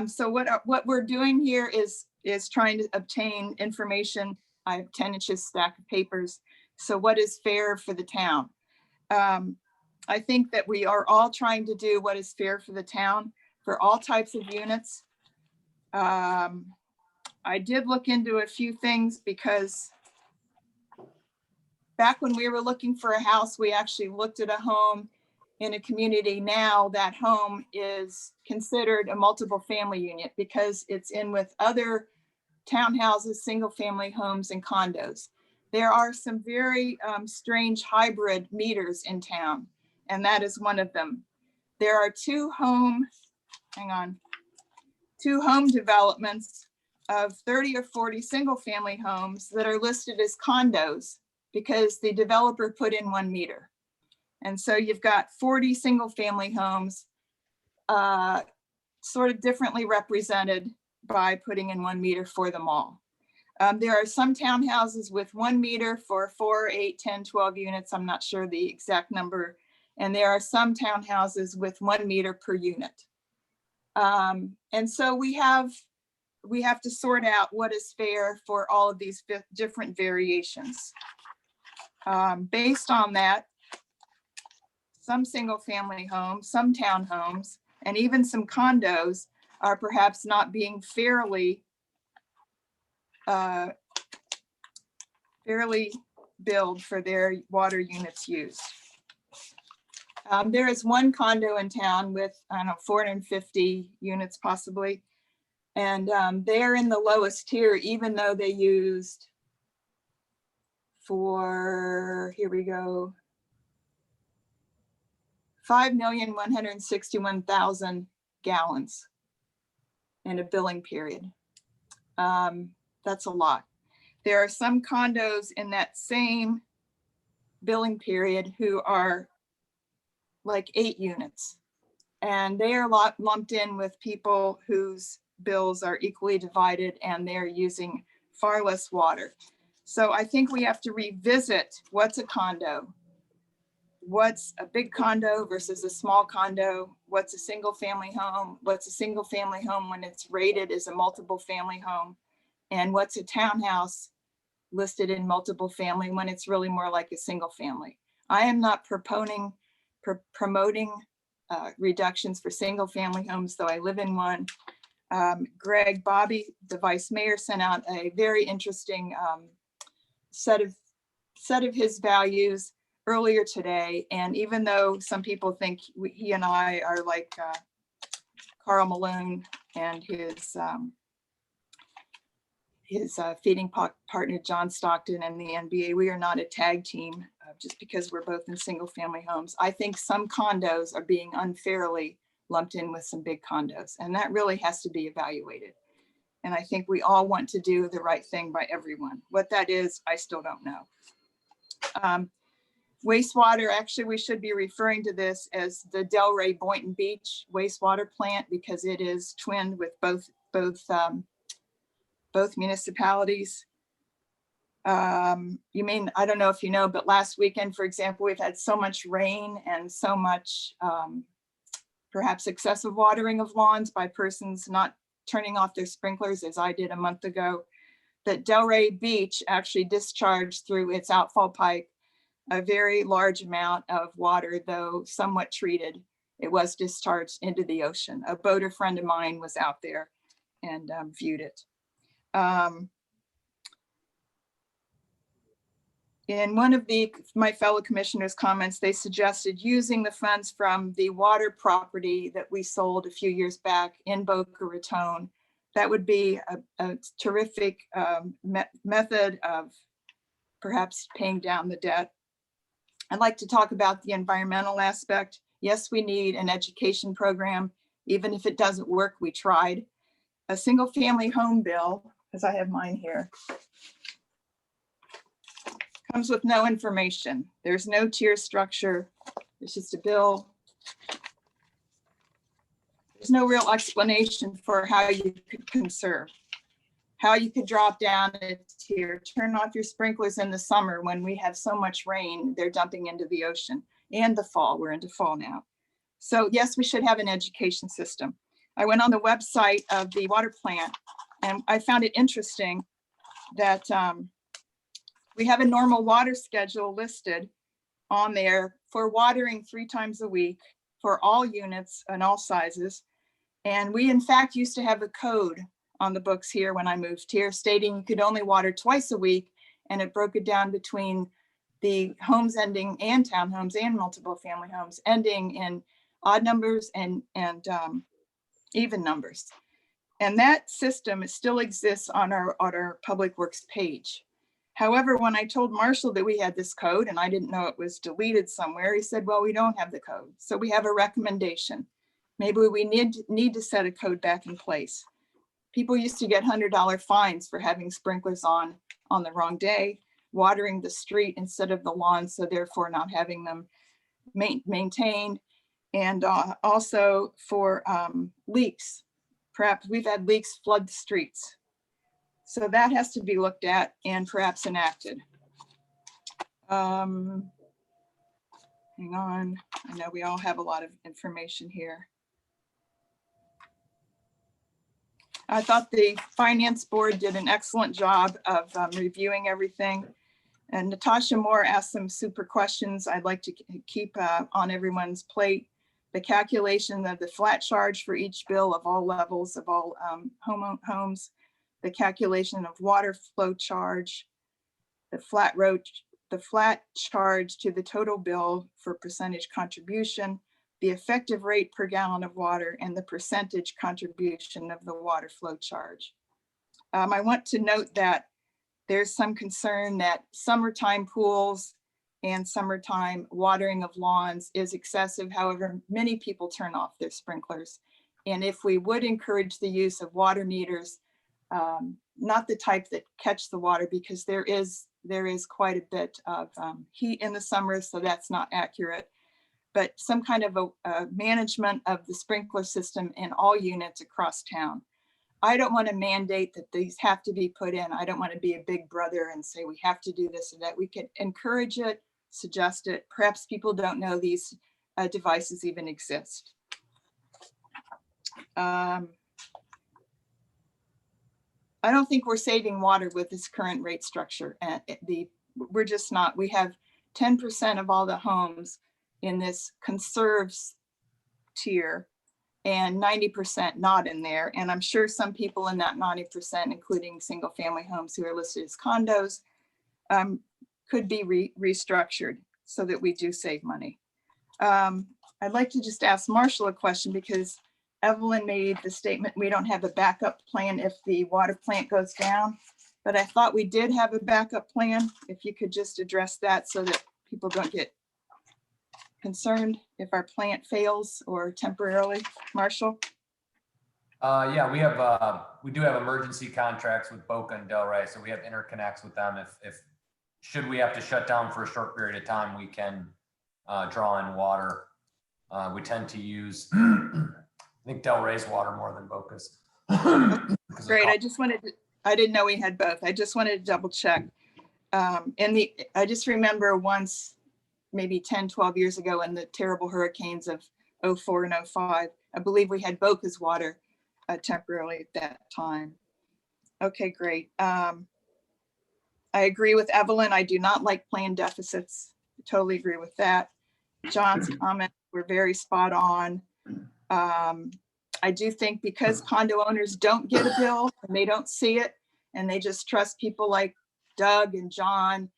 So what we're doing here is trying to obtain information. I have 10 inches stack of papers. So what is fair for the town? I think that we are all trying to do what is fair for the town for all types of units. I did look into a few things because back when we were looking for a house, we actually looked at a home in a community. Now that home is considered a multiple family unit because it's in with other townhouses, single family homes, and condos. There are some very strange hybrid meters in town, and that is one of them. There are two home developments of 30 or 40 single family homes that are listed as condos because the developer put in 1 meter. And so you've got 40 single family homes sort of differently represented by putting in 1 meter for them all. There are some townhouses with 1 meter for 4, 8, 10, 12 units. I'm not sure the exact number. And there are some townhouses with 1 meter per unit. And so we have to sort out what is fair for all of these different variations. Based on that, some single family homes, some townhomes, and even some condos are perhaps not being fairly billed for their water units used. There is one condo in town with, I don't know, 450 units possibly. And they're in the lowest tier, even though they used here we go, 5,161,000 gallons in a billing period. That's a lot. There are some condos in that same billing period who are like 8 units. And they are lumped in with people whose bills are equally divided and they're using far less water. So I think we have to revisit what's a condo, what's a big condo versus a small condo, what's a single family home, what's a single family home when it's rated as a multiple family home, and what's a townhouse listed in multiple family when it's really more like a single family. I am not promoting reductions for single family homes, though I live in one. Greg Bobby, the vice mayor, sent out a very interesting set of his values earlier today. And even though some people think he and I are like Carl Malone and his feeding partner, John Stockton, and the NBA, we are not a tag team just because we're both in single family homes. I think some condos are being unfairly lumped in with some big condos, and that really has to be evaluated. And I think we all want to do the right thing by everyone. What that is, I still don't know. Wastewater, actually, we should be referring to this as the Delray Boynton Beach wastewater plant because it is twinned with both municipalities. You mean, I don't know if you know, but last weekend, for example, we've had so much rain and so much perhaps excessive watering of lawns by persons not turning off their sprinklers as I did a month ago, that Delray Beach actually discharged through its outfall pipe a very large amount of water, though somewhat treated. It was discharged into the ocean. A boater friend of mine was out there and viewed it. In one of my fellow commissioners' comments, they suggested using the funds from the water property that we sold a few years back in Boca Raton. That would be a terrific method of perhaps paying down the debt. I'd like to talk about the environmental aspect. Yes, we need an education program. Even if it doesn't work, we tried. A single family home bill, as I have mine here, comes with no information. There's no tier structure. It's just a bill. There's no real explanation for how you could conserve, how you could drop down a tier, turn off your sprinklers in the summer when we have so much rain, they're dumping into the ocean, and the fall, we're into fall now. So yes, we should have an education system. I went on the website of the water plant and I found it interesting that we have a normal water schedule listed on there for watering 3 times a week for all units and all sizes. And we in fact used to have a code on the books here when I moved here stating you could only water twice a week, and it broke it down between the homes ending and townhomes and multiple family homes ending in odd numbers and even numbers. And that system still exists on our Public Works page. However, when I told Marshall that we had this code and I didn't know it was deleted somewhere, he said, well, we don't have the code. So we have a recommendation. Maybe we need to set a code back in place. People used to get $100 fines for having sprinklers on the wrong day, watering the street instead of the lawn, so therefore not having them maintained. And also for leaks. Perhaps we've had leaks flood the streets. So that has to be looked at and perhaps enacted. Hang on, I know we all have a lot of information here. I thought the finance board did an excellent job of reviewing everything. And Natasha Moore asked some super questions I'd like to keep on everyone's plate. The calculation of the flat charge for each bill of all levels of all homes, the calculation of water flow charge, the flat charge to the total bill for percentage contribution, the effective rate per gallon of water, and the percentage contribution of the water flow charge. I want to note that there's some concern that summertime pools and summertime watering of lawns is excessive. However, many people turn off their sprinklers. And if we would encourage the use of water meters, not the type that catch the water, because there is quite a bit of heat in the summer, so that's not accurate. But some kind of a management of the sprinkler system in all units across town. I don't want to mandate that these have to be put in. I don't want to be a big brother and say we have to do this or that. We could encourage it, suggest it. Perhaps people don't know these devices even exist. I don't think we're saving water with this current rate structure. And we're just not. We have 10% of all the homes in this conserves tier and 90% not in there. And I'm sure some people in that 90%, including single family homes who are listed as condos, could be restructured so that we do save money. I'd like to just ask Marshall a question because Evelyn made the statement, we don't have a backup plan if the water plant goes down, but I thought we did have a backup plan. If you could just address that so that people don't get concerned if our plant fails or temporarily. Marshall? Yeah, we do have emergency contracts with Boca and Delray, so we have interconnects with them. If should we have to shut down for a short period of time, we can draw in water. We tend to use, I think Delray's water more than Boca's. Great. I didn't know we had both. I just wanted to double check. I just remember once, maybe 10, 12 years ago in the terrible hurricanes of 04 and 05, I believe we had Boca's water temporarily at that time. Okay, great. I agree with Evelyn. I do not like planned deficits. Totally agree with that. John's comments were very spot on. I do think because condo owners don't get a bill and they don't see it and they just trust people like Doug and John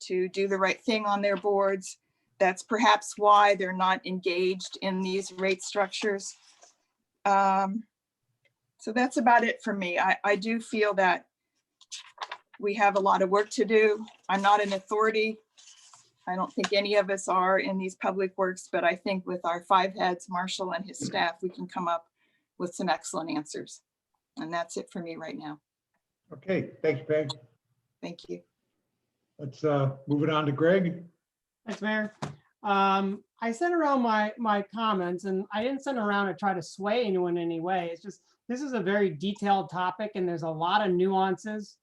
to do the right thing on their boards, that's perhaps why they're not engaged in these rate structures. So that's about it for me. I do feel that we have a lot of work to do. I'm not an authority. I don't think any of us are in these public works, but I think with our 5 heads, Marshall and his staff, we can come up with some excellent answers. And that's it for me right now. Okay, thanks, Peg. Thank you. Let's move it on to Greg. Thanks, Mayor. I sent around my comments, and I didn't send around to try to sway anyone in any way. It's just, this is a very detailed topic and there's a lot of nuances.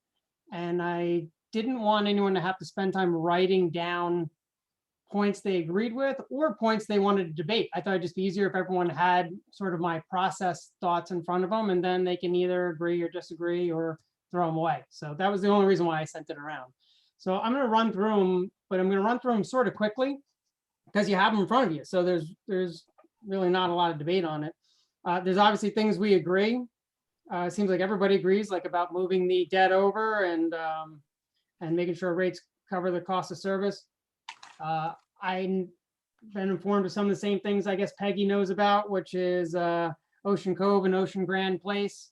And I didn't want anyone to have to spend time writing down points they agreed with or points they wanted to debate. I thought it'd just be easier if everyone had sort of my process thoughts in front of them, and then they can either agree or disagree or throw them away. So that was the only reason why I sent it around. So I'm going to run through them, but I'm going to run through them sort of quickly because you have them in front of you. So there's really not a lot of debate on it. There's obviously things we agree. It seems like everybody agrees, like about moving the debt over and making sure rates cover the cost of service. I've been informed of some of the same things I guess Peggy knows about, which is Ocean Cove and Ocean Grand Place.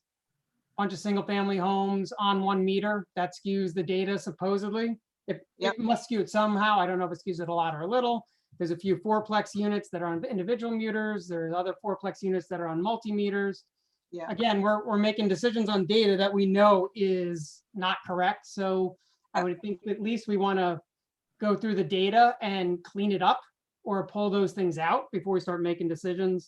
Bunch of single family homes on 1 meter. That skews the data supposedly. It must skew it somehow. I don't know if it skews it a lot or a little. There's a few 4-plex units that are on individual meters. There's other 4-plex units that are on multi-meters. Yeah. Again, we're making decisions on data that we know is not correct. So I would think at least we want to go through the data and clean it up or pull those things out before we start making decisions.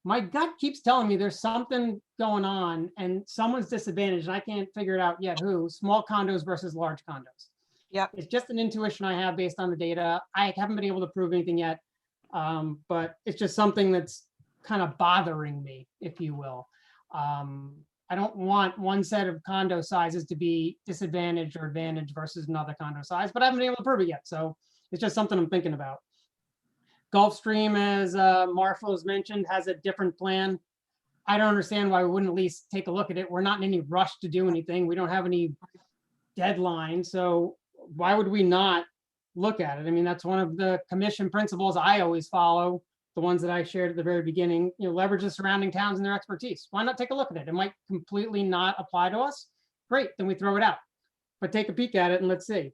My gut keeps telling me there's something going on and someone's disadvantaged. And I can't figure it out yet who. Small condos versus large condos. Yep. It's just an intuition I have based on the data. I haven't been able to prove anything yet, but it's just something that's kind of bothering me, if you will. I don't want one set of condo sizes to be disadvantaged or advantaged versus another condo size, but I haven't been able to prove it yet. So it's just something I'm thinking about. Gulfstream, as Marshall has mentioned, has a different plan. I don't understand why we wouldn't at least take a look at it. We're not in any rush to do anything. We don't have any deadline. So why would we not look at it? I mean, that's one of the commission principles I always follow, the ones that I shared at the very beginning, leverage the surrounding towns and their expertise. Why not take a look at it? It might completely not apply to us. Great, then we throw it out. But take a peek at it and let's see.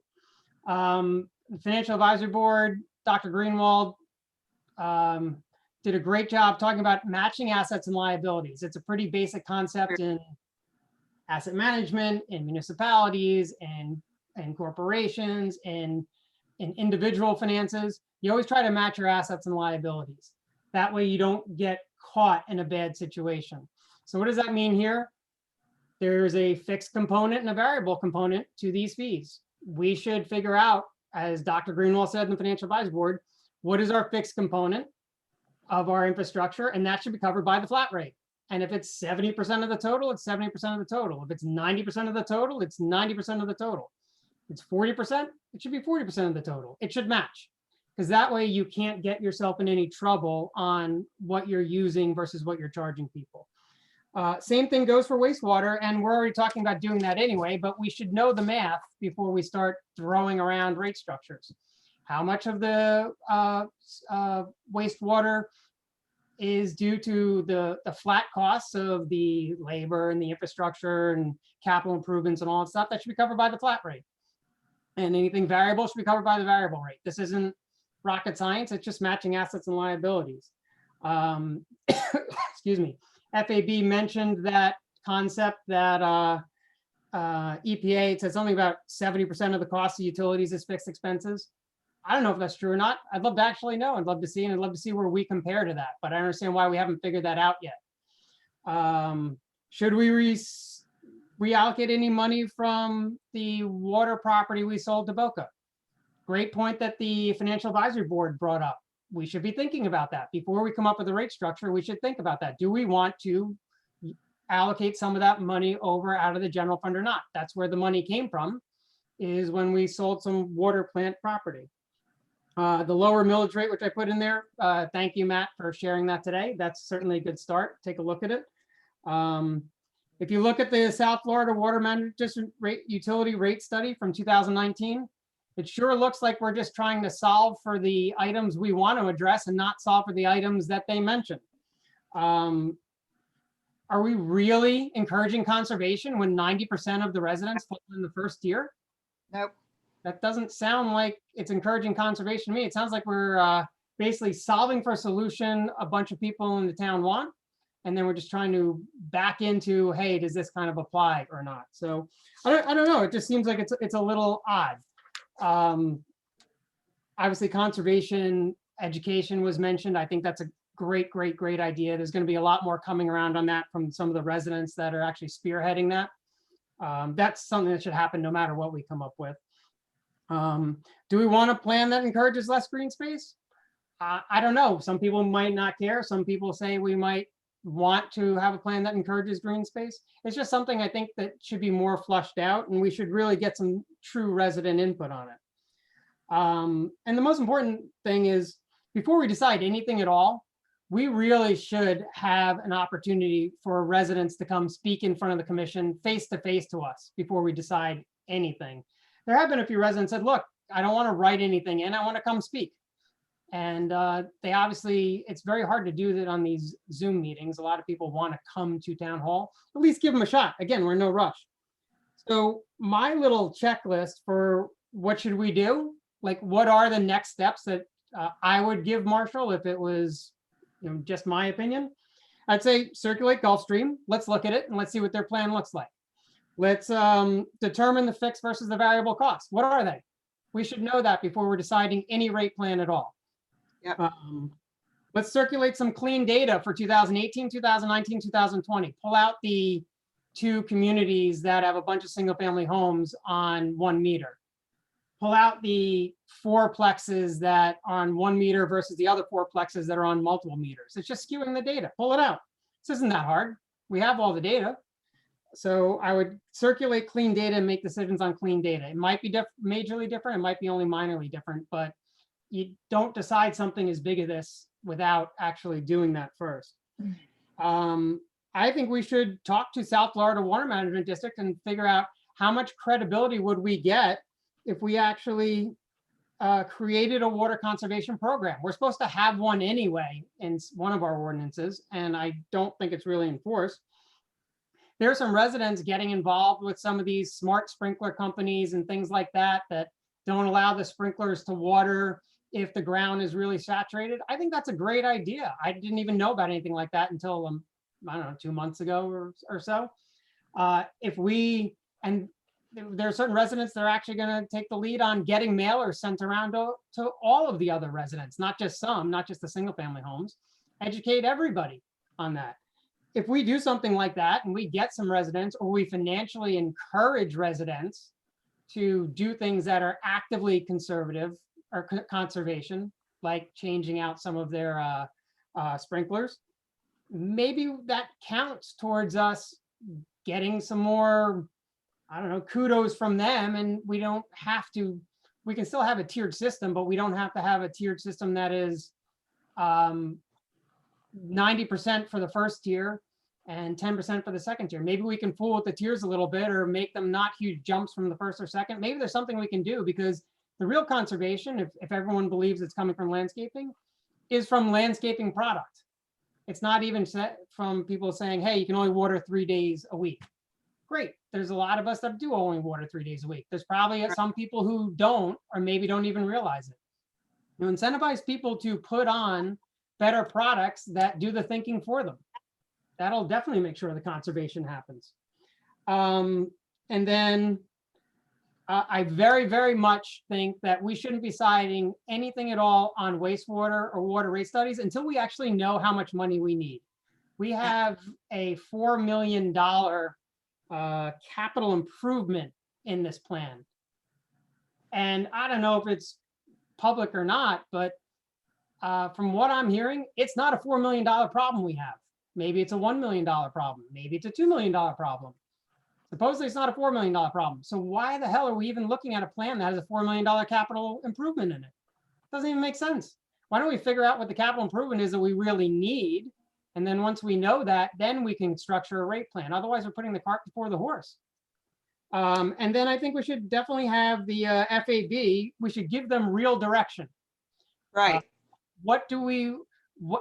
The Financial Advisory Board, Dr. Greenwald, did a great job talking about matching assets and liabilities. It's a pretty basic concept in asset management, in municipalities, and corporations, and in individual finances. You always try to match your assets and liabilities. That way you don't get caught in a bad situation. So what does that mean here? There's a fixed component and a variable component to these fees. We should figure out, as Dr. Greenwald said in the Financial Advisory Board, what is our fixed component of our infrastructure, and that should be covered by the flat rate. And if it's 70% of the total, it's 70% of the total. If it's 90% of the total, it's 90% of the total. If it's 40%, it should be 40% of the total. It should match. Because that way you can't get yourself in any trouble on what you're using versus what you're charging people. Same thing goes for wastewater, and we're already talking about doing that anyway, but we should know the math before we start throwing around rate structures. How much of the wastewater is due to the flat costs of the labor and the infrastructure and capital improvements and all that stuff? That should be covered by the flat rate. And anything variable should be covered by the variable rate. This isn't rocket science, it's just matching assets and liabilities. Excuse me. FAB mentioned that concept that EPA, it says something about 70% of the cost of utilities is fixed expenses. I don't know if that's true or not. I'd love to actually know. I'd love to see, and I'd love to see where we compare to that, but I understand why we haven't figured that out yet. Should we reallocate any money from the water property we sold to Boca? Great point that the Financial Advisory Board brought up. We should be thinking about that. Before we come up with a rate structure, we should think about that. Do we want to allocate some of that money over out of the general fund or not? That's where the money came from, is when we sold some water plant property. The lower millage rate, which I put in there, thank you, Matt, for sharing that today. That's certainly a good start. Take a look at it. If you look at the South Florida Water Management District utility rate study from 2019, it sure looks like we're just trying to solve for the items we want to address and not solve for the items that they mentioned. Are we really encouraging conservation when 90% of the residents fall in the first year? Nope. That doesn't sound like it's encouraging conservation to me. It sounds like we're basically solving for a solution a bunch of people in the town want, and then we're just trying to back into, hey, does this kind of apply or not? So I don't know. It just seems like it's a little odd. Obviously, conservation education was mentioned. I think that's a great idea. There's going to be a lot more coming around on that from some of the residents that are actually spearheading that. That's something that should happen no matter what we come up with. Do we want a plan that encourages less green space? I don't know. Some people might not care. Some people say we might want to have a plan that encourages green space. It's just something I think that should be more flushed out, and we should really get some true resident input on it. And the most important thing is, before we decide anything at all, we really should have an opportunity for residents to come speak in front of the commission face to face to us before we decide anything. There have been a few residents said, look, I don't want to write anything in, I want to come speak. And they obviously, it's very hard to do that on these Zoom meetings. A lot of people want to come to town hall. At least give them a shot. Again, we're in no rush. So my little checklist for what should we do? Like, what are the next steps that I would give Marshall if it was, just my opinion? I'd say circulate Gulfstream. Let's look at it and let's see what their plan looks like. Let's determine the fixed versus the variable costs. What are they? We should know that before we're deciding any rate plan at all. Yep. Let's circulate some clean data for 2018, 2019, 2020. Pull out the 2 communities that have a bunch of single family homes on 1 meter. Pull out the 4 plexes that are on 1 meter versus the other 4 plexes that are on multiple meters. It's just skewing the data. Pull it out. This isn't that hard. We have all the data. So I would circulate clean data and make decisions on clean data. It might be majorly different. It might be only minorly different, but you don't decide something as big as this without actually doing that first. I think we should talk to South Florida Water Management District and figure out how much credibility would we get if we actually created a water conservation program. We're supposed to have one anyway in one of our ordinances, and I don't think it's really enforced. There are some residents getting involved with some of these smart sprinkler companies and things like that that don't allow the sprinklers to water if the ground is really saturated. I think that's a great idea. I didn't even know about anything like that until, I don't know, 2 months ago or so. There are certain residents that are actually going to take the lead on getting mailers sent around to all of the other residents, not just some, not just the single family homes. Educate everybody on that. If we do something like that and we get some residents, or we financially encourage residents to do things that are actively conservative or conservation, like changing out some of their sprinklers, maybe that counts towards us getting some more, I don't know, kudos from them, and we don't have to, we can still have a tiered system, but we don't have to have a tiered system that is 90% for the first tier and 10% for the second tier. Maybe we can fool with the tiers a little bit or make them not huge jumps from the first or second. Maybe there's something we can do, because the real conservation, if everyone believes it's coming from landscaping, is from landscaping product. It's not even set from people saying, hey, you can only water 3 days a week. Great. There's a lot of us that do only water 3 days a week. There's probably some people who don't, or maybe don't even realize it. You incentivize people to put on better products that do the thinking for them. That'll definitely make sure the conservation happens. And then I very, very much think that we shouldn't be deciding anything at all on wastewater or water rate studies until we actually know how much money we need. We have a $4 million capital improvement in this plan. And I don't know if it's public or not, but from what I'm hearing, it's not a $4 million problem we have. Maybe it's a $1 million problem. Maybe it's a $2 million problem. Supposedly it's not a $4 million problem. So why the hell are we even looking at a plan that has a $4 million capital improvement in it? Doesn't even make sense. Why don't we figure out what the capital improvement is that we really need? And then once we know that, then we can structure a rate plan. Otherwise, we're putting the cart before the horse. And then I think we should definitely have the FAB. We should give them real direction. Right.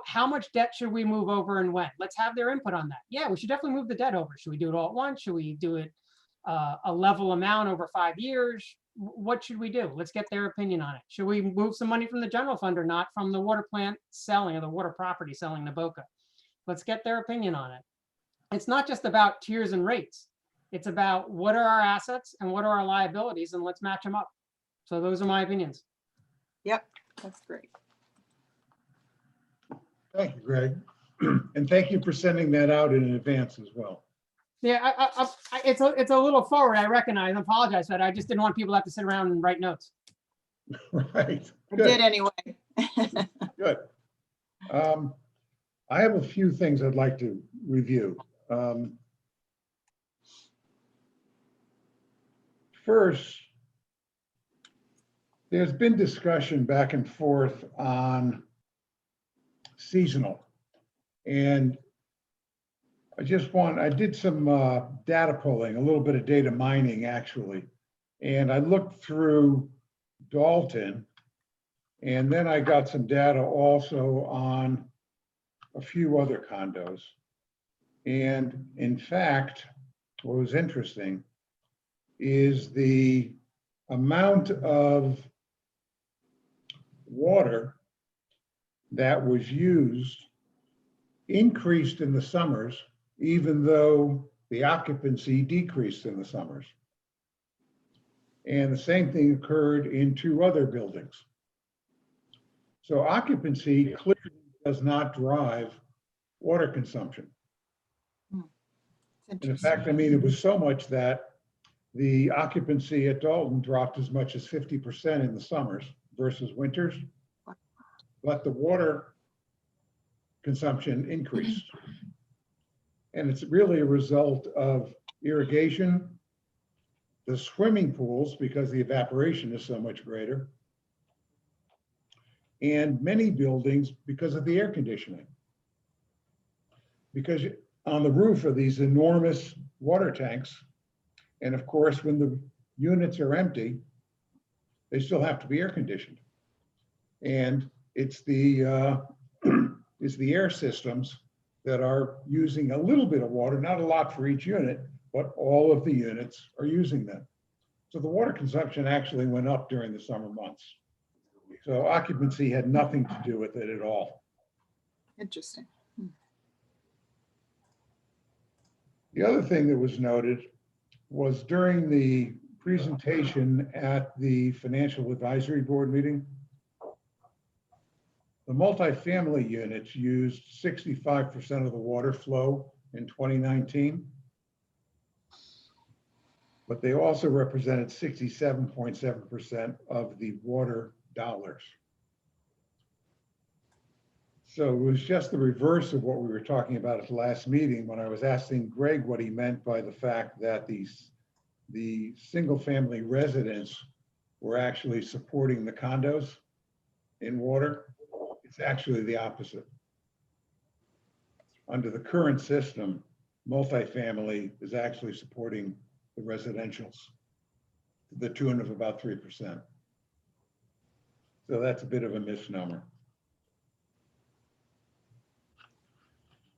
How much debt should we move over and when? Let's have their input on that. Yeah, we should definitely move the debt over. Should we do it all at once? Should we do it a level amount over 5 years? What should we do? Let's get their opinion on it. Should we move some money from the general fund or not from the water plant selling or the water property selling to Boca? Let's get their opinion on it. It's not just about tiers and rates. It's about what are our assets and what are our liabilities, and let's match them up. So those are my opinions. Yep, that's great. Thank you, Greg. And thank you for sending that out in advance as well. Yeah, it's a little forward. I recognize. I apologize for that. I just didn't want people to have to sit around and write notes. Right. I did anyway. Good. I have a few things I'd like to review. First, there's been discussion back and forth on seasonal. And I did some data pulling, a little bit of data mining actually. And I looked through Dalton, and then I got some data also on a few other condos. And in fact, what was interesting is the amount of water that was used increased in the summers, even though the occupancy decreased in the summers. And the same thing occurred in 2 other buildings. So occupancy clearly does not drive water consumption. And in fact, I mean, it was so much that the occupancy at Dalton dropped as much as 50% in the summers versus winters, but the water consumption increased. And it's really a result of irrigation, the swimming pools, because the evaporation is so much greater, and many buildings because of the air conditioning. Because on the roof are these enormous water tanks. And of course, when the units are empty, they still have to be air conditioned. And it's the air systems that are using a little bit of water, not a lot for each unit, but all of the units are using them. So the water consumption actually went up during the summer months. So occupancy had nothing to do with it at all. Interesting. The other thing that was noted was during the presentation at the Financial Advisory Board meeting, the multifamily units used 65% of the water flow in 2019, but they also represented 67.7% of the water dollars. So it was just the reverse of what we were talking about at the last meeting when I was asking Greg what he meant by the fact that the single-family residents were actually supporting the condos in water. It's actually the opposite. Under the current system, multifamily is actually supporting the residentials to the tune of about 3%. So that's a bit of a misnomer.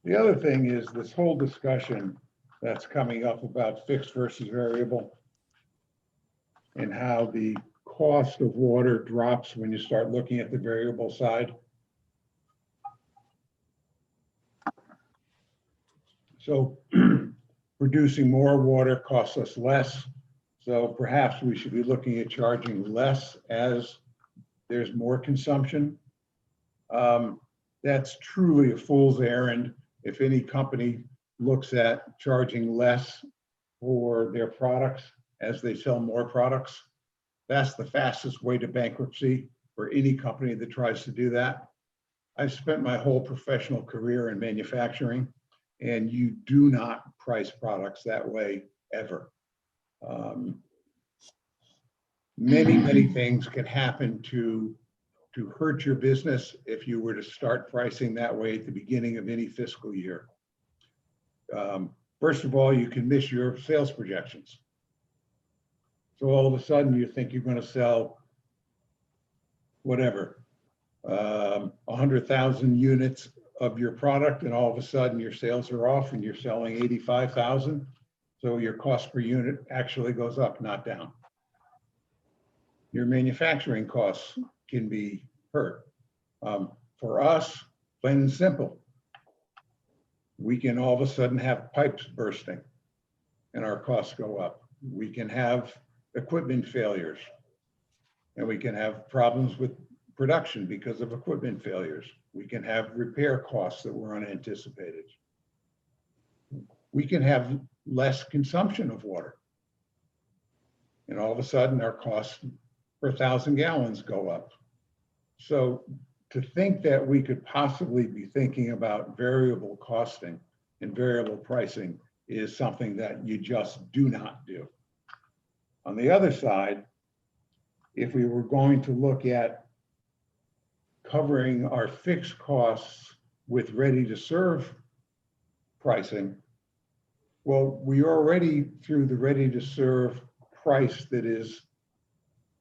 The other thing is this whole discussion that's coming up about fixed versus variable and how the cost of water drops when you start looking at the variable side. So producing more water costs us less. So perhaps we should be looking at charging less as there's more consumption. That's truly a fool's errand. If any company looks at charging less for their products as they sell more products, that's the fastest way to bankruptcy for any company that tries to do that. I've spent my whole professional career in manufacturing, and you do not price products that way ever. Many things can happen to hurt your business if you were to start pricing that way at the beginning of any fiscal year. First of all, you can miss your sales projections. So all of a sudden you think you're going to sell whatever, 100,000 units of your product, and all of a sudden your sales are off and you're selling 85,000. So your cost per unit actually goes up, not down. Your manufacturing costs can be hurt. For us, plain and simple, we can all of a sudden have pipes bursting and our costs go up. We can have equipment failures and we can have problems with production because of equipment failures. We can have repair costs that were unanticipated. We can have less consumption of water. And all of a sudden our costs per 1,000 gallons go up. So to think that we could possibly be thinking about variable costing and variable pricing is something that you just do not do. On the other side, if we were going to look at covering our fixed costs with ready-to-serve pricing, well, we already, through the ready-to-serve price that is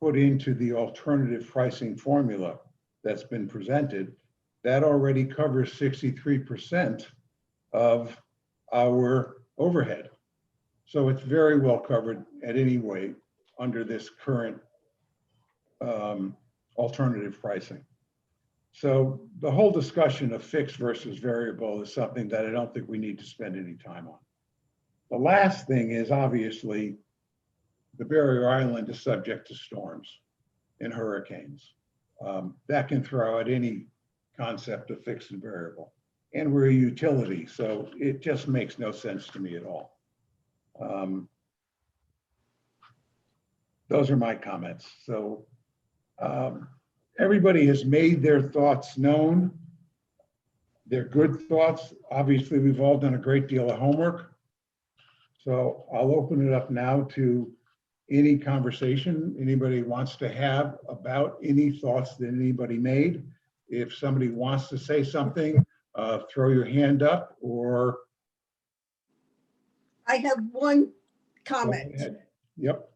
put into the alternative pricing formula that's been presented, that already covers 63% of our overhead. So it's very well covered at any rate under this current alternative pricing. So the whole discussion of fixed versus variable is something that I don't think we need to spend any time on. The last thing is obviously the barrier island is subject to storms and hurricanes. That can throw out any concept of fixed and variable. And we're a utility, so it just makes no sense to me at all. Those are my comments. So everybody has made their thoughts known. They're good thoughts. Obviously, we've all done a great deal of homework. So I'll open it up now to any conversation anybody wants to have about any thoughts that anybody made. If somebody wants to say something, throw your hand up or. I have one comment. Yep.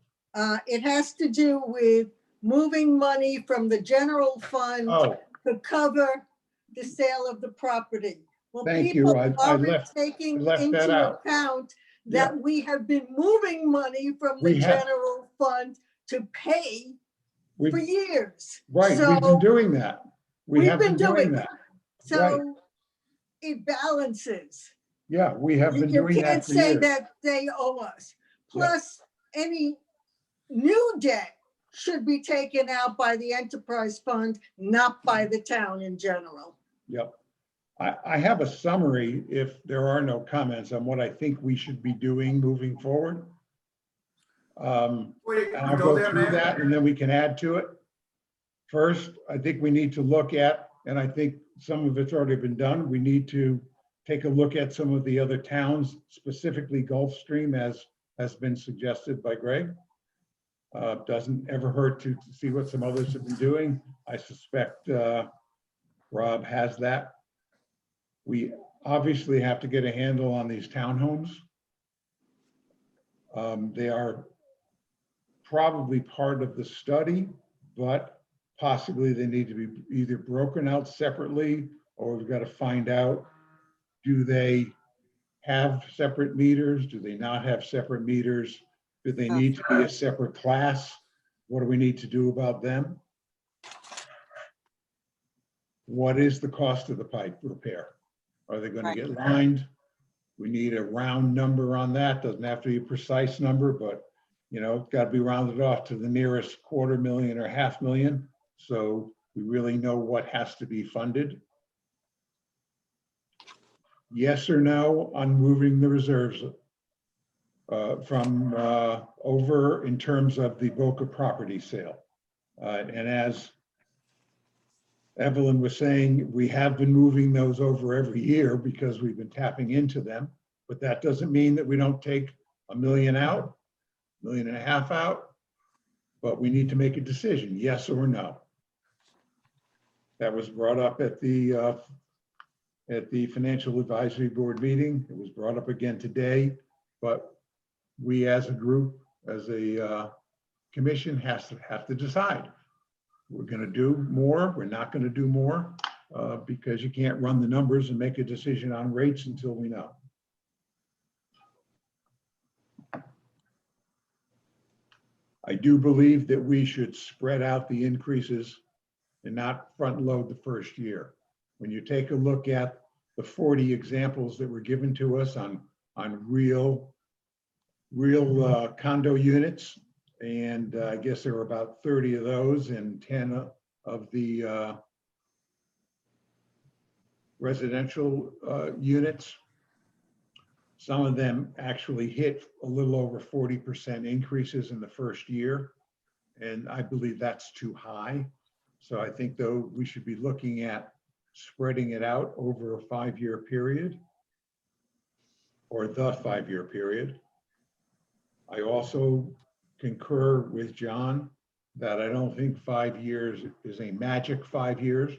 It has to do with moving money from the general fund Oh, to cover the sale of the property. Well, Thank you. people I aren't taking left that into out. account that we have been moving money from the We have. general fund to pay we- for years. right, we've been So doing that. We we've have been doing that. that. So it balances. Yeah, we have been You doing can't that for say years. that they owe us. Plus, any new debt should be taken out by the enterprise fund, not by the town in general. Yep. I have a summary, if there are no comments, on what I think we should be doing moving forward. And I'll go through that and then we can add to it. First, I think we need to look at, and I think some of it's already been done. We need to take a look at some of the other towns, specifically Gulfstream, as has been suggested by Greg. Doesn't ever hurt to see what some others have been doing. I suspect Rob has that. We obviously have to get a handle on these townhomes. They are probably part of the study, but possibly they need to be either broken out separately, or we've got to find out, do they have separate meters? Do they not have separate meters? Do they need to be a separate class? What do we need to do about them? What is the cost of the pipe repair? Are they going to get lined? We need a round number on that. Doesn't have to be a precise number, but you know, it's got to be rounded off to the nearest $250,000 or $500,000. So we really know what has to be funded. Yes or no on moving the reserves from over in terms of the Boca property sale. And as Evelyn was saying, we have been moving those over every year because we've been tapping into them, but that doesn't mean that we don't take $1 million out, $1.5 million out, but we need to make a decision, yes or no. That was brought up at the Financial Advisory Board meeting. It was brought up again today, but we as a group, as a commission have to decide. We're going to do more, we're not going to do more, because you can't run the numbers and make a decision on rates until we know. I do believe that we should spread out the increases and not front load the first year. When you take a look at the 40 examples that were given to us on real condo units, and I guess there were about 30 of those and 10 of the residential units. Some of them actually hit a little over 40% increases in the first year, and I believe that's too high. So I think, though, we should be looking at spreading it out over a 5-year period, or the 5-year period. I also concur with John that I don't think 5 years is a magic 5 years.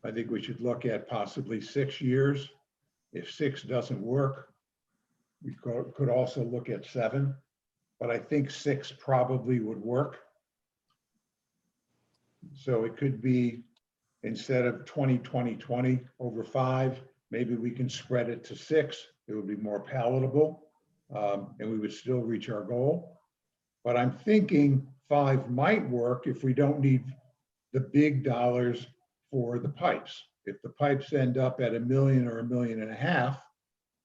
I think we should look at possibly 6 years. If 6 doesn't work, we could also look at 7, but I think 6 probably would work. So it could be, instead of 20 over 5, maybe we can spread it to 6. It would be more palatable, and we would still reach our goal. But I'm thinking 5 might work if we don't need the big dollars for the pipes. If the pipes end up at $1 million or $1.5 million,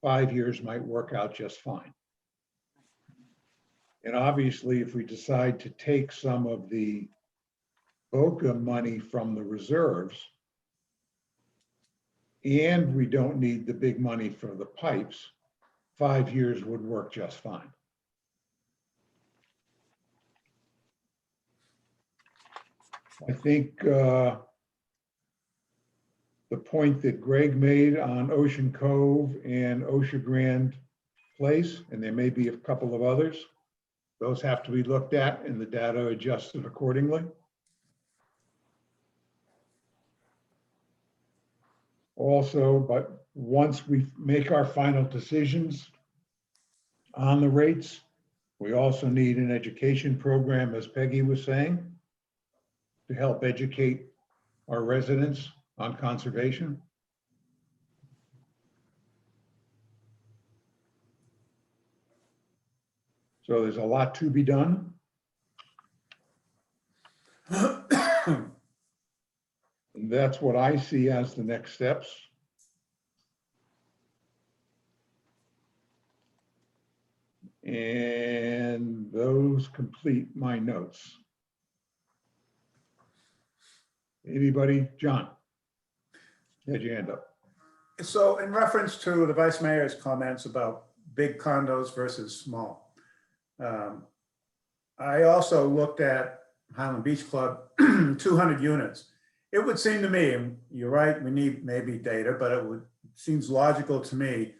5 years might work out just fine. And obviously, if we decide to take some of the Boca money from the reserves, and we don't need the big money for the pipes, 5 years would work just fine. I think the point that Greg made on Ocean Cove and Ocean Grand Place, and there may be a couple of others, those have to be looked at and the data adjusted accordingly. Also, but once we make our final decisions on the rates, we also need an education program, as Peggy was saying, to help educate our residents on conservation. So there's a lot to be done. And that's what I see as the next steps. And those complete my notes. Anybody? John, you had your hand up. So in reference to the Vice Mayor's comments about big condos versus small, I also looked at Highland Beach Club, 200 units. it would seem to me, and you're right, we need maybe data, but seems logical to me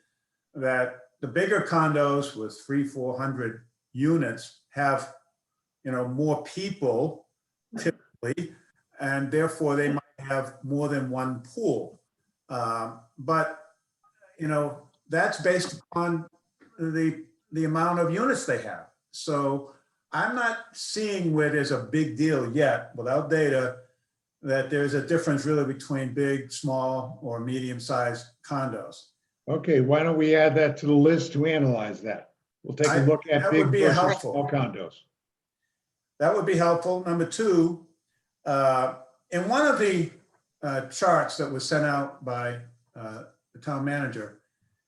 that the bigger condos with 300-400 units have, more people typically, and therefore they might have more than one pool. But, that's based upon the amount of units they have. So I'm not seeing where there's a big deal yet, without data, that there's a difference really between big, small, or medium-sized condos. Okay, why don't we add that to the list to analyze that? We'll take a look at That big would be versus helpful. small condos. That would be helpful. Number two, in one of the charts that was sent out by the town manager,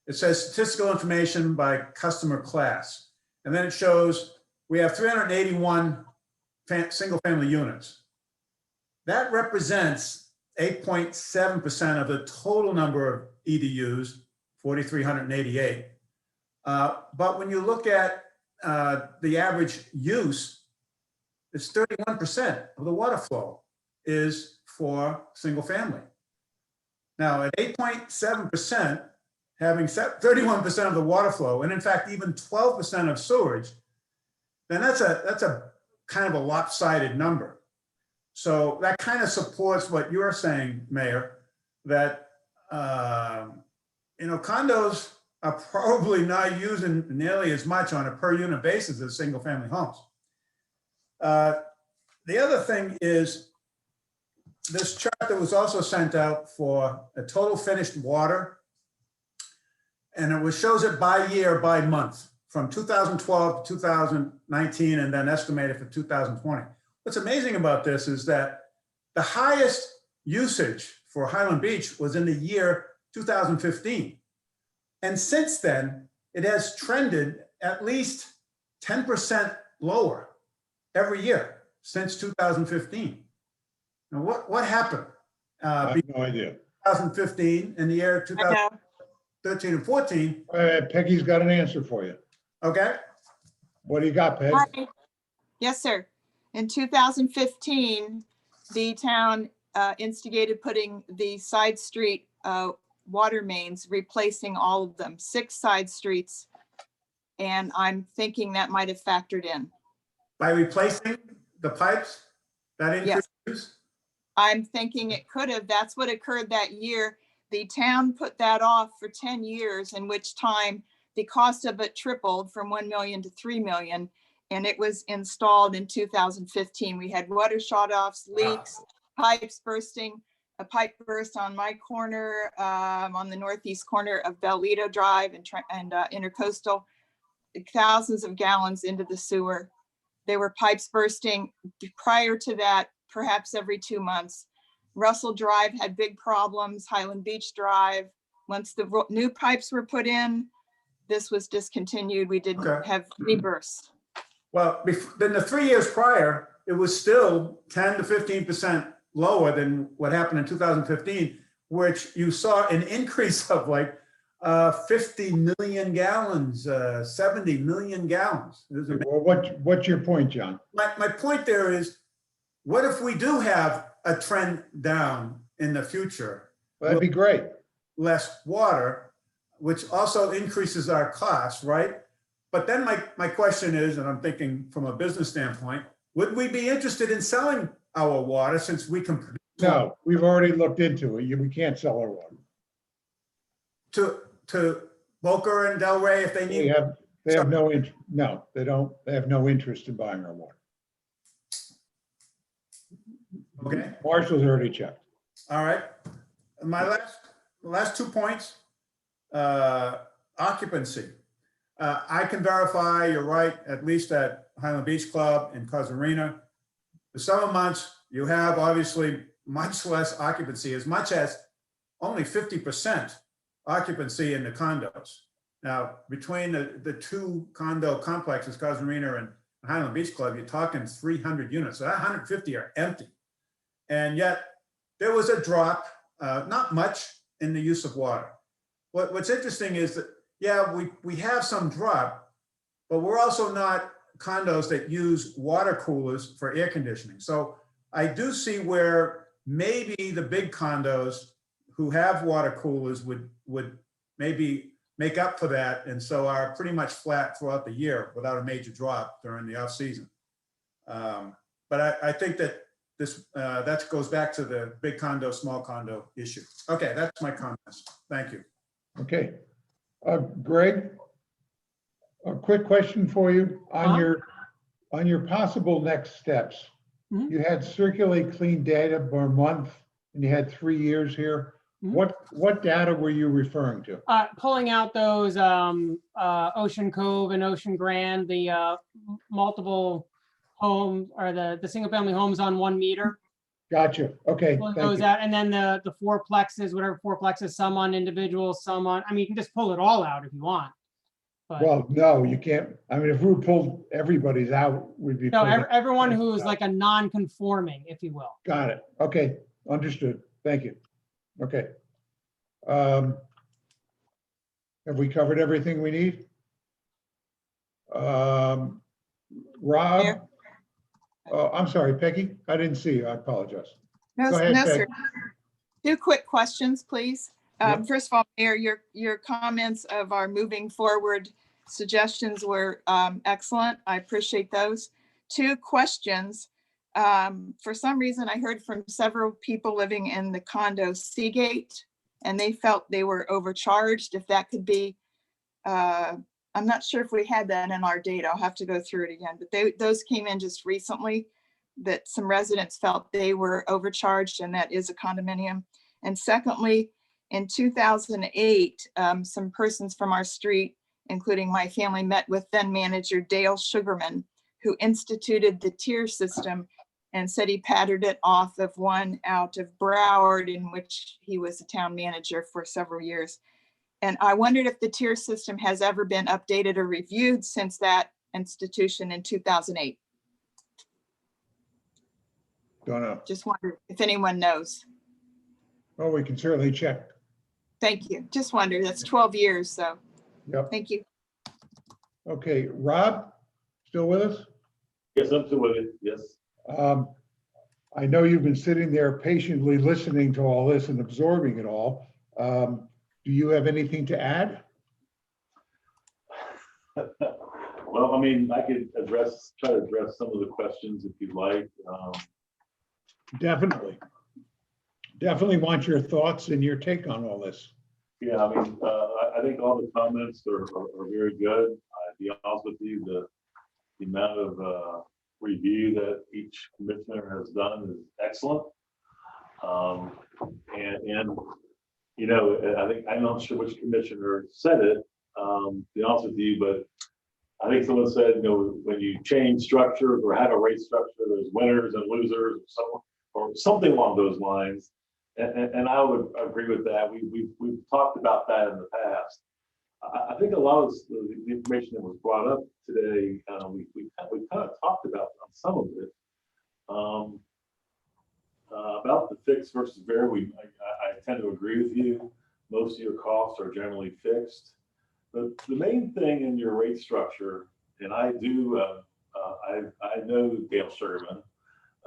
it says statistical information by customer class. And then it shows we have 381 single-family units. That represents 8.7% of the total number of EDUs, 4,388. But when you look at the average use, it's 31% of the water flow is for single family. Now at 8.7%, having 31% of the water flow, and in fact, even 12% of sewage, then that's a kind of a lopsided number. So that kind of supports what you're saying, Mayor, that, condos are probably not using nearly as much on a per unit basis as single family homes. The other thing is this chart that was also sent out for a total finished water, and it shows it by year, by month, from 2012 to 2019, and then estimated for 2020. What's amazing about this is that the highest usage for Highland Beach was in the year 2015. And since then, it has trended at least 10% lower every year since 2015. Now, what happened? I have no idea. 2015 in the year 2013 and 14. Peggy's got an answer for you. Okay. What do you got, Peg? Hi. Yes, sir. In 2015, the town instigated putting the side street water mains, replacing all of them, 6 side streets. And I'm thinking that might have factored in. By replacing the pipes that increased use? I'm thinking it could have. That's what occurred that year. The town put that off for 10 years, in which time the cost of it tripled from 1 million to 3 million. And it was installed in 2015. We had water shut-offs, leaks, pipes bursting. A pipe burst on my corner, on the northeast corner of Bellito Drive and Intercoastal, thousands of gallons into the sewer. There were pipes bursting prior to that, perhaps every 2 months. Russell Drive had big problems, Highland Beach Drive. Once the new pipes were put in, this was discontinued. We didn't have rebursts. Well, then the 3 years prior, it was still 10 to 15% lower than what happened in 2015, which you saw an increase of like 50 million gallons, 70 million gallons. Well, what's your point, John? My point there is, what if we do have a trend down in the future? Well, that'd be great. Less water, which also increases our costs, right? But then my question is, and I'm thinking from a business standpoint, would we be interested in selling our water since we can produce? No, we've already looked into it. We can't sell our water. To Boca and Delray if they need. They have no interest. No, they don't. They have no interest in buying our water. Okay. Marshall's already checked. All right. My last 2 points, occupancy. I can verify, you're right, at least at Highland Beach Club and Casuarina. The summer months, you have obviously much less occupancy, as much as only 50% occupancy in the condos. Now, between the 2 condo complexes, Casuarina and Highland Beach Club, you're talking 300 units. So that 150 are empty. And yet there was a drop, not much in the use of water. What's interesting is that, yeah, we have some drop, but we're also not condos that use water coolers for air conditioning. So I do see where maybe the big condos who have water coolers would maybe make up for that, and so are pretty much flat throughout the year without a major drop during the off season. But I think that that goes back to the big condo, small condo issue. Okay, that's my comments. Thank you. Okay. Greg, a quick question for you on your possible next steps. Mhm. You had circulate clean data per month and you had 3 years here. Mhm. What data were you referring to? Pulling out those Ocean Cove and Ocean Grand, the multiple home or the single family homes on 1 meter. Gotcha. Okay, Pulling thank those you. out, and then the fourplexes, whatever fourplexes, some on individuals, some on, I mean, you can just pull it all out if you want. But Well, no, you can't. I mean, if we pulled everybody's out, we'd be. no, pulling- everyone who's like a non-conforming, if you will. Got it. Okay, understood. Thank you. Okay. Have we covered everything we need? Rob? Mayor? Oh, I'm sorry, Peggy. I didn't see you. I apologize. No, Go ahead, no, Peg. sir. 2 quick questions, please. Yep. First of all, Mayor, your comments of our moving forward suggestions were excellent. I appreciate those. 2 questions. For some reason, I heard from several people living in the condo Seagate, and they felt they were overcharged. If that could be, I'm not sure if we had that in our data. I'll have to go through it again, but those came in just recently, that some residents felt they were overcharged, and that is a condominium. And secondly, in 2008, some persons from our street, including my family, met with then manager Dale Sugarman, who instituted the tier system and said he patterned it off of one out of Broward, in which he was a town manager for several years. And I wondered if the tier system has ever been updated or reviewed since that institution in 2008. Don't know. Just wondered if anyone knows. Oh, we can certainly check. Thank you. Just wondered. That's 12 years, so Yep. thank you. Okay, Rob, still with us? Yes, I'm still with you. Yes. I know you've been sitting there patiently listening to all this and absorbing it all. Do you have anything to add? Well, I mean, I could try to address some of the questions if you'd like. Definitely. Definitely want your thoughts and your take on all this. Yeah, I mean, I think all the comments are very good. To be honest with you, the amount of review that each commissioner has done is excellent. And you know, I'm not sure which commissioner said it, to be honest with you, but I think someone said, you know, when you change structures or have a rate structure, there's winners and losers or something along those lines. And I would agree with that. We've talked about that in the past. I think a lot of the information that was brought up today, we kind of talked about some of it. About the fixed versus variable, I tend to agree with you. Most of your costs are generally fixed. The main thing in your rate structure, and I do, I know Dale Sugarman.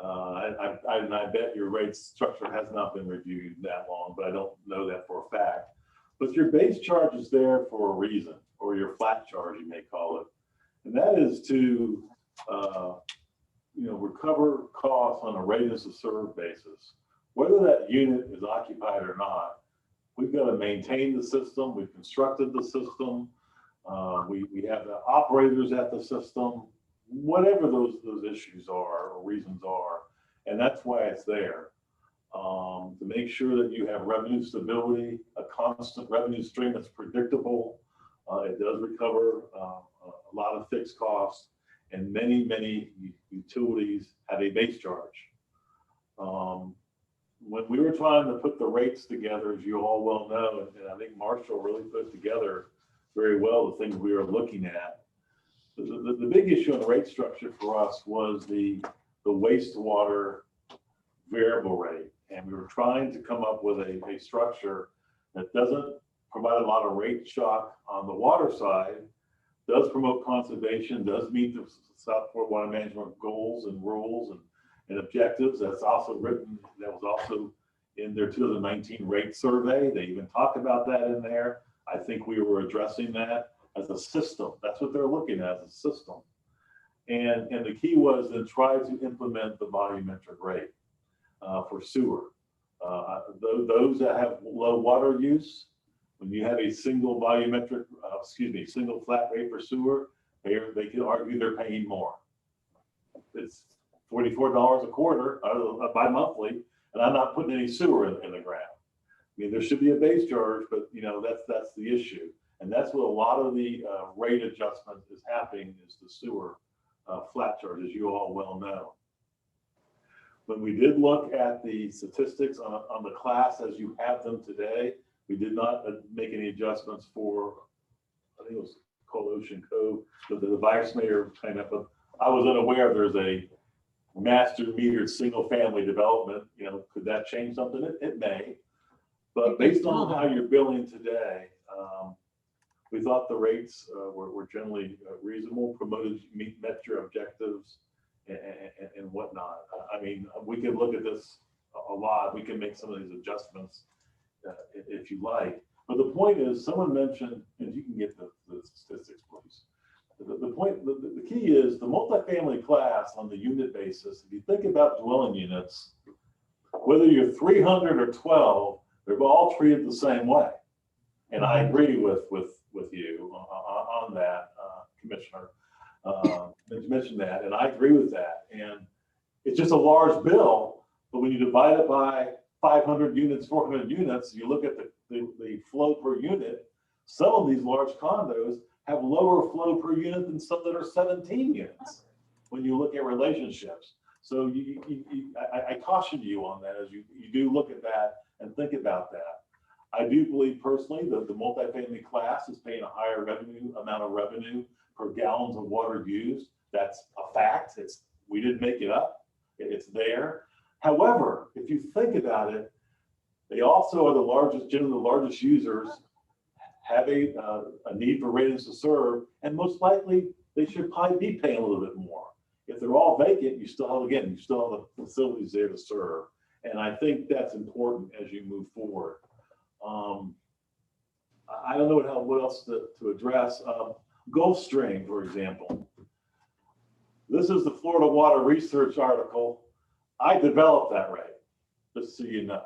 I bet your rate structure has not been reviewed that long, but I don't know that for a fact. But your base charge is there for a reason, or your flat charge, you may call it. And that is to, recover costs on a readiness to serve basis. Whether that unit is occupied or not, we've got to maintain the system. We've constructed the system. We have the operators at the system, whatever those issues are or reasons are. And that's why it's there. To make sure that you have revenue stability, a constant revenue stream that's predictable. It does recover a lot of fixed costs, and many utilities have a base charge. When we were trying to put the rates together, as you all well know, and I think Marshall really put together very well the things we were looking at. The big issue in the rate structure for us was the wastewater variable rate. And we were trying to come up with a structure that doesn't provide a lot of rate shock on the water side, does promote conservation, does meet the South Florida water management goals and rules, and objectives. That's also written, that was also in their 2019 rate survey. They even talk about that in there. I think we were addressing that as a system. That's what they're looking at, as a system. And the key was to try to implement the volumetric rate for sewer. Those that have low water use, when you have a single volumetric, single flat rate for sewer, they can argue they're paying more. It's $44 a quarter bi-monthly, and I'm not putting any sewer in the ground. I mean, there should be a base charge, but that's the issue. And that's what a lot of the rate adjustment is happening, is the sewer flat charge, as you all well know. When we did look at the statistics on the class as you have them today, we did not make any adjustments for, I think it was called Ocean Cove, but the virus mayor kind of, I was unaware there's a master metered single family development. Could that change something? It may, but based on how you're billing today, we thought the rates were generally reasonable, promoted, met your objectives and whatnot. I mean, we could look at this a lot. We can make some of these adjustments if you like. But the point is, someone mentioned, and you can get the statistics, please. The key is the multifamily class on the unit basis. If you think about dwelling units, whether you're 300 or 12, they're all treated the same way. And I agree with you on that, Commissioner. You mentioned that, and I agree with that. And it's just a large bill, but when you divide it by 500 units, 400 units, you look at the flow per unit. Some of these large condos have lower flow per unit than some that are 17 units when you look at relationships. So I caution you on that as you do look at that and think about that. I do believe personally that the multifamily class is paying a higher amount of revenue per gallons of water used. That's a fact. We didn't make it up. It's there. However, if you think about it, they also are generally the largest users, have a need for ratings to serve, and most likely they should probably be paying a little bit more. If they're all vacant, you still have the facilities there to serve. And I think that's important as you move forward. I don't know what else to address. Gulfstream, for example. This is the Florida Water Research article. I developed that rate, just so you know.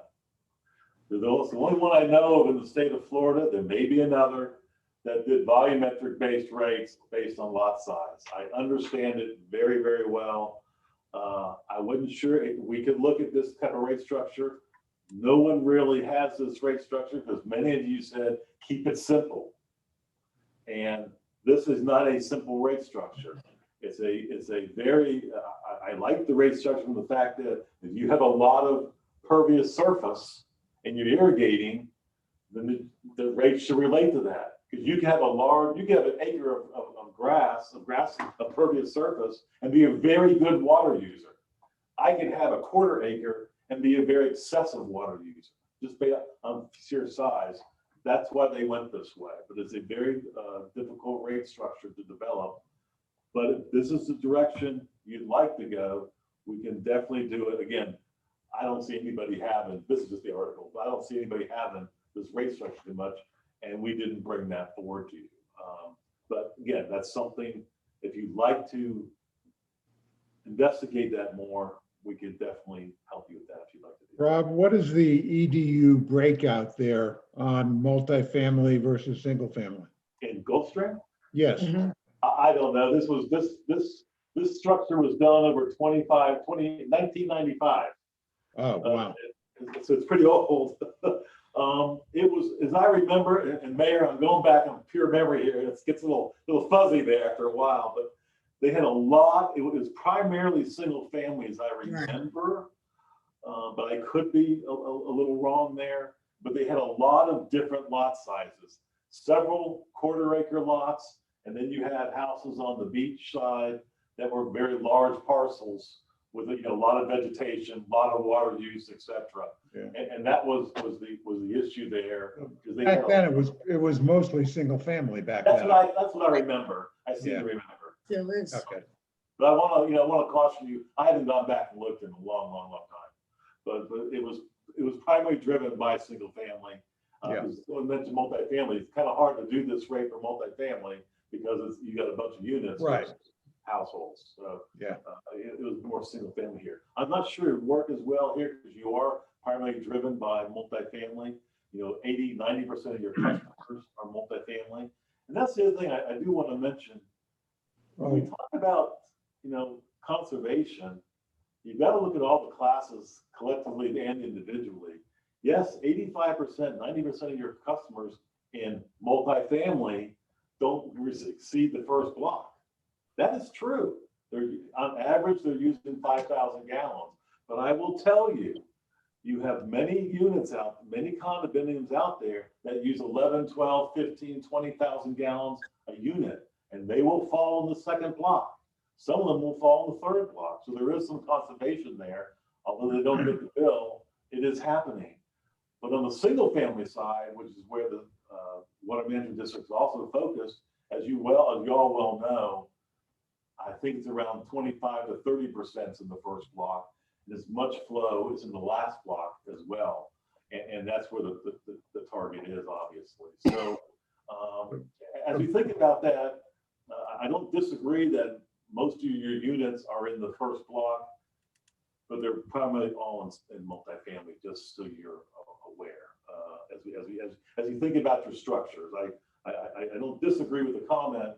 It's the only one I know of in the state of Florida. There may be another that did volumetric based rates based on lot size. I understand it very, very well. I wasn't sure we could look at this type of rate structure. No one really has this rate structure because many of you said, keep it simple. And this is not a simple rate structure. It's a very, I like the rate structure from the fact that if you have a lot of pervious surface and you're irrigating, then the rate should relate to that. Because you can have an acre of grass of pervious surface and be a very good water user. I can have a quarter acre and be a very excessive water user, just based on sheer size. That's why they went this way. But it's a very difficult rate structure to develop. But if this is the direction you'd like to go, we can definitely do it. Again, I don't see anybody having, this is just the article, but I don't see anybody having this rate structure too much. And we didn't bring that forward to you. But again, that's something, if you'd like to investigate that more, we could definitely help you with that if you'd like to do that. Rob, what is the EDU breakout there on multifamily versus single family? In Gulfstream? Yes. I don't know. This structure was done over 1995. Oh, wow. So it's pretty old. It was, as I remember, and Mayor, I'm going back on pure memory here. It gets a little fuzzy there after a while, but they had a lot. It was primarily single family, as I remember, but I could be a little wrong there. But they had a lot of different lot sizes, several quarter acre lots, and then you had houses on the beach side that were very large parcels with a lot of vegetation, a lot of water use, etc. Yeah. And that was the issue there. Back then, it was mostly single family back then. That's what I remember. I seem to remember. Still is. Okay. But I want to caution you, I haven't gone back and looked in a long time. But it was primarily driven by single family. Because someone mentioned multifamily, it's kind of hard to do this rate for multifamily because you got a bunch of units. Right. versus Households. So Yeah. it was more single family here. I'm not sure it would work as well here because you are primarily driven by multifamily. 80, 90% of your customers are multifamily. And that's the other thing I do want to mention. When we talk about, conservation, you've got to look at all the classes collectively and individually. Yes, 85%, 90% of your customers in multifamily don't exceed the first block. That is true. On average, they're using 5,000 gallons. But I will tell you, you have many units many condominiums out there that use 11, 12, 15, 20,000 gallons a unit, and they will fall in the second block. Some of them will fall in the third block. So there is some conservation there. Although they don't get the bill, it is happening. But on the single family side, which is where the water management district is also focused, as you all well know, I think it's around 25 to 30% in the first block. And as much flow is in the last block as well. And that's where the target is, obviously. So as we think about that, I don't disagree that most of your units are in the first block, but they're primarily all in multifamily, just so you're aware. As you think about your structures, I don't disagree with the comment.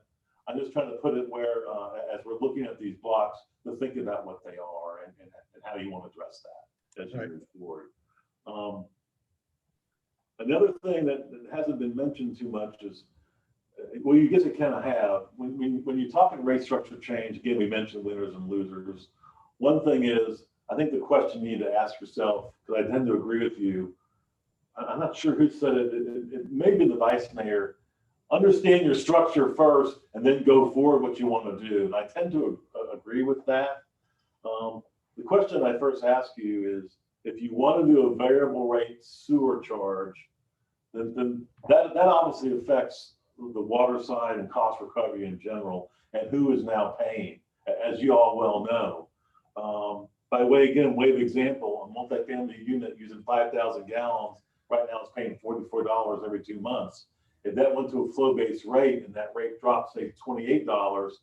I'm just trying to put it where, as we're looking at these blocks, to think about what they are and how you want to address that as you move forward. Another thing that hasn't been mentioned too much is, well, you get to kind of have, when you're talking rate structure change, again, we mentioned winners and losers. One thing is, I think the question you need to ask yourself, because I tend to agree with you, I'm not sure who said it, it may be the vice mayor, understand your structure first and then go forward what you want to do. And I tend to agree with that. The question I first ask you is, if you want to do a variable rate sewer charge, then that obviously affects the water side and cost recovery in general, and who is now paying, as you all well know. By way of example, a multifamily unit using 5,000 gallons right now is paying $44 every 2 months. If that went to a flow-based rate and that rate drops, say $28,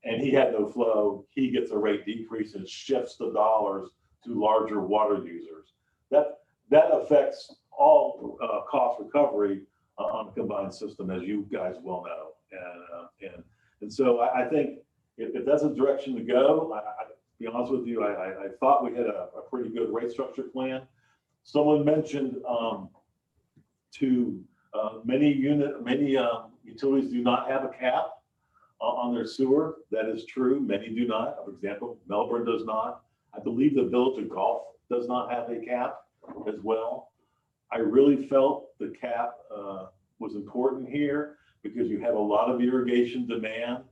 and he had no flow, he gets a rate decrease and shifts the dollars to larger water users. That affects all cost recovery on a combined system, as you guys well know. And so I think if that's a direction to go, to be honest with you, I thought we had a pretty good rate structure plan. Someone mentioned many utilities do not have a cap on their sewer. That is true. Many do not. For example, Melbourne does not. I believe the Village of Gulf does not have a cap as well. I really felt the cap was important here because you have a lot of irrigation demand,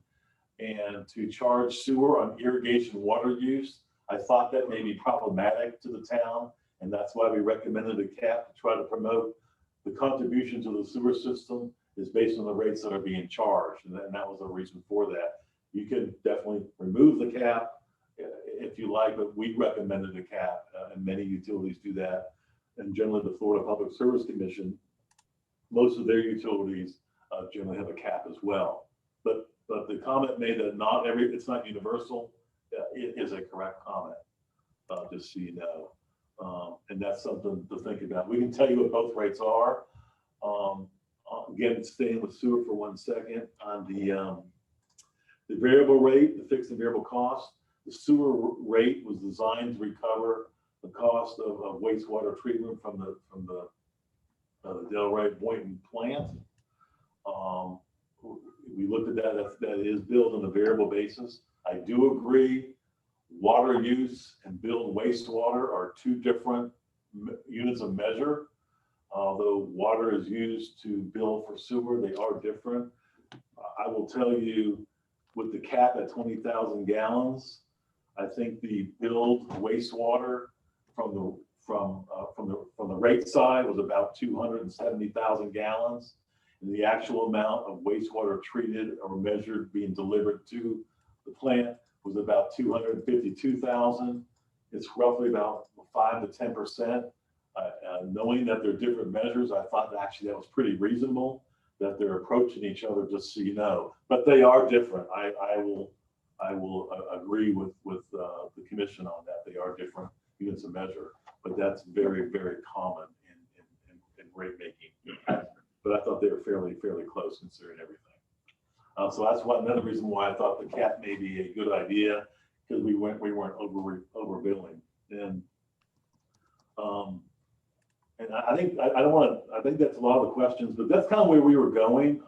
and to charge sewer on irrigation water use, I thought that may be problematic to the town, and that's why we recommended a cap to try to promote the contribution to the sewer system is based on the rates that are being charged, and that was the reason for that. You can definitely remove the cap if you like, but we recommended a cap, and many utilities do that. And generally, the Florida Public Service Commission, most of their utilities generally have a cap as well. But the comment made that it's not universal, it is a correct comment, just so you know. And that's something to think about. We can tell you what both rates are. Again, staying with sewer for 1 second, on the variable rate, the fixed and variable cost, the sewer rate was designed to recover the cost of wastewater treatment from the Delray Boynton plant. We looked at that is billed on a variable basis. I do agree, water use and billed wastewater are two different units of measure. Although water is used to bill for sewer, they are different. I will tell you, with the cap at 20,000 gallons, I think the billed wastewater from the rate side was about 270,000 gallons. And the actual amount of wastewater treated or measured being delivered to the plant was about 252,000. It's roughly about 5 to 10%. Knowing that they're different measures, I thought actually that was pretty reasonable, that they're approaching each other, just so you know. But they are different. I will agree with the commission on that. They are different units of measure, but that's very, very common in rate making. But I thought they were fairly close considering everything. So that's another reason why I thought the cap may be a good idea, because we weren't overbilling. And I think I think that's a lot of the questions, but that's kind of where we were going.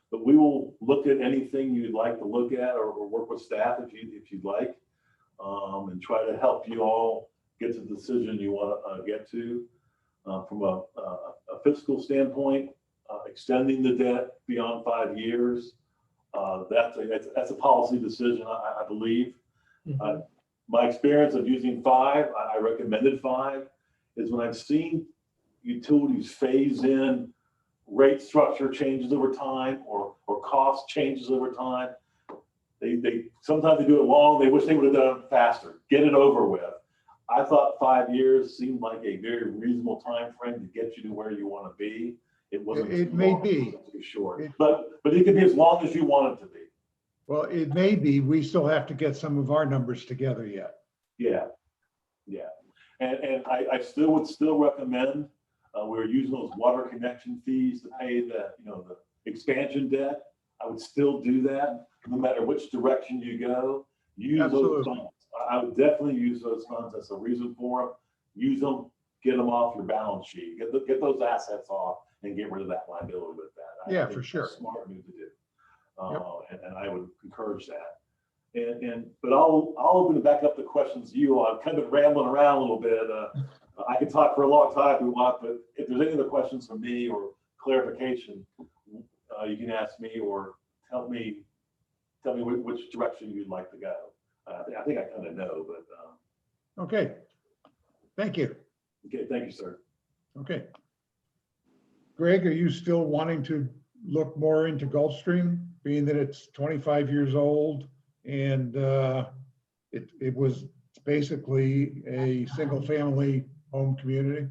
But we will look at anything you'd like to look at, or work with staff if you'd like, and try to help you all get to the decision you want to get to. From a fiscal standpoint, extending the debt beyond 5 years, that's a policy decision, I believe. My experience of using 5, I recommended 5, is when I've seen utilities phase in rate structure changes over time, or cost changes over time. They sometimes they do it long. They wish they would have done it faster. Get it over with. I thought 5 years seemed like a very reasonable time frame to get you to where you want to be. It wasn't. It too may long, be too short, but it could be as long as you want it to be. Well, it may be. We still have to get some of our numbers together yet. Yeah, yeah, and I would still recommend. We're using those water connection fees to pay the expansion debt. I would still do that, no matter which direction you go. Use Absolutely. those funds. I would definitely use those funds. That's a reason for them. Use them, get them off your balance sheet. Get those assets off and get rid of that liability with that. Yeah, think for that's sure. a smart move to do. Yep. And I would encourage that. But I'll open it back up to questions to you. I've kind of rambling around a little bit. I could talk for a long time if we want, but if there's any other questions from me or clarification, you can ask me or tell me which direction you'd like to go. I think I kind of know, but. Okay. Thank you. Okay, thank you, sir. Okay. Greg, are you still wanting to look more into Gulfstream, being that it's 25 years old and it was basically a single family home community?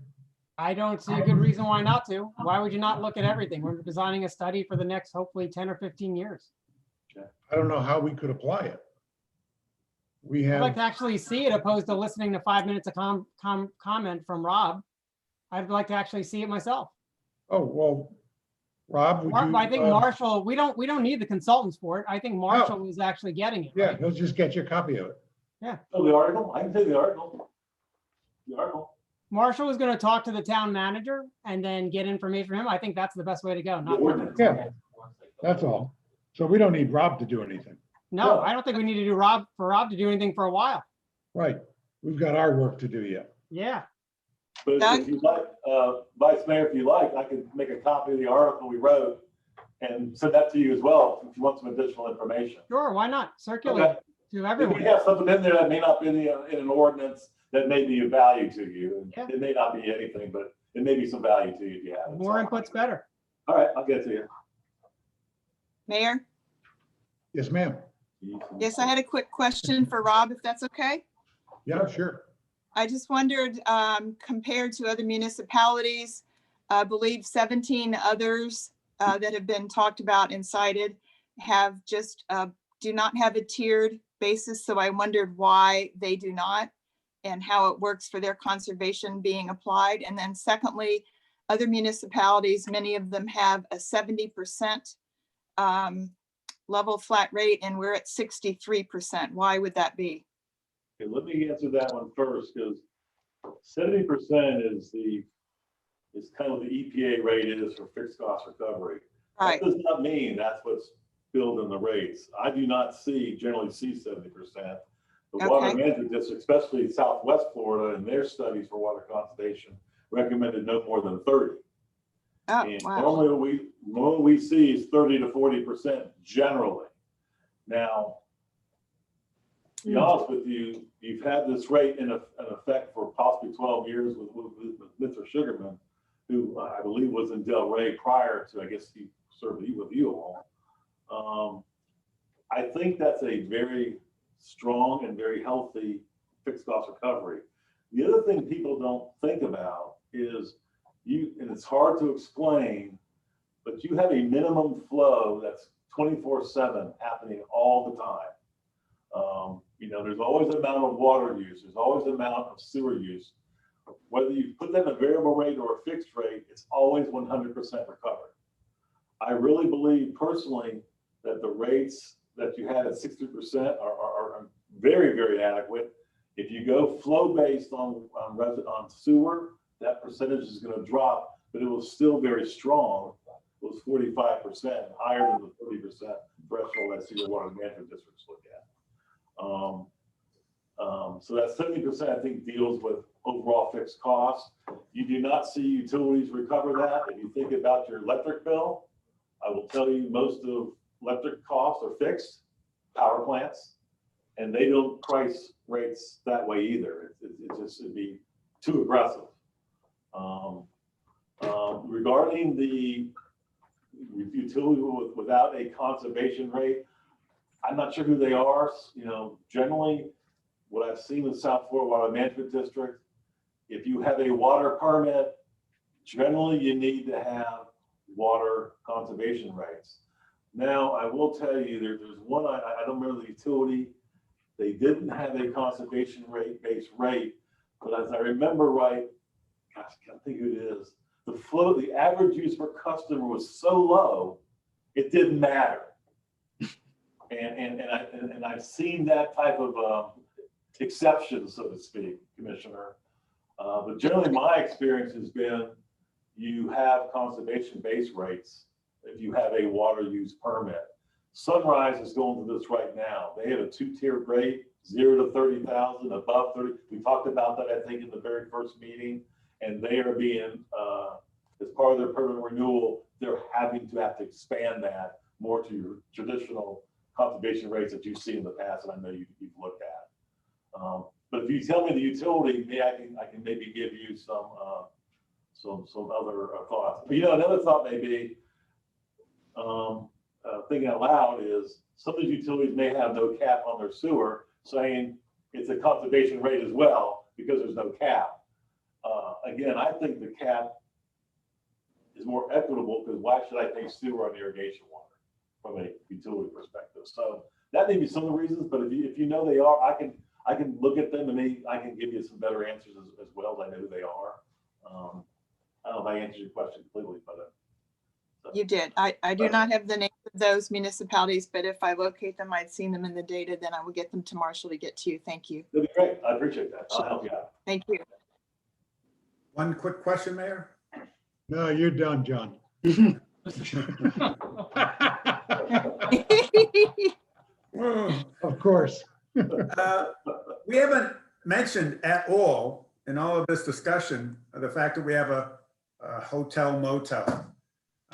I don't see a good reason why not to. Why would you not look at everything? We're designing a study for the next, hopefully 10 or 15 years. I don't know how we could apply it. We I'd like have, to actually see it opposed to listening to 5 minutes of comment from Rob. I'd like to actually see it myself. oh, well, Rob, would you? I think Marshall, we don't need the consultants for it. I think Marshall is actually getting it. Yeah, right? he'll just get you a copy of it. Yeah. Oh, the article? I can take the article. The article. Marshall is going to talk to the town manager and then get information from him. I think that's the best way to go. Not Yeah, that's all. So we don't need Rob to do anything. No, I don't think we need to do Rob to do anything for a while. Right. We've got our work to do yet. Yeah. But if you like, Vice Mayor, if you like, I could make a copy of the article we wrote and send that to you as well, if you want some additional information. Sure, why not? Circulate Okay. to If everyone. we have something in there that may not be in an ordinance that may be of value to you, and it may not be anything, but it may be some value to you if you have it. More input's better. All right, I'll get to you. Mayor? Yes, ma'am. Yes, I had a quick question for Rob, if that's okay. Yeah, sure. I just wondered, compared to other municipalities, I believe 17 others that have been talked about and cited have just do not have a tiered basis. So I wondered why they do not and how it works for their conservation being applied. And then secondly, other municipalities, many of them have a 70% level flat rate, and we're at 63%. Why would that be? Okay, let me answer that one first, because 70% is kind of the EPA rate is for fixed cost recovery. Right. That does not mean that's what's billed in the rates. I do not generally see 70%. The water management district, especially Southwest Florida, in their studies for water conservation, recommended no more than 30. Oh, And wow. normally what we see is 30 to 40% generally. Now, to be honest with you, you've had this rate in effect for possibly 12 years with Mr. Sugarman, who I believe was in Delray prior to, I guess he served with you all. I think that's a very strong and very healthy fixed cost recovery. The other thing people don't think about is and it's hard to explain, but you have a minimum flow that's 24/7 happening all the time. There's always an amount of water use, there's always an amount of sewer use. Whether you put them at a variable rate or a fixed rate, it's always 100% recovered. I really believe personally that the rates that you had at 60% are very, very adequate. If you go flow based on sewer, that percentage is going to drop, but it was still very strong. It was 45%, higher than the 30% threshold that Cedar Water Management Districts look at. So that 70%, I think, deals with overall fixed costs. You do not see utilities recover that. If you think about your electric bill, I will tell you most of electric costs are fixed, power plants, and they don't price rates that way either. It'd be too aggressive. Regarding the utility without a conservation rate, I'm not sure who they are. Generally, what I've seen in South Florida Water Management District, if you have a water permit, generally you need to have water conservation rates. Now, I will tell you, there's one, I don't remember the utility, they didn't have a conservation based rate, but as I remember right, gosh, I can't think who it is, the average use per customer was so low, it didn't matter. And I've seen that type of exception, so to speak, Commissioner. But generally, my experience has been you have conservation base rates if you have a water use permit. Sunrise is going through this right now. They have a 2-tier rate, 0 to 30,000, above 30. We talked about that, I think, in the very first meeting, and they are being, as part of their permanent renewal, they're having to have to expand that more to your traditional conservation rates that you've seen in the past, and I know you've looked at. But if you tell me the utility, maybe I can maybe give you some other thoughts. But another thought may be, thinking out loud, is some of these utilities may have no cap on their sewer, saying it's a conservation rate as well because there's no cap. Again, I think the cap is more equitable, because why should I pay sewer on irrigation water from a utility perspective? So that may be some of the reasons, but if you know they are, I can look at them and I can give you some better answers as well as I know who they are. I don't know if I answered your question completely, but. You did. I do not have the names of those municipalities, but if I locate them, I'd seen them in the data, then I will get them to Marshall to get to you. Thank you. That'd be great. I appreciate that. I'll help you out. Thank you. One quick question, Mayor. No, you're done, John. Of course. We haven't mentioned at all in all of this discussion the fact that we have a hotel motel.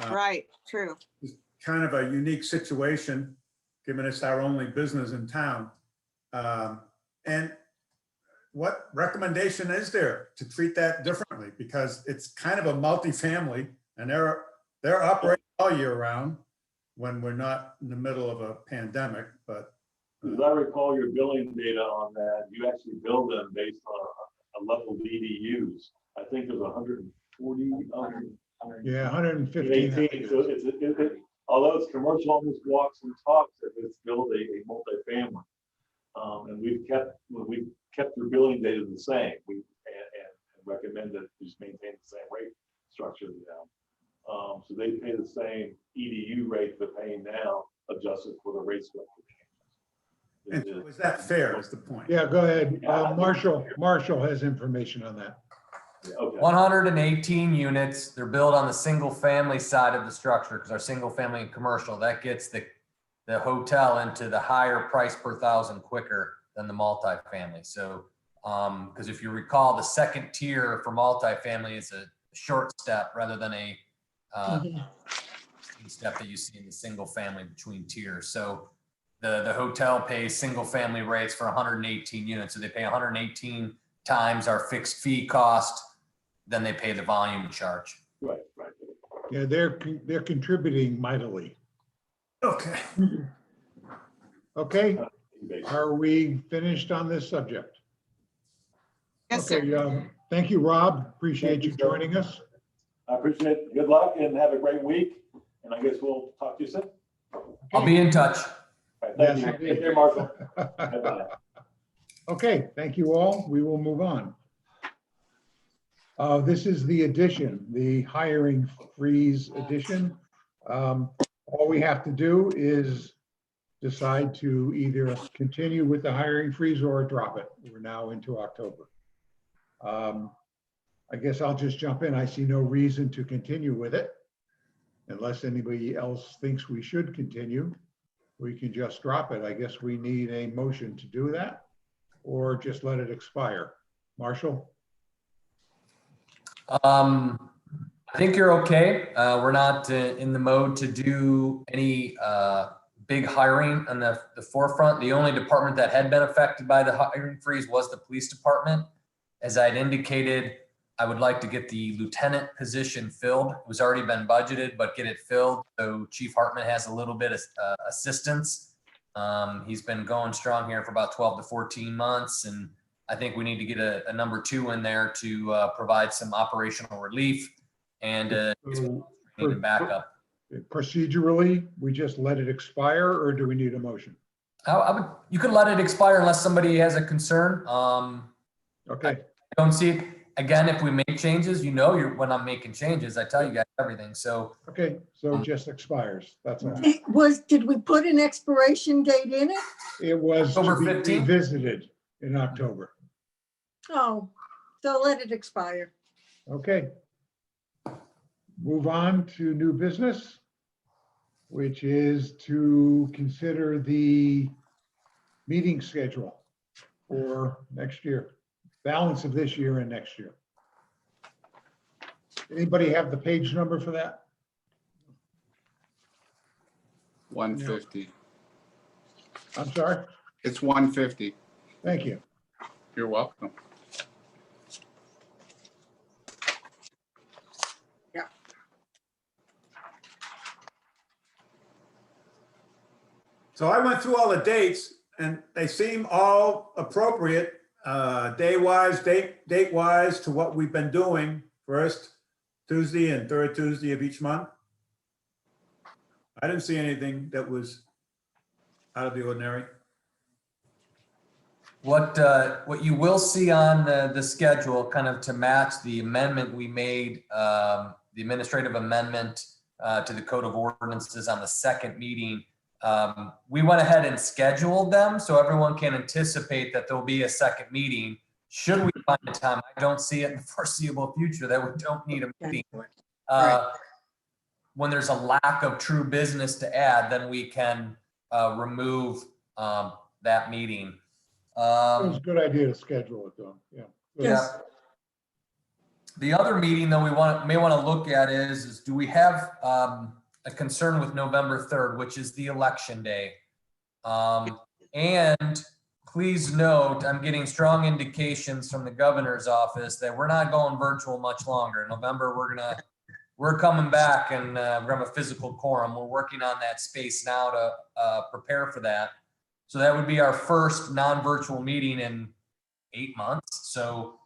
Right, true. It's kind of a unique situation, given it's our only business in town. And what recommendation is there to treat that differently? Because it's kind of a multifamily, and they're operating all year round when we're not in the middle of a pandemic. But as I recall your billing data on that, you actually bill them based on a level of EDUs. I think there's 140, Yeah, 115. So although it's commercial, almost walks and talks, if it's billed a multifamily. And we've kept your billing data the same. And recommend that you just maintain the same rate structure to them. So they pay the same EDU rate they're paying now, adjusted for the rate structure changes. and is that fair is the point? Yeah, go ahead. Marshall has information on that. Okay. 118 units. They're built on the single family side of the structure, because our single family and commercial, that gets the hotel into the higher price per thousand quicker than the multifamily. So, because if you recall, the second tier for multifamily is a short step rather than a step that you see in the single family between tiers. So the hotel pays single family rates for 118 units. So they pay 118 times our fixed fee cost, then they pay the volume charge. Right. Yeah, they're contributing mightily. Okay. Okay. Are we finished on this subject? Yes, sir. Okay, thank you, Rob. Appreciate Thank you, you sir. joining us. I appreciate it. Good luck and have a great week. And I guess we'll talk to you soon. I'll be in touch. All right, thank Yes, you. indeed. Take care, Marshall. Bye-bye. Okay, thank you all. We will move on. This is the addition, the hiring freeze addition. All we have to do is decide to either continue with the hiring freeze or drop it. We're now into October. I guess I'll just jump in. I see no reason to continue with it. Unless anybody else thinks we should continue, we can just drop it. I guess we need a motion to do that or just let it expire. Marshall? I think you're okay. We're not in the mode to do any big hiring on the forefront. The only department that had been affected by the hiring freeze was the police department. As I had indicated, I would like to get the lieutenant position filled. It was already been budgeted, but get it filled. So Chief Hartman has a little bit of assistance. He's been going strong here for about 12 to 14 months. And I think we need to get a number 2 in there to provide some operational relief and need a backup. Procedurally, we just let it expire or do we need a motion? You could let it expire unless somebody has a concern. Okay, I don't see it. Again, if we make changes, when I'm making changes, I tell you guys everything. So okay, so it just expires. That's all. Did we put an expiration date in it? It was to October be 15th? revisited in October. Oh, so let it expire. Okay. Move on to new business, which is to consider the meeting schedule for next year, balance of this year and next year. Anybody have the page number for that? 150. I'm sorry? It's 150. Thank you. You're welcome. So I went through all the dates and they seem all appropriate, day-wise, date-wise to what we've been doing first Tuesday and third Tuesday of each month. I didn't see anything that was out of the ordinary. What you will see on the schedule, kind of to match the amendment we made, the administrative amendment to the Code of Ordinances on the second meeting, we went ahead and scheduled them so everyone can anticipate that there'll be a second meeting. Should we find a time, I don't see it in the foreseeable future that we don't need a meeting. When there's a lack of true business to add, then we can remove that meeting. It was a good idea to schedule it though, yeah. Yeah. The other meeting that we may want to look at is do we have a concern with November 3rd, which is the election day? And please note, I'm getting strong indications from the governor's office that we're not going virtual much longer. In November, we're coming back and we're gonna have a physical quorum. We're working on that space now to prepare for that. So that would be our first non-virtual meeting in 8 months. So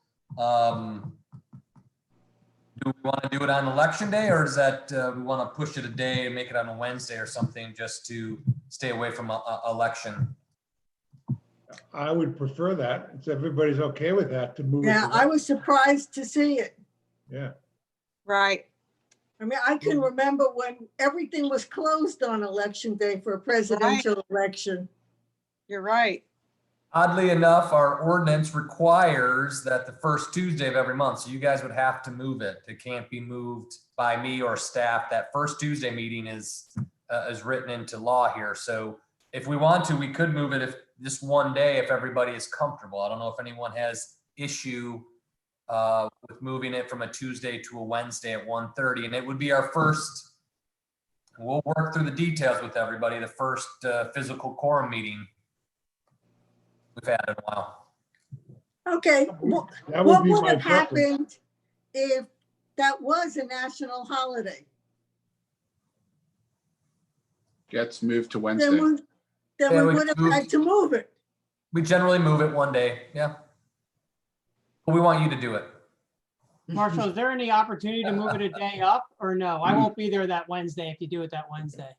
do we want to do it on election day, or is that we want to push it a day and make it on a Wednesday or something just to stay away from election? I would prefer that. If everybody's okay with that, to move it. Yeah, to- I was surprised to see it. Yeah, Right. I mean, I can remember when everything was closed on election day for a presidential election. You're right. Oddly enough, our ordinance requires that the first Tuesday of every month, so you guys would have to move it. It can't be moved by me or staff. That first Tuesday meeting is written into law here. So if we want to, we could move it if just one day, if everybody is comfortable. I don't know if anyone has issue with moving it from a Tuesday to a Wednesday at 1:30, and it would be our first. We'll work through the details with everybody. The first physical quorum meeting we've had in a while. Okay, That would what be would my have preference. happened if that was a national holiday? Gets moved to Then Wednesday. we Yeah, we would have moved- had to move it. We generally move it one day, yeah. But we want you to do it. Marshall, is there any opportunity to move it a day up or no? I won't be there that Wednesday if you do it that Wednesday.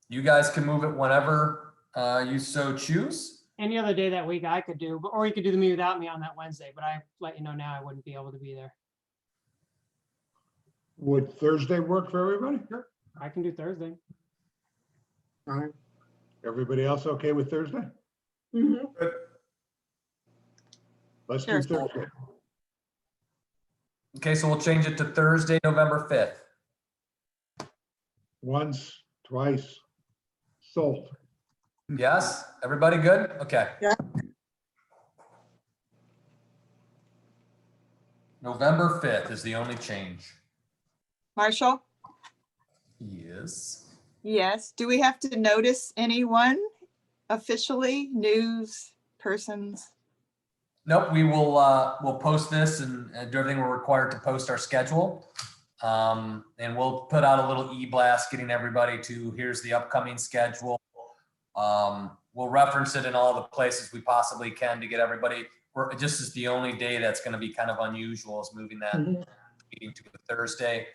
You guys can move it whenever you so choose. Any other day that week I could do, or you could do the meeting without me on that Wednesday, but I let you know now I wouldn't be able to be there. Would Thursday work for everybody? I can do Thursday. All right. Everybody else okay with Thursday? Mhm. Let's do Sure. Thursday. Okay, so we'll change it to Thursday, November 5th. Once, twice, sold. Yes, everybody good? Okay. Yeah. November 5th is the only change. Marshall? Yes. Yes. Do we have to notice anyone officially, news persons? Nope, we will, we'll post this and do everything we're required to post our schedule. And we'll put out a little e-blast getting everybody to, here's the upcoming schedule. We'll reference it in all the places we possibly can to get everybody, just as the only day that's going to be kind of unusual is moving that meeting to a Thursday.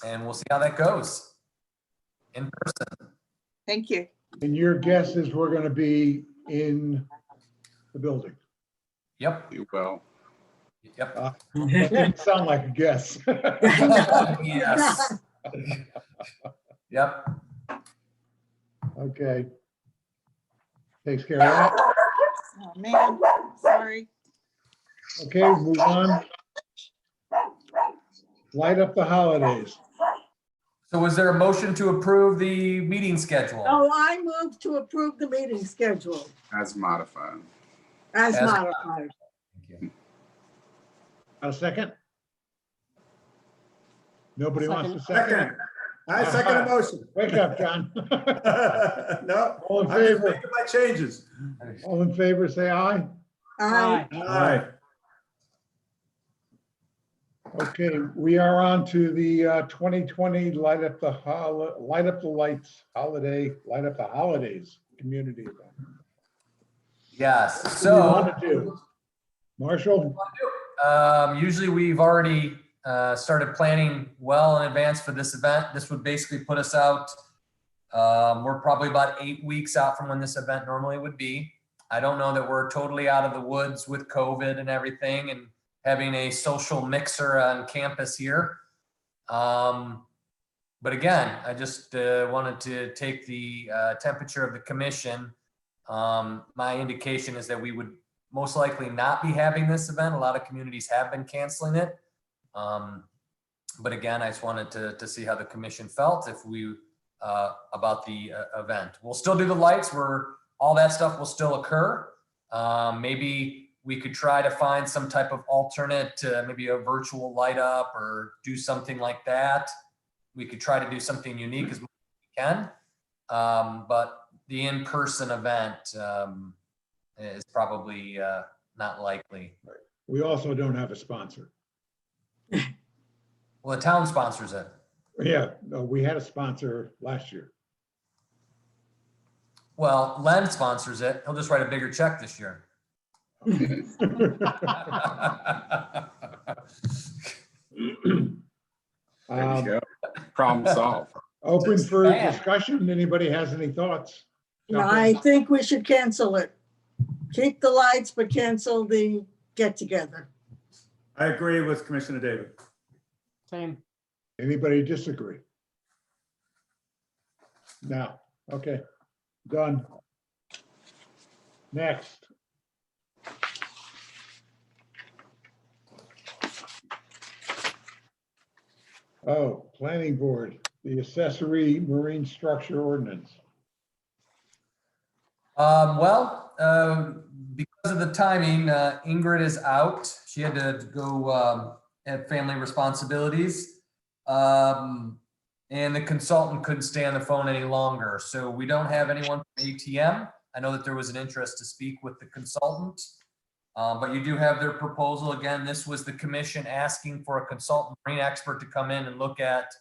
And we'll see how that goes in person. Thank you. And your guess is we're gonna be in the building. Yep. You will. Yep. That didn't sound like a guess. Yes. Yep. Okay. Takes care of that. Oh, man, sorry. Okay, move on. Light up the holidays. So was there a motion to approve the meeting schedule? Oh, I move to approve the meeting schedule As modified. as As- modified. A second? Nobody wants a second? Second. I second the motion. Wake up, John. No. All in I'm just favor? making my changes. All in favor, say aye. Aye. Aye. Okay, we are on to the 2020 Light Up the Lights Holiday, Light Up the Holidays community event. Yes, What do you so want to do? Marshall? usually we've already started planning well in advance for this event. This would basically put us out. We're probably about 8 weeks out from when this event normally would be. I don't know that we're totally out of the woods with COVID and everything and having a social mixer on campus here. But again, I just wanted to take the temperature of the commission. My indication is that we would most likely not be having this event. A lot of communities have been canceling it. But again, I just wanted to see how the commission felt if we about the event. We'll still do the lights, all that stuff will still occur. Maybe we could try to find some type of alternate, maybe a virtual light up or do something like that. We could try to do something unique as much as we can. But the in-person event is probably not likely. We also don't have a sponsor. Well, the town sponsors it. Yeah, no, we had a sponsor last year. Well, Len sponsors it. He'll just write a bigger check this year. There you go. Problem solved. Open for Man. discussion. Anybody has any thoughts? No, I think we should cancel it. Keep the lights, but cancel the get together. I agree with Commissioner David. Same. Anybody disagree? No, okay, done. Next. Oh, planning board, the accessory marine structure ordinance. Because of the timing, Ingrid is out. She had to go have family responsibilities. And the consultant couldn't stay on the phone any longer. So we don't have anyone from ATM. I know that there was an interest to speak with the consultant. But you do have their proposal. Again, this was the commission asking for a consultant marine expert to come in and look at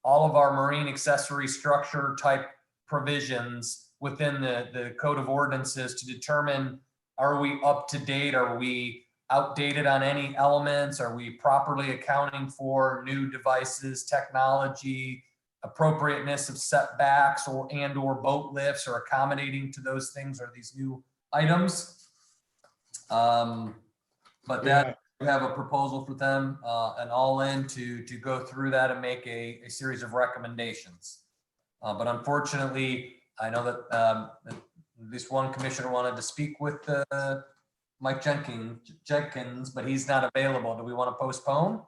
all of our marine accessory structure type provisions within the code of ordinances to determine, are we up to date? Are we outdated on any elements? Are we properly accounting for new devices, technology, appropriateness of setbacks or boat lifts, or accommodating to those things or these new items? But that, we have a proposal for them, an all-in to go through that and make a series of recommendations. But unfortunately, I know that at least one commissioner wanted to speak with Mike Jenkins, but he's not available. Do we want to postpone,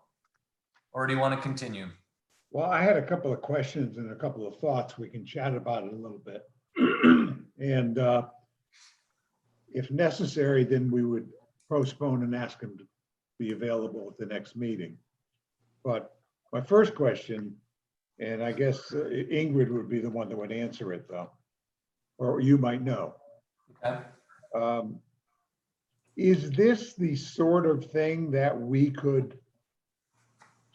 or do you want to continue? Well, I had a couple of questions and a couple of thoughts. We can chat about it a little bit. And if necessary, then we would postpone and ask him to be available at the next meeting. But my first question, and I guess Ingrid would be the one that would answer it though, or you might know. Okay. Is this the sort of thing that we could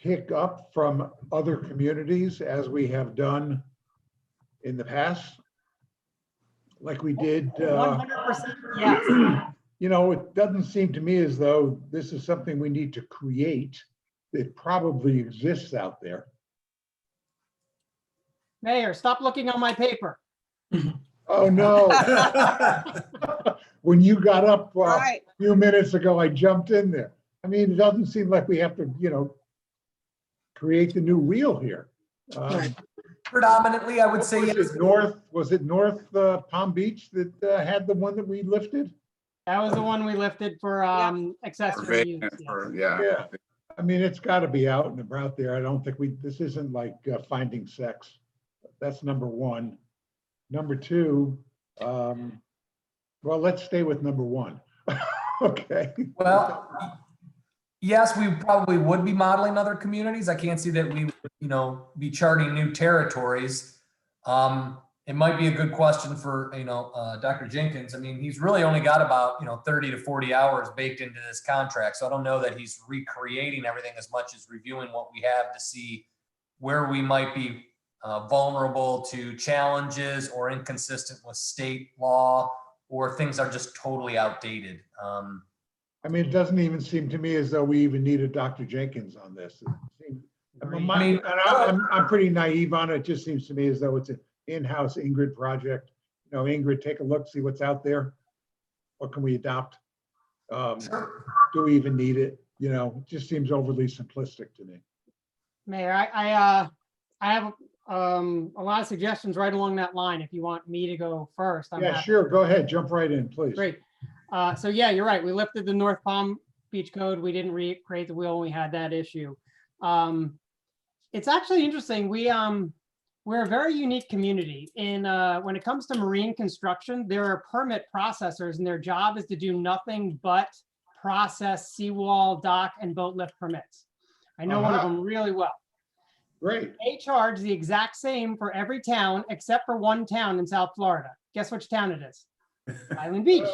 pick up from other communities as we have done in the past? Like we did, 100%, yes. you know, it doesn't seem to me as though this is something we need to create. It probably exists out there. Mayor, stop looking on my paper. Oh, no. When you got up Right. a few minutes ago, I jumped in there. I mean, it doesn't seem like we have to, you know, create the new wheel here. Predominantly, I would say yes. Was it North Palm Beach that had the one that we lifted? That was the one we lifted for accessory use. Yes. Yeah. I mean, it's got to be out and about there. I don't think this isn't like Finding Sex. That's number one. Number two, well, let's stay with number one. Okay. Well, yes, we probably would be modeling other communities. I can't see that we would, you know, be charting new territories. It might be a good question for, you know, Dr. Jenkins. I mean, he's really only got about, you know, 30 to 40 hours baked into this contract. So I don't know that he's recreating everything as much as reviewing what we have to see where we might be vulnerable to challenges or inconsistent with state law, or things are just totally outdated. I mean, it doesn't even seem to me as though we even needed Dr. Jenkins on this. I'm pretty naive on it. It just seems to me as though it's an in-house Ingrid project. You know, Ingrid, take a look, see what's out there. What can we adopt? Do we even need it? You know, it just seems overly simplistic to me. Mayor, I have a lot of suggestions right along that line. If you want me to go first. Yeah, sure. Go ahead. Jump right in, please. Great. So yeah, you're right. We lifted the North Palm Beach Code. We didn't recreate the wheel when we had that issue. It's actually interesting. We're a very unique community in when it comes to marine construction. There are permit processors, and their job is to do nothing but process seawall, dock, and boat lift permits. I know one of them really well. Great. They charge the exact same for every town except for one town in South Florida. Guess which town it is? Highland Beach.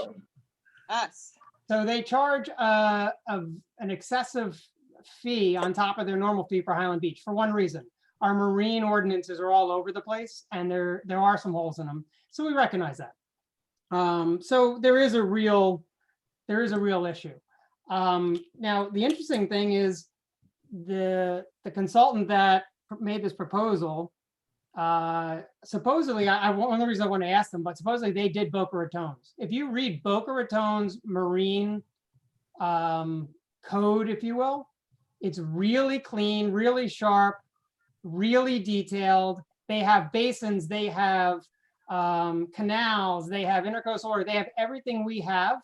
Us. So they charge an excessive fee on top of their normal fee for Highland Beach for one reason. Our marine ordinances are all over the place, and there are some holes in them. So we recognize that. So there is a real issue. Now, the interesting thing is the consultant that made this proposal, supposedly, one of the reasons I want to ask them, but supposedly they did Boca Raton's. If you read Boca Raton's marine code, if you will, it's really clean, really sharp, really detailed. They have basins, they have canals, they have intercoastal water, they have everything we have.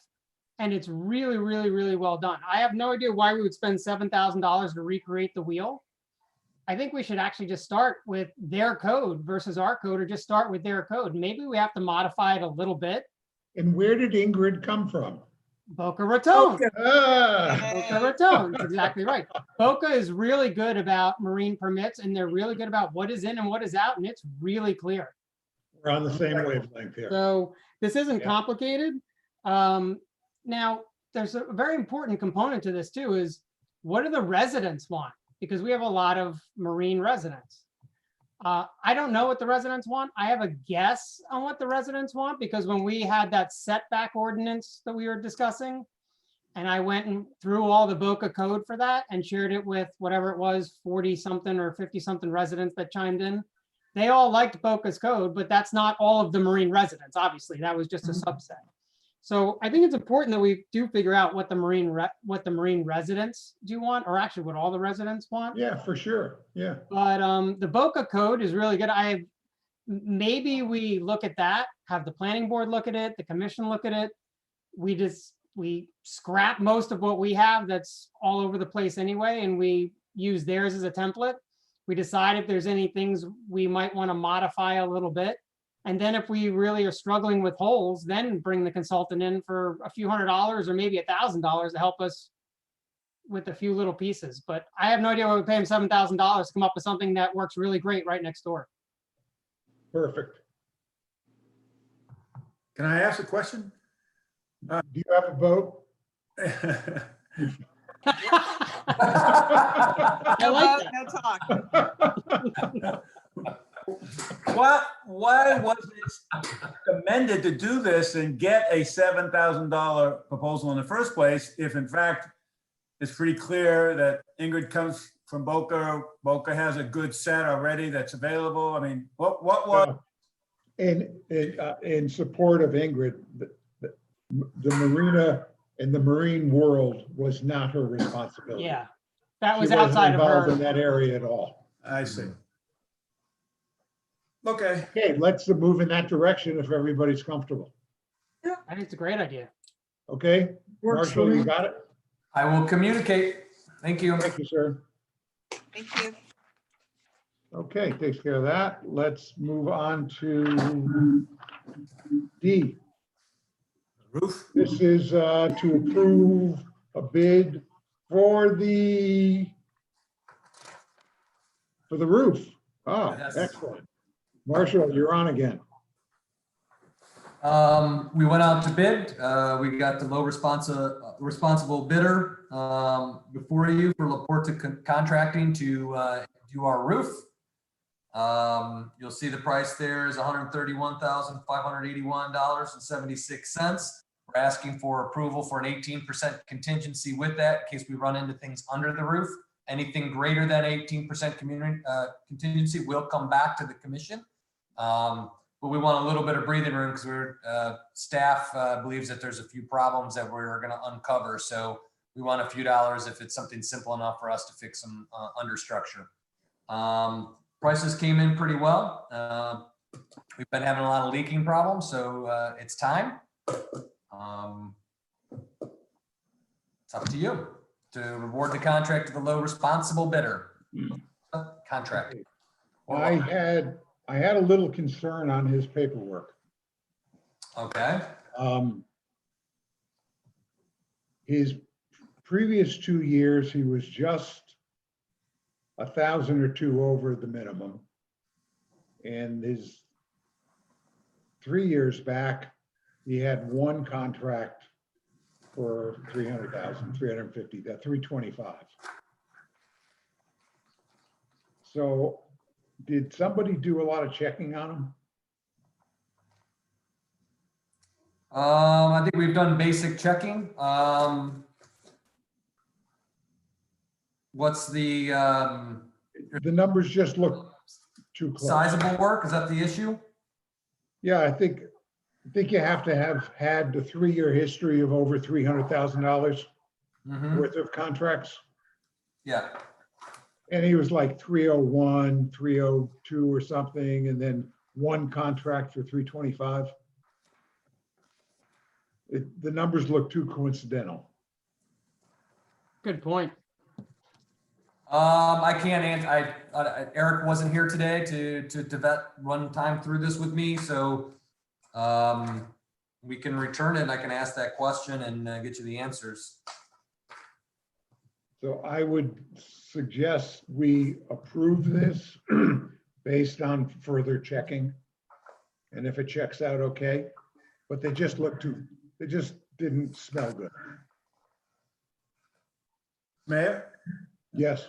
And it's really, really, really well done. I have no idea why we would spend $7,000 to recreate the wheel. I think we should actually just start with their code versus our code, or just start with their code. Maybe we have to modify it a little bit. And where did Ingrid come from? Boca Raton. Boca Raton, that's exactly right. Boca is really good about marine permits, and they're really good about what is in and what is out, and it's really clear. We're on the same wavelength here. So this isn't complicated. Now, there's a very important component to this too, is what do the residents want? Because we have a lot of marine residents. I don't know what the residents want. I have a guess on what the residents want, because when we had that setback ordinance that we were discussing, and I went and through all the Boca code for that and shared it with whatever it was, 40 something or 50 something residents that chimed in. They all liked Boca's code, but that's not all of the marine residents. Obviously, that was just a subset. So I think it's important that we do figure out what the marine residents do want, or actually what all the residents want. Yeah, for sure. Yeah. But the Boca code is really good. Maybe we look at that, have the planning board look at it, the commission look at it. We scrap most of what we have that's all over the place anyway, and we use theirs as a template. We decide if there's any things we might want to modify a little bit. And then if we really are struggling with holes, then bring the consultant in for a few $100 or maybe $1,000 to help us with a few little pieces. But I have no idea why we pay him $7,000 to come up with something that works really great right next door. Perfect. Can I ask a question? Do you have a vote? I like that. No talk. Why was it amended to do this and get a $7,000 proposal in the first place, if in fact it's pretty clear that Ingrid comes from Boca, Boca has a good set already that's available? I mean, what was? In support of Ingrid, the marina and the marine world was not her responsibility. Yeah, that was She wasn't outside of involved her. in that area at all. I see. Okay. Okay, let's move in that direction if everybody's comfortable. I think it's a great idea. Okay, Works for Marshall, you me. got it? I will communicate. Thank you. Thank you, sir. Thank you. Okay, takes care of that. Let's move on to D. Roof? This is to approve a bid for the roof. Oh, Yes. excellent. Marshall, you're on again. We went out to bid. We got the low responsible bidder before you for Laporta Contracting to do our roof. You'll see the price there is $131,581.76. We're asking for approval for an 18% contingency with that in case we run into things under the roof. Anything greater than 18% contingency will come back to the commission. But we want a little bit of breathing room because staff believes that there's a few problems that we're going to uncover. So we want a few dollars if it's something simple enough for us to fix some understructure. Prices came in pretty well. We've been having a lot of leaking problems, so it's time. It's up to you to reward the contract to the low responsible bidder. Contract. I had a little concern on his paperwork. Okay. His previous 2 years, he was just 1,000 or 2 over the minimum. And his 3 years back, he had one contract for 300,000, 350, 325. So did somebody do a lot of checking on him? I think we've done basic checking. What's the numbers just look too close. Sizable work? Is that the issue? Yeah, I think you have to have had the 3-year history of over $300,000 worth of contracts. Yeah. And he was like 301, 302 or something, and then one contract for 325. The numbers look too coincidental. Good point. I can't answer. Eric wasn't here today to run time through this with me, so we can return it and I can ask that question and get you the answers. So I would suggest we approve this based on further checking. And if it checks out, okay, but they just didn't smell good. Mayor? Yes.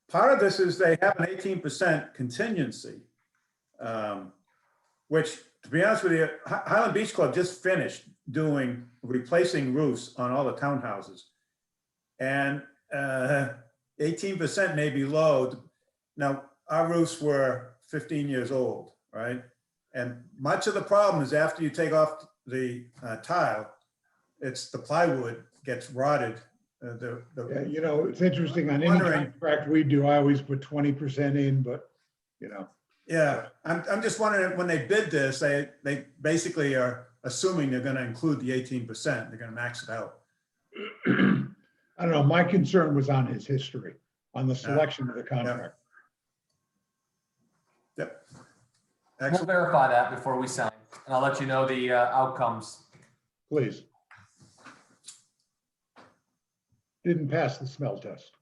Part of this is they have an 18% contingency. which, to be honest with you, Highland Beach Club just finished replacing roofs on all the townhouses. And 18% may be low. Now, our roofs were 15 years old, right? And much of the problem is after you take off the tile, it's the plywood gets rotted. Yeah, you know, it's interesting, on any Wondering- contract we do, I always put 20% in, but, you know. Yeah, I'm just wondering, when they bid this, they basically are assuming they're gonna include the 18%, they're gonna max it out. I don't know, my concern was on his history, on the selection of the contract. Yep. We'll Excellent. verify that before we sign, and I'll let you know the outcomes. Please. Didn't pass the smell test.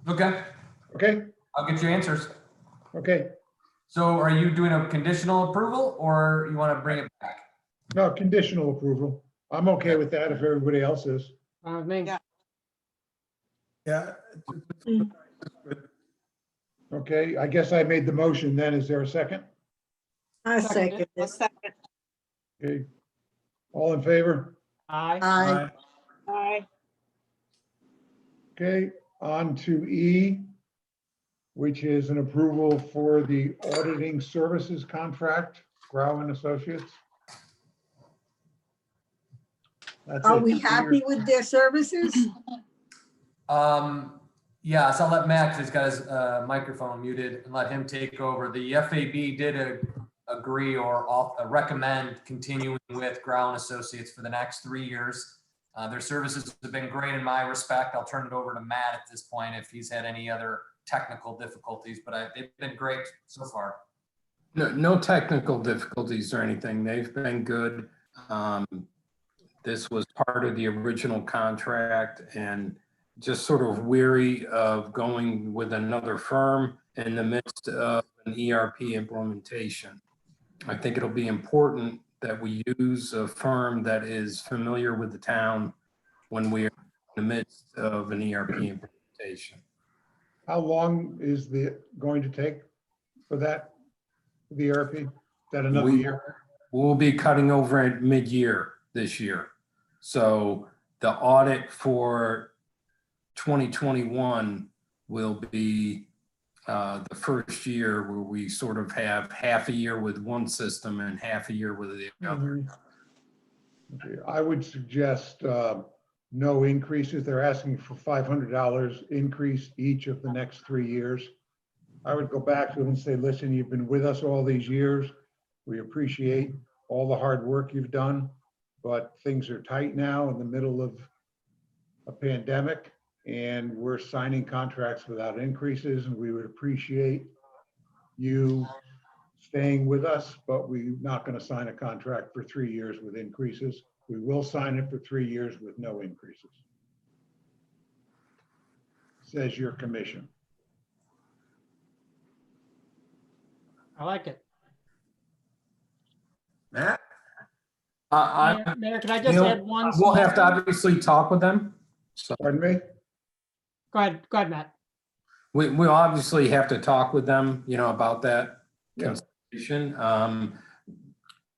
Okay, Okay, I'll get you answers. okay. So are you doing a conditional approval or you want to bring it back? No, conditional approval. I'm okay with that if everybody else is. Me. Yeah, Okay, I guess I made the motion then. Is there a second? I Second. second it. Okay. All in favor? Aye. Aye. Aye. Okay, on to E, which is an approval for the auditing services contract, Grau and Associates. That's Are it. we happy with their services? Yeah, so I'll let Max, he's got his microphone muted, and let him take over. The FAB did agree or recommend continuing with Grau and Associates for the next 3 years. Their services have been great in my respect. I'll turn it over to Matt at this point if he's had any other technical difficulties, but they've been great so far. No technical difficulties or anything. They've been good. This was part of the original contract and just sort of weary of going with another firm in the midst of an ERP implementation. I think it'll be important that we use a firm that is familiar with the town when we are in the midst of an ERP implementation. How long is going to take for that, the ERP? Is that another year? We'll be cutting over at mid-year this year. So the audit for 2021 will be the first year where we sort of have half a year with one system and half a year with the other. Okay, I would suggest no increases. They're asking for $500 increase each of the next 3 years. I would go back to them and say, listen, you've been with us all these years. We appreciate all the hard work you've done, but things are tight now in the middle of a pandemic, and we're signing contracts without increases, and we would appreciate you staying with us, but we're not going to sign a contract for 3 years with increases. We will sign it for 3 years with no increases. Says your commission. I like it. Matt? Mayor, can I just Neil, add one? We'll have to small thing? obviously talk with them. So Pardon me? Go ahead, Matt. we'll obviously have to talk with them, about that Yeah. consideration.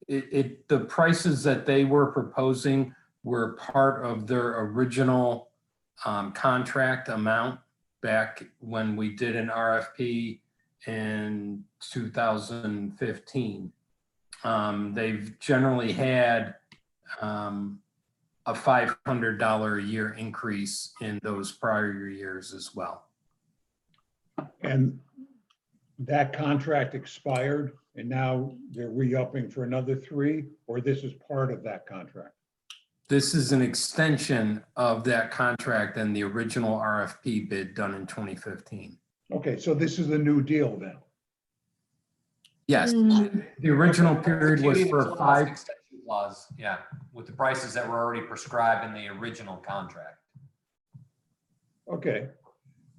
The prices that they were proposing were part of their original contract amount back when we did an RFP in 2015. They've generally had a $500 a year increase in those prior years as well. And that contract expired and now they're re-upping for another 3, or this is part of that contract? This is an extension of that contract and the original RFP bid done in 2015. Okay, so this is a new deal then? Yes, the original period was for 5. Extension clause, yeah, with the prices that were already prescribed in the original contract. Okay,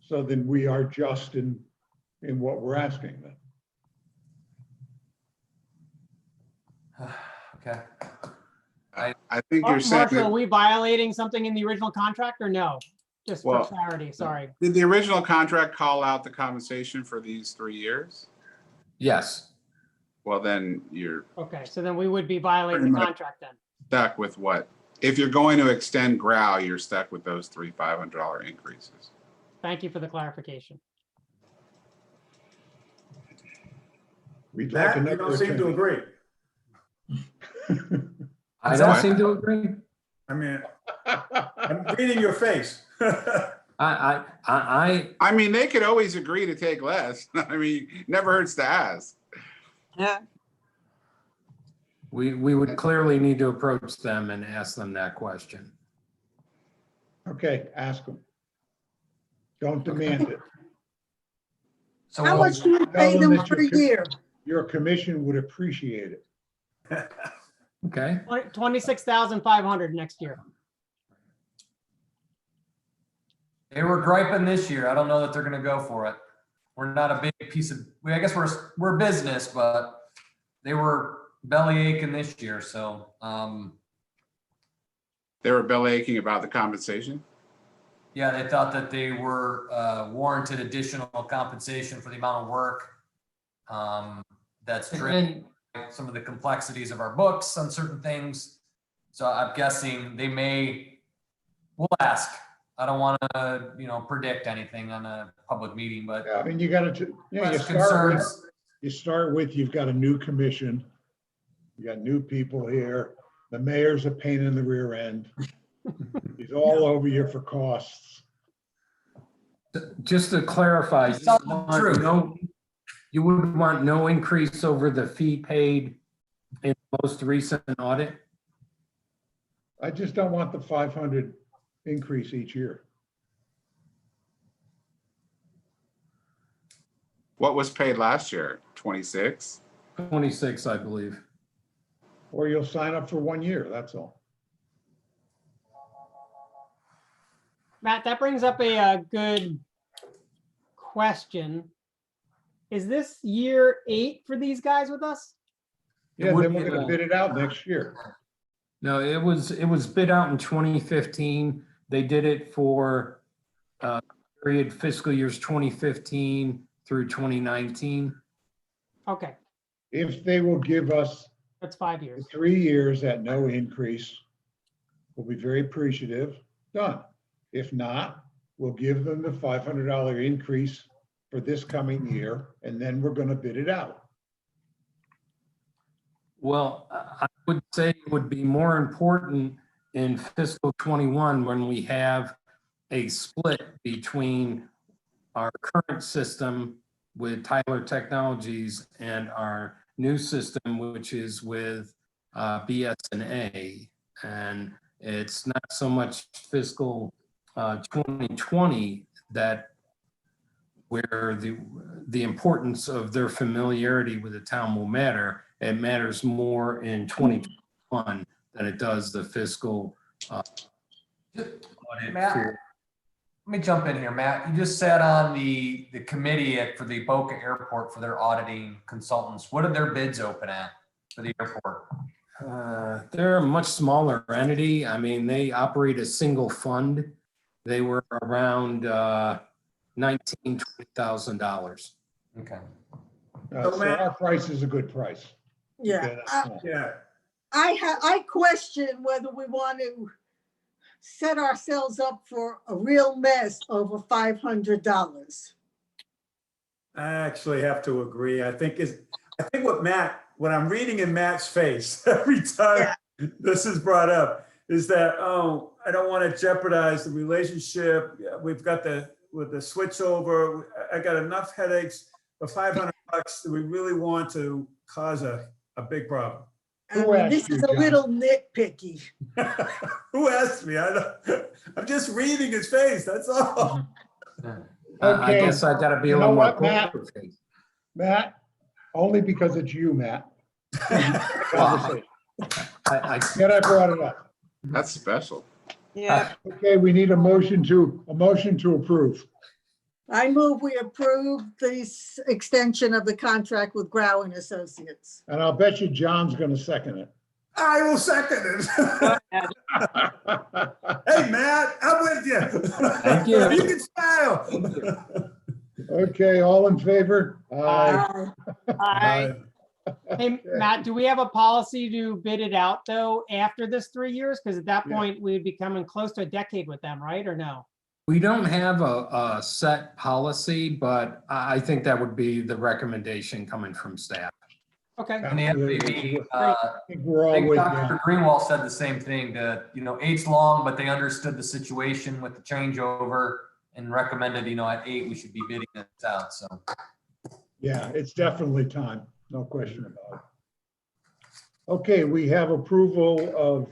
so then we are just in what we're asking then. Okay. I think you're saying Marshall, are that we violating something in the original contract or no? Just for Well, clarity, sorry. Did the original contract call out the compensation for these 3 years? Did the original contract call out the compensation for these 3 years? Yes. Well, then you're Okay, so then we would be violating Pretty the much. contract then. stuck with what? If you're going to extend GROW, you're stuck with those 3 $500 increases. Thank you for the clarification. We'd like Matt, you another don't seem to attorney. agree. I don't seem to agree. I mean, I'm reading your face. I mean, they could always agree to take less. I mean, never hurts to ask. Yeah. We would clearly need to approach them and ask them that question. Okay, ask them. Don't demand it. So How we'll- much do you Tell pay them them that per your co- year? Your commission would appreciate it. Okay. 26,500 next year. They were griping this year. I don't know that they're gonna go for it. We're not a big piece of, I guess we're business, but they were belly aching this year, so, They were belly aching about the compensation. yeah, they thought that they were warranted additional compensation for the amount of work. That's driven by some of the complexities of our books on certain things. So I'm guessing we'll ask. I don't want to, predict anything on a public meeting, but Yeah, I mean, you gotta, you Less start with, you've got a new commission. You got new people here. The mayor's a pain in the rear end. He's all over you for costs. Just to clarify, True. you would want no increase over the fee paid in the most recent audit? I just don't want the 500 increase each year. What was paid last year? 26? 26, I believe. Or you'll sign up for 1 year, that's all. Matt, that brings up a good question. Is this year 8 for these guys with us? Yeah, would then be we're gonna the- bid it out next year. No, it was bid out in 2015. They did it for period fiscal years 2015 through 2019. Okay, If they will give us that's 5 years. 3 years at no increase, we'll be very appreciative. Done. If not, we'll give them the $500 increase for this coming year, and then we're gonna bid it out. Well, I would say it would be more important in fiscal 21 when we have a split between our current system with Tyler Technologies and our new system, which is with BS&A. And it's not so much fiscal 2020 that where the importance of their familiarity with the town will matter. It matters more in 2021 than it does the fiscal. audit Matt, for- let me jump in here, Matt. You just sat on the committee for the Boca Airport for their auditing consultants. What did their bids open at for the airport? They're a much smaller entity. I mean, they operate a single fund. They were around $19,000-$20,000. Okay. So our price is a good price. Yeah. Okay, that's fine. Yeah. I question whether we want to set ourselves up for a real mess over $500. I actually have to agree. I think what I'm reading in Matt's face every time this is brought up is that, oh, I don't want to jeopardize the relationship. We've got with the switch over, I got enough headaches for $500. Do we really want to cause a big problem? I mean, this is a little nitpicky. Who asked me? I'm just reading his face, that's all. I Okay. guess I gotta be a You little know more. what, Matt? corporate. Matt, only because it's you, Matt. I- Yet I brought it up. That's special. Yeah. Okay, we need a motion to approve. I move we approve this extension of the contract with Grau and Associates. And I'll bet you John's gonna second it. I will second it. Hey, Matt, I'm with you. Thank you. You can smile. Okay, all in favor? Aye. Hey, Matt, do we have a policy to bid it out though after this 3 years? Because at that Yeah. point, we'd be coming close to a decade with them, right? Or no? We don't have a set policy, but I think that would be the recommendation coming from staff. Okay. And Anthony, I think we're all I think with Dr. you. Greenwald said the same thing, that, 8's long, but they understood the situation with the changeover and recommended, at 8, we should be bidding this out, so. Yeah, it's definitely time, no question about it. Okay, we have approval of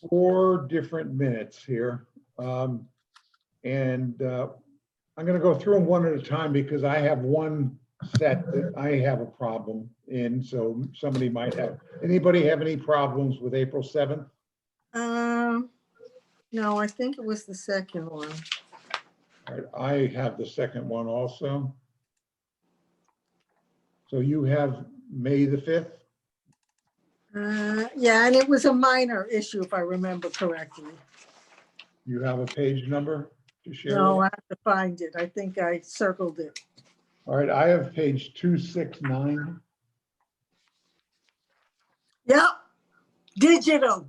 4 different minutes here. And I'm going to go through them one at a time because I have one set that I have a problem in, so somebody might have. Anybody have any problems with April 7th? No, I think it was the second one. All right, I have the second one also. So you have May the 5th? Yeah, and it was a minor issue, if I remember correctly. You have a page number to share? No, I with? have to find it. I think I circled it. All right, I have page 269. Yep, digital.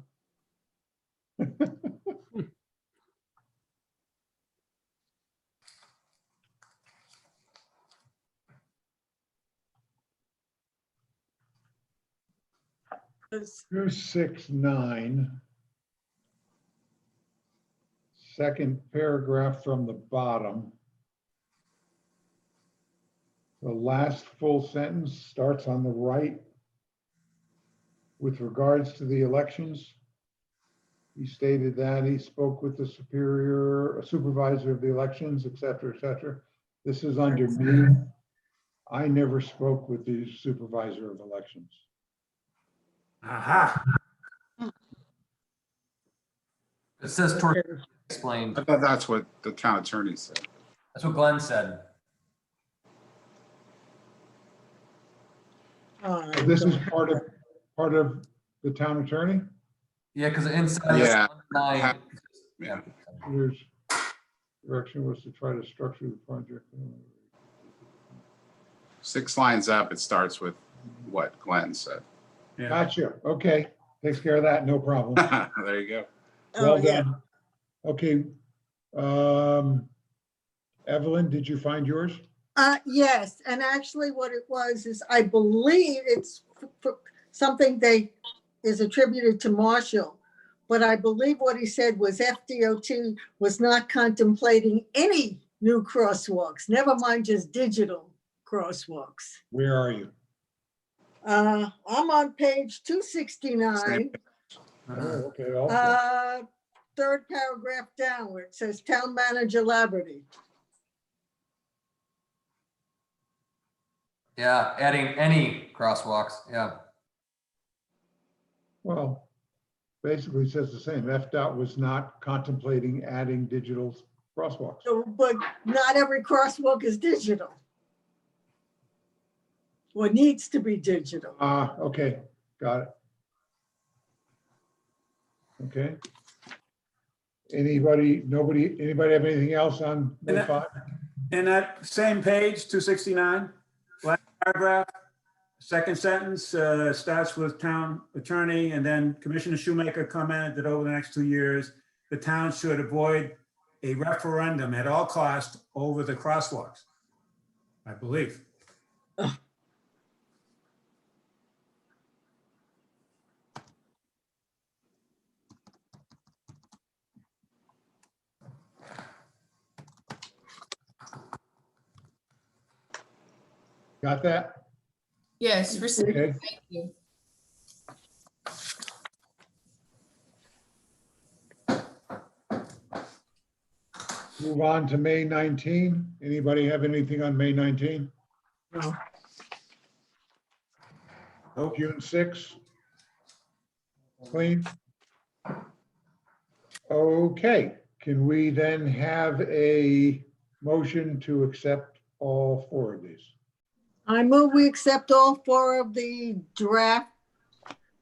It's- 269. Second paragraph from the bottom. The last full sentence starts on the right. With regards to the elections, he stated that he spoke with the supervisor of the elections, et cetera, et cetera. This is under me. I never spoke with the supervisor of elections. Aha. It says toward explained. I thought that's what the town attorney said. That's what Glenn said. This is part of the town attorney? Yeah, because inside. Yeah. Nine, Yeah. There's direction was to try to structure the project. 6 lines up, it starts with what Glenn said. Yeah. Gotcha. Okay. Takes care of that. No problem. There you go. Well Oh, yeah. done. Okay. Evelyn, did you find yours? Yes, and actually what it was is I believe it's something is attributed to Marshall. But I believe what he said was FDOT was not contemplating any new crosswalks, never mind just digital crosswalks. Where are you? I'm on page 269. Oh, okay. Also. Third paragraph down where it says Town Manager Laverty. Yeah, adding any crosswalks, yeah. Well, basically says the same. FDOT was not contemplating adding digital crosswalks. So, but not every crosswalk is digital. Or needs to be digital. Okay, got it. Okay. Anybody have anything else on May 5? In that same page, 269, last paragraph, second sentence starts with town attorney, and then Commissioner Shoemaker commented that over the next 2 years, the town should avoid a referendum at all costs over the crosswalks, I believe. Got that? Yes, received. Okay. Thank you. Move on to May 19. Anybody have anything on May 19? No. Nope. June 6. Clean. Okay, can we then have a motion to accept all 4 of these? I move we accept all 4 of the draft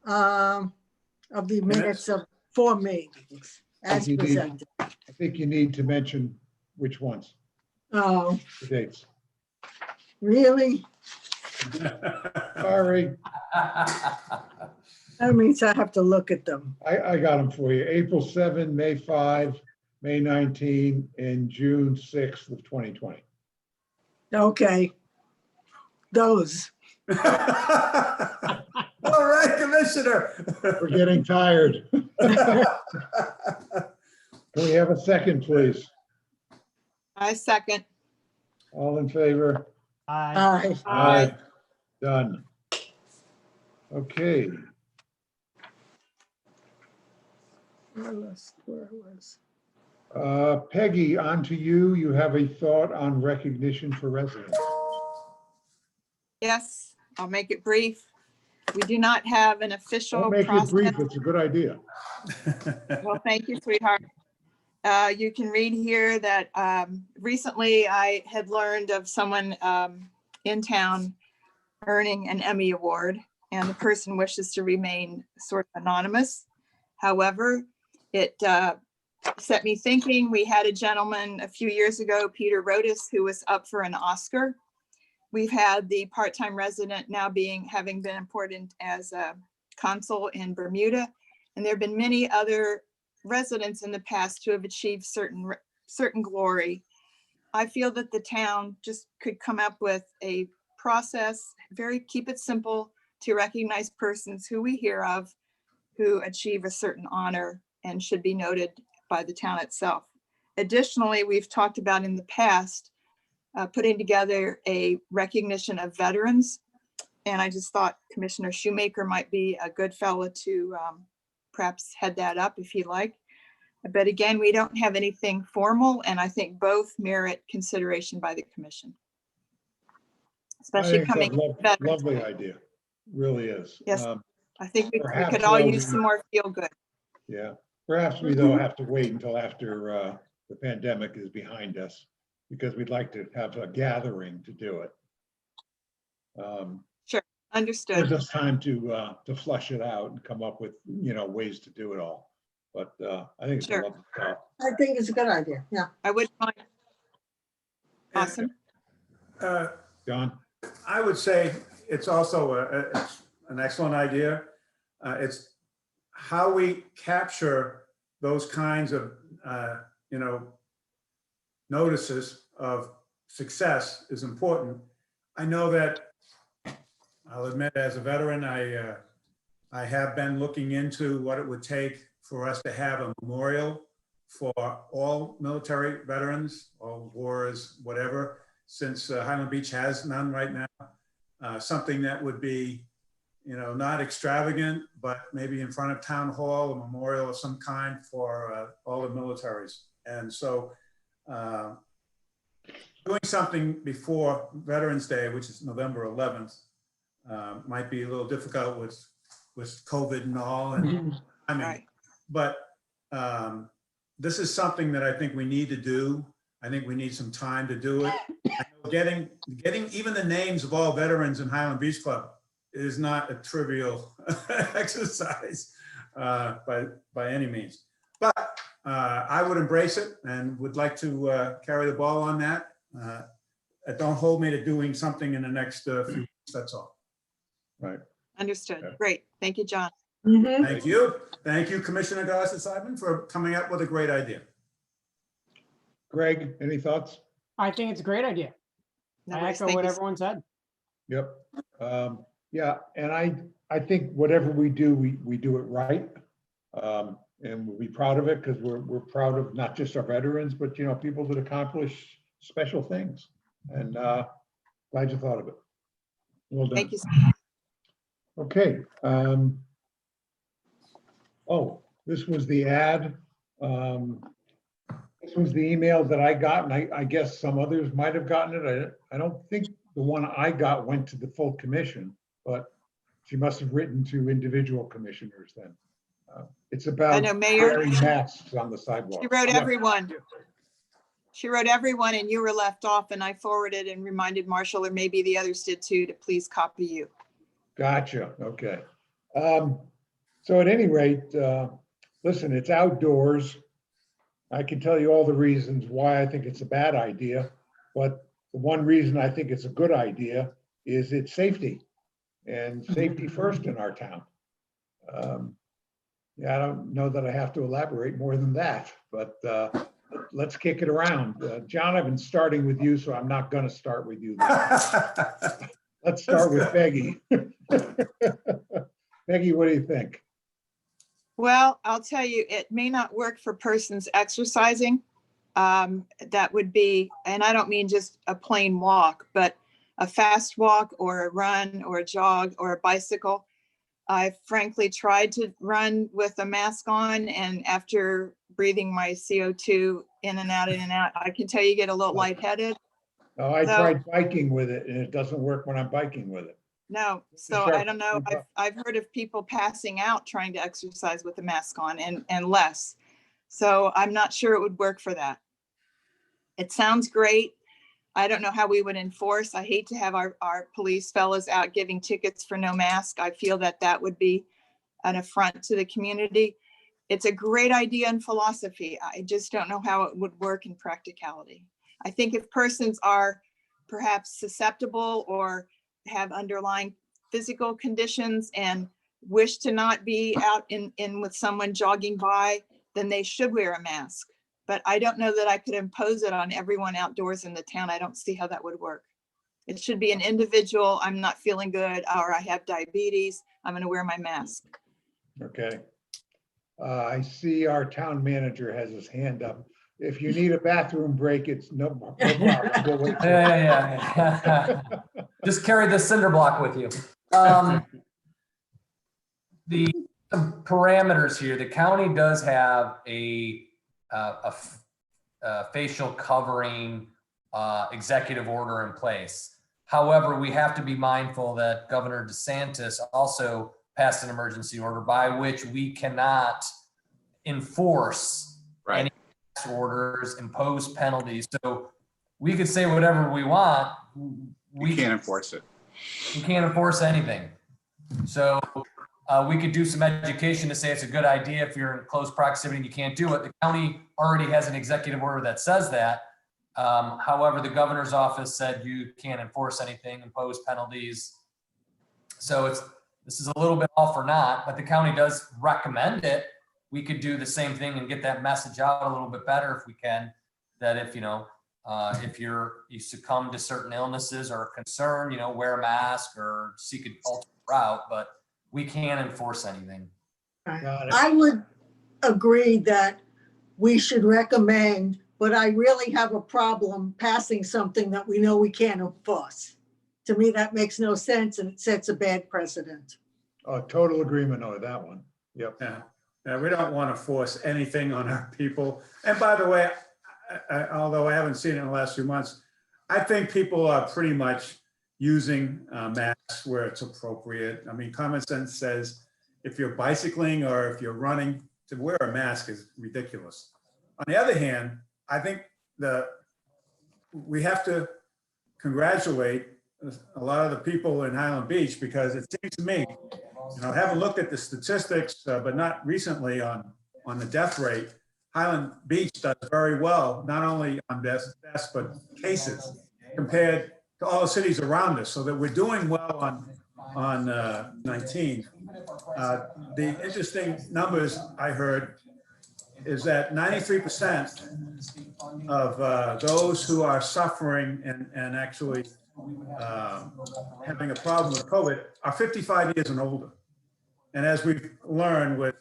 of the minutes of 4 meetings as You need- presented. I think you need to mention which ones, Oh, the dates. really? Sorry, That means I have to look at them. I got them for you. April 7, May 5, May 19, and June 6th of 2020. Okay. Those. All right, Commissioner. We're getting tired. Can we have a second, please? I second. All in favor? Aye. Aye. Done. Okay, Where was? Peggy, on to you. You have a thought on recognition for residents. Yes, I'll make it brief. We do not have an official Don't make it process. brief, it's a good idea. Well, thank you, sweetheart. You can read here that recently I had learned of someone in town earning an Emmy Award, and the person wishes to remain sort of anonymous. However, it set me thinking. We had a gentleman a few years ago, Peter Rodas, who was up for an Oscar. We've had the part-time resident now having been appointed as a consul in Bermuda. And there have been many other residents in the past who have achieved certain glory. I feel that the town just could come up with a process, keep it simple, to recognize persons who we hear of who achieve a certain honor and should be noted by the town itself. Additionally, we've talked about in the past putting together a recognition of veterans. And I just thought Commissioner Shoemaker might be a good fellow to perhaps head that up if you like. But again, we don't have anything formal, and I think both merit consideration by the commission. Especially I think coming. it's a veterans. lovely idea, really is. Yes, I think we perhaps could all though use we- some more feel good. Yeah, perhaps we though have to wait until after the pandemic is behind us, because we'd like to have a gathering to do it. Sure, understood. Gives us time to flush it out and come up with, ways to do it all. But I think it's a Sure. lovely thought. I think it's a good idea, yeah. I would mind. Awesome. John? I would say it's also it's an excellent idea. It's how we capture those kinds of, notices of success is important. I know that, I'll admit, as a veteran, I have been looking into what it would take for us to have a memorial for all military veterans, all wars, whatever, since Highland Beach has none right now. Something that would be, not extravagant, but maybe in front of town hall, a memorial of some kind for all the militaries. And so doing something before Veterans Day, which is November 11th, might be a little difficult with COVID and all. And I mean, Right. but this is something that I think we need to do. I think we need some time to do it. I know getting even the names of all veterans in Highland Beach Club is not a trivial exercise by any means. But I would embrace it and would like to carry the ball on that. Don't hold me to doing something in the next few weeks, that's all. Right. Understood. Yeah. Great. Thank you, John. Thank you. Thank you, Commissioner Gossett-Simon, for coming up with a great idea. Greg, any thoughts? I think it's a great idea. No I worries. echo Thank what you. everyone said. Yep. Yeah, and I think whatever we do, we do it right. And we'll be proud of it because we're proud of not just our veterans, but people that accomplish special things. And glad you thought of it. Well done. Thank you. Okay. Oh, this was the ad. This was the email that I got, and I guess some others might have gotten it. I don't think the one I got went to the full commission, but she must have written to individual commissioners then. It's about I know, Mayor. wearing masks on the sidewalk. She wrote Yeah. everyone. She wrote everyone and you were left off, and I forwarded and reminded Marshall, or maybe the others did too, to please copy you. Gotcha, okay. So at any rate, listen, it's outdoors. I can tell you all the reasons why I think it's a bad idea, but the one reason I think it's a good idea is it's safety, and safety first in our town. Yeah, I don't know that I have to elaborate more than that, but let's kick it around. John, I've been starting with you, so I'm not going to start with you. Let's start with Peggy. Peggy, what do you think? Well, I'll tell you, it may not work for persons exercising. That would be, and I don't mean just a plain walk, but a fast walk or a run or a jog or a bicycle. I frankly tried to run with a mask on, and after breathing my CO2 in and out, I can tell you get a little lightheaded. Oh, I tried biking with it, and it doesn't work when I'm biking with it. No, so I don't know. I've heard of people passing out trying to exercise with a mask on and less. So I'm not sure it would work for that. It sounds great. I don't know how we would enforce. I hate to have our police fellas out giving tickets for no mask. I feel that that would be an affront to the community. It's a great idea in philosophy. I just don't know how it would work in practicality. I think if persons are perhaps susceptible or have underlying physical conditions and wish to not be out in with someone jogging by, then they should wear a mask. But I don't know that I could impose it on everyone outdoors in the town. I don't see how that would work. It should be an individual. I'm not feeling good, or I have diabetes. I'm going to wear my mask. Okay. I see our town manager has his hand up. If you need a bathroom break, it's no problem. We'll wait for it. Yeah. Just carry the cinder block with you. The some parameters here. The county does have a facial covering executive order in place. However, we have to be mindful that Governor DeSantis also passed an emergency order by which we cannot enforce any orders, impose penalties. So we could say whatever we want. We can't enforce it. We can't enforce anything. So we could do some education to say it's a good idea if you're in close proximity and you can't do it. The county already has an executive order that says that. However, the governor's office said you can't enforce anything, impose penalties. So this is a little bit all for naught, but the county does recommend it. We could do the same thing and get that message out a little bit better if we can, that if, if you succumb to certain illnesses or concern, wear a mask or seek an alternate route, but we can't enforce anything. I would agree that we should recommend, but I really have a problem passing something that we know we can't enforce. To me, that makes no sense, and it sets a bad precedent. Oh, total agreement on that one. Yep. Yeah, we don't want to force anything on our people. And by the way, although I haven't seen it in the last few months, I think people are pretty much using masks where it's appropriate. I mean, common sense says if you're bicycling or if you're running, to wear a mask is ridiculous. On the other hand, I think we have to congratulate a lot of the people in Highland Beach, because it seems to me, I haven't looked at the statistics, but not recently on the death rate. Highland Beach does very well, not only on deaths, but cases compared to all the cities around us, so that we're doing well on 19. The interesting numbers I heard is that 93% of those who are suffering and actually having a problem with COVID are 55 years and older. And as we've learned with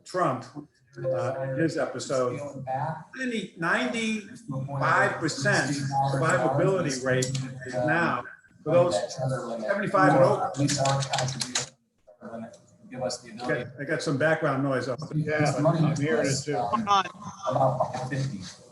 Trump in his episode, 95% survivability rate is now for those 75 and over. I got some background noise up. Yeah, I'm hearing it too.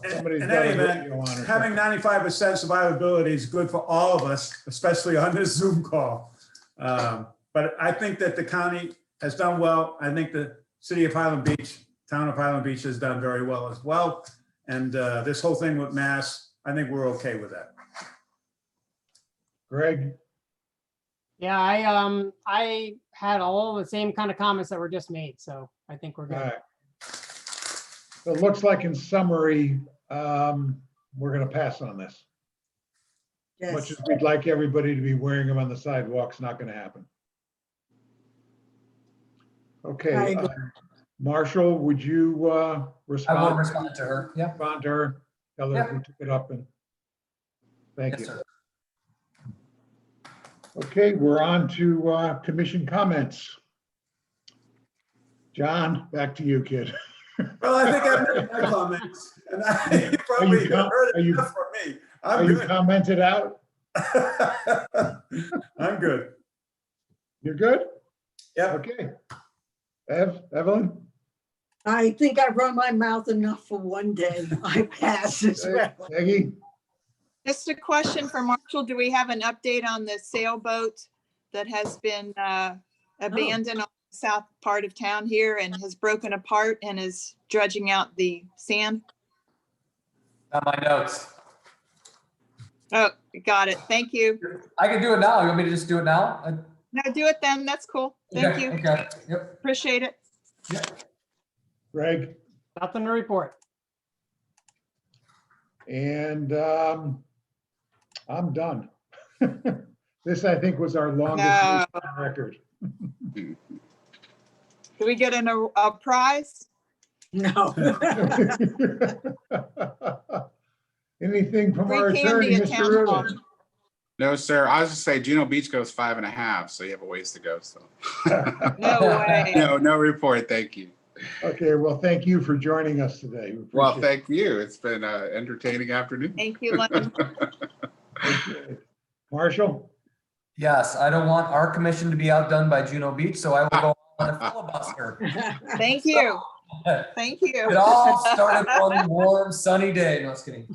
In any event, having 95% survivability is good for all of us, especially on this Zoom call. But I think that the county has done well. I think the city of Highland Beach, town of Highland Beach has done very well as well. And this whole thing with masks, I think we're okay with that. Greg? Yeah, I had all the same kind of comments that were just made, so I think we're All good. right. So it looks like in summary, we're gonna pass on this. Much Yes. as we'd like everybody to be wearing them on the sidewalks, not gonna happen. I Okay, agree. Marshall, would you I will respond? respond to her. Yeah. Respond to her, tell her Yeah. we took it up and thank Yes, you. sir. Okay, we're on to commission comments. John, back to you, kid. Well, I think I've made my comments, and you probably com- heard are you- enough from me. Are I'm you good. commented out? I'm good. You're good? Yep. Okay. Evelyn? I think I run my mouth enough for one day. I pass as well. Peggy? Just a question for Marshall. Do we have an update on the sailboat that has been abandoned on the south part of town here and has broken apart and is dredging out the sand? Got my notes. Oh, got it. Thank you. I can do it now. You want me to just do it now? No, do it then. That's cool. Thank Okay, you. Okay, yep. Appreciate it. Greg? Nothing to report. And I'm done. This, I think, was our longest No. meeting on record. Do we get a prize? No. Anything from Free our candy attorney, at Mr. town hall. Rubin? No, sir. I was just say Juno Beach goes 5.5, so you have a ways to go, so. No way. No report, thank you. Okay, well, thank you for joining us today. We Well, appreciate thank you. It's been an entertaining afternoon. Thank you, Lynn. it. Marshall? Yes, I don't want our commission to be outdone by Juno Beach, so I will go on a filibuster. Thank you. Thank you. It all started one warm, sunny day. No, I was kidding.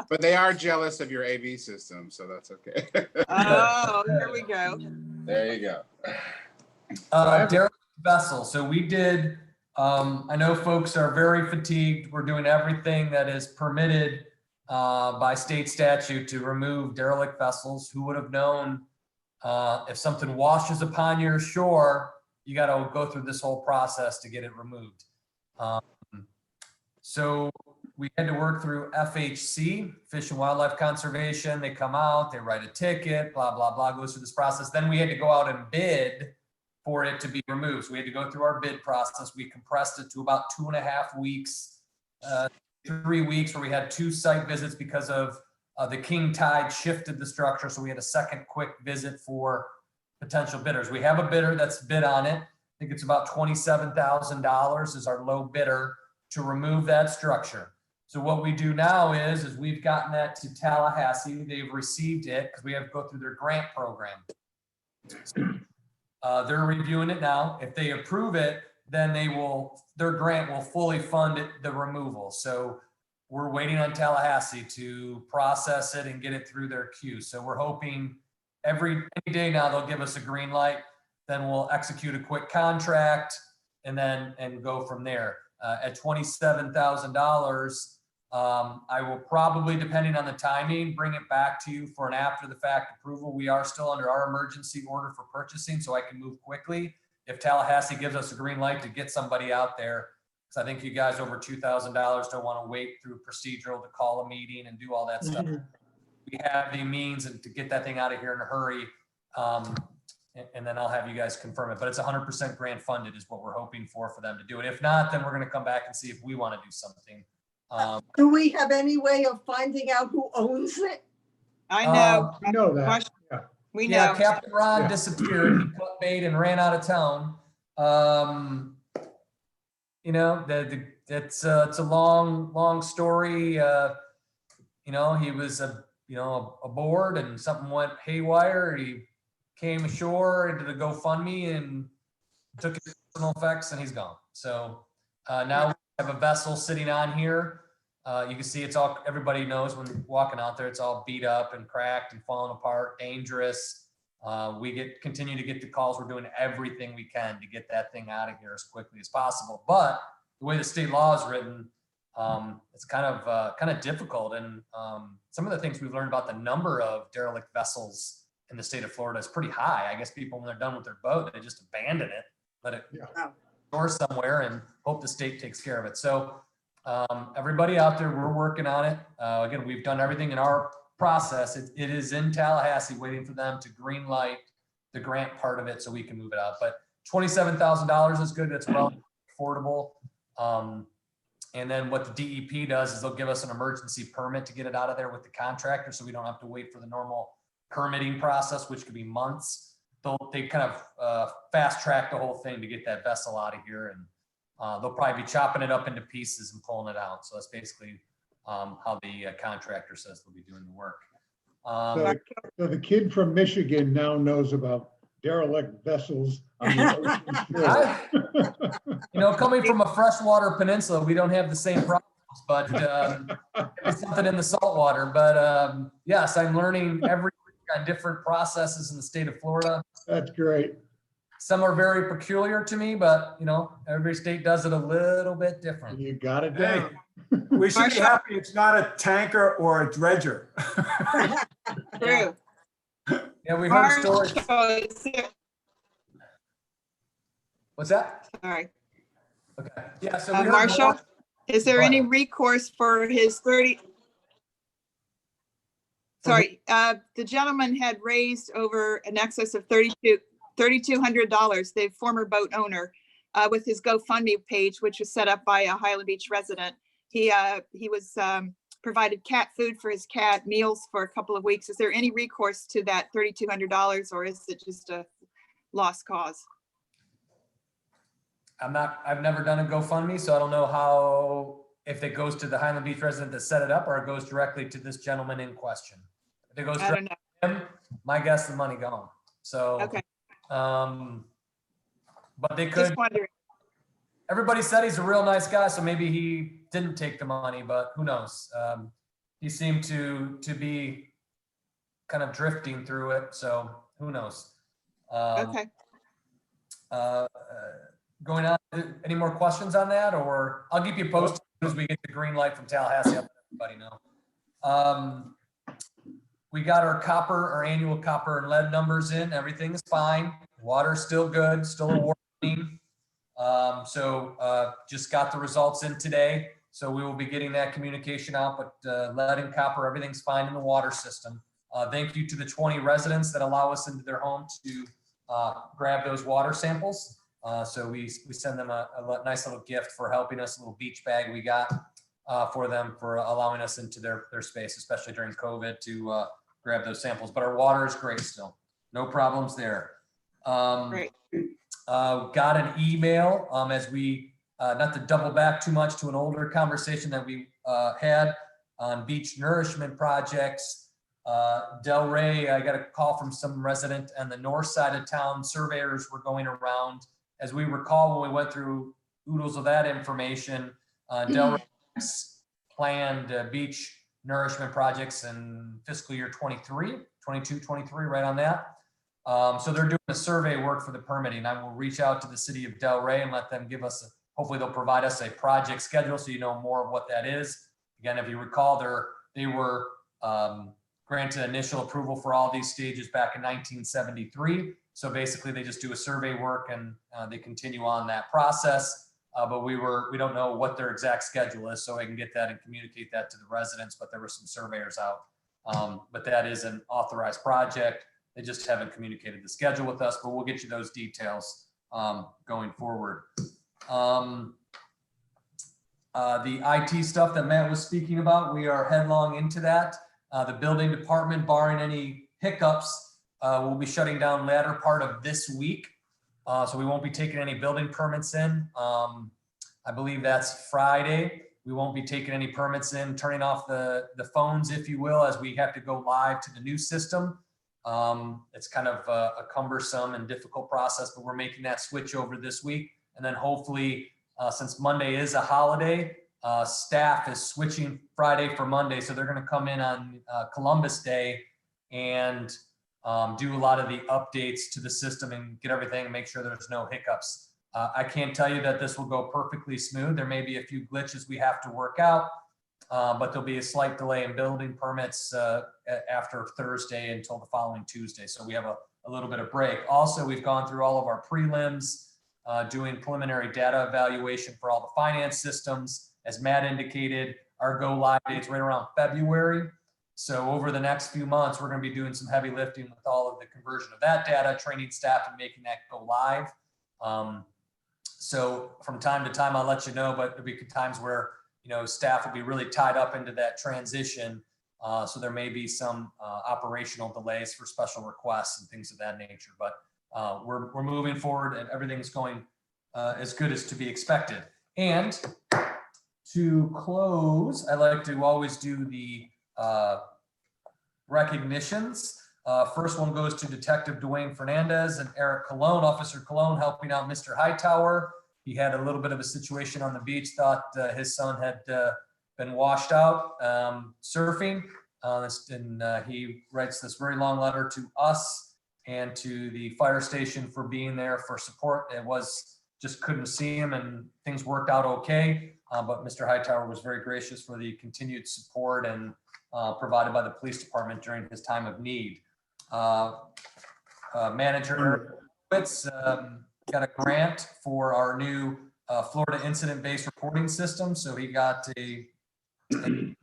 But they are jealous of your AV system, so that's okay. Oh, here we go. There you go. Derek Vessel. So we did, I know folks are very fatigued. We're doing everything that is permitted by state statute to remove derelict vessels. Who would have known if something washes upon your shore, you got to go through this whole process to get it removed. So we had to work through FHC, Fish and Wildlife Conservation. They come out, they write a ticket, blah, blah, blah, goes through this process. Then we had to go out and bid for it to be removed. So we had to go through our bid process. We compressed it to about 2.5 weeks, 3 weeks, where we had 2 site visits because of the king tide shifted the structure. So we had a second quick visit for potential bidders. We have a bidder that's bid on it. I think it's about $27,000 is our low bidder to remove that structure. So what we do now is we've gotten that to Tallahassee. They've received it because we have to go through their grant program. They're reviewing it now. If they approve it, then their grant will fully fund the removal. So we're waiting on Tallahassee to process it and get it through their queue. So we're hoping any day now they'll give us a green light, then we'll execute a quick contract and go from there. At $27,000, I will probably, depending on the timing, bring it back to you for an after the fact approval. We are still under our emergency order for purchasing, so I can move quickly. If Tallahassee gives us a green light to get somebody out there, because I think you guys over $2,000 don't want to wait through procedural to call a meeting and do all that stuff. We have the means to get that thing out of here in a hurry. And then I'll have you guys confirm it, but it's 100% grant funded is what we're hoping for them to do it. If not, then we're going to come back and see if we want to do something. Do we have any way of finding out who owns it? I know. We know that. Yeah. We Yeah, know. Captain Ron Yeah. disappeared. He cut bait and ran out of town. It's a long story. He was aboard and something went haywire. He came ashore into the GoFundMe and took his personal effects and he's gone. So now we have a vessel sitting on here. You can see everybody knows when walking out there, it's all beat up and cracked and falling apart, dangerous. We continue to get the calls. We're doing everything we can to get that thing out of here as quickly as possible. But the way the state law is written, it's kind of difficult. And some of the things we've learned about the number of derelict vessels in the state of Florida is pretty high. I guess people, when they're done with their boat, they just abandon it, let it store somewhere and hope the state takes care of it. So everybody out there, we're working on it. Again, we've done everything in our process. It is in Tallahassee, waiting for them to green light the grant part of it so we can move it out. But $27,000 is good. That's well affordable. And then what the DEP does is they'll give us an emergency permit to get it out of there with the contractor, so we don't have to wait for the normal permitting process, which could be months. They kind of fast track the whole thing to get that vessel out of here, and they'll probably be chopping it up into pieces and pulling it out. So that's basically how the contractor says they'll be doing the work. So the kid from Michigan now knows about derelict vessels on the ocean shore. Coming from a freshwater peninsula, we don't have the same problems, but it's something in the saltwater. But yes, I'm learning every week on different processes in the state of Florida. That's great. Some are very peculiar to me, but every state does it a little bit different. You got it down. We should be happy it's not a tanker or a dredger. True. Yeah, we heard stories. What's that? Sorry. Okay. Yeah. So we heard Marshall, more. is there any recourse for his 30? Sorry, the gentleman had raised over an excess of $3,200, the former boat owner, with his GoFundMe page, which was set up by a Highland Beach resident. He was provided cat food for his cat, meals for a couple of weeks. Is there any recourse to that $3,200, or is it just a lost cause? I've never done a GoFundMe, so I don't know if it goes to the Highland Beach resident that set it up, or it goes directly to this gentleman in question. If it goes directly to him, my guess the money gone. So, okay. But they could. Everybody said he's a real nice guy, so maybe he didn't take the money, but who knows? He seemed to be kind of drifting through it, so who knows? Okay. Going on, any more questions on that, or I'll keep you posted as soon as we get the green light from Tallahassee. I'll let everybody know. We got our annual copper and lead numbers in. Everything is fine. Water's still good, still awarding. Just got the results in today. So we will be getting that communication out, but lead and copper, everything's fine in the water system. Thank you to the 20 residents that allow us into their home to grab those water samples. So we send them a nice little gift for helping us, a little beach bag we got for them, for allowing us into their space, especially during COVID, to grab those samples. But our water is great still. No problems there. Great. Got an email as we, not to double back too much to an older conversation that we had on beach nourishment projects. Delray, I got a call from some resident on the north side of town. Surveyors were going around. As we recall, when we went through oodles of that information, Delray planned beach nourishment projects in fiscal year 22, 23, right on that. So they're doing a survey work for the permitting. I will reach out to the city of Delray and let them give us, hopefully they'll provide us a project schedule so you know more of what that is. Again, if you recall, they were granted initial approval for all these stages back in 1973. So basically they just do a survey work and they continue on that process. But we don't know what their exact schedule is, so I can get that and communicate that to the residents, but there were some surveyors out. But that is an authorized project. They just haven't communicated the schedule with us, but we'll get you those details going forward. The IT stuff that Matt was speaking about, we are headlong into that. The building department, barring any hiccups, will be shutting down latter part of this week. So we won't be taking any building permits in. I believe that's Friday. We won't be taking any permits in, turning off the phones, if you will, as we have to go live to the new system. It's kind of a cumbersome and difficult process, but we're making that switch over this week. And then hopefully, since Monday is a holiday, staff is switching Friday for Monday. So they're going to come in on Columbus Day and do a lot of the updates to the system and get everything, make sure there's no hiccups. I can't tell you that this will go perfectly smooth. There may be a few glitches we have to work out, but there'll be a slight delay in building permits after Thursday until the following Tuesday. So we have a little bit of break. Also, we've gone through all of our prelims, doing preliminary data evaluation for all the finance systems. As Matt indicated, our go live date's right around February. So over the next few months, we're going to be doing some heavy lifting with all of the conversion of that data, training staff and making that go live. So from time to time, I'll let you know, but there'll be times where, staff will be really tied up into that transition. So there may be some operational delays for special requests and things of that nature, but we're moving forward and everything's going as good as to be expected. And to close, I like to always do the recognitions. First one goes to Detective Dwayne Fernandez and Eric Cologne, Officer Cologne helping out Mr. Hightower. He had a little bit of a situation on the beach, thought his son had been washed out surfing. And he writes this very long letter to us and to the fire station for being there for support. It was just couldn't see him and things worked out okay. But Mr. Hightower was very gracious for the continued support and provided by the police department during his time of need. Manager Witz got a grant for our new Florida incident-based reporting system. So he got a grant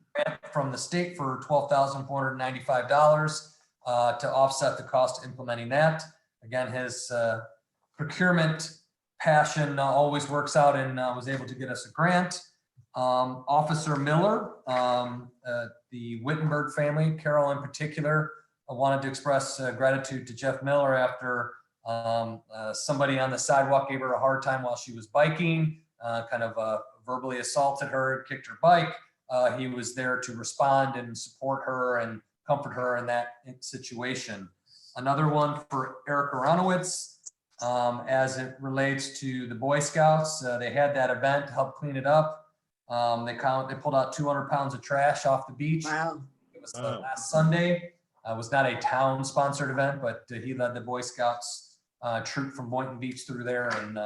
from the state for $12,495 to offset the cost of implementing that. Again, his procurement passion always works out and was able to get us a grant. Officer Miller, the Wittenberg family, Carol in particular, wanted to express gratitude to Jeff Miller after somebody on the sidewalk gave her a hard time while she was biking, kind of verbally assaulted her, kicked her bike. He was there to respond and support her and comfort her in that situation. Another one for Eric Aronowitz, as it relates to the Boy Scouts. They had that event to help clean it up. They pulled out 200 pounds of trash off the beach. Wow. It was last Sunday. It was not a town sponsored event, but he led the Boy Scouts troop from Boynton Beach through there, and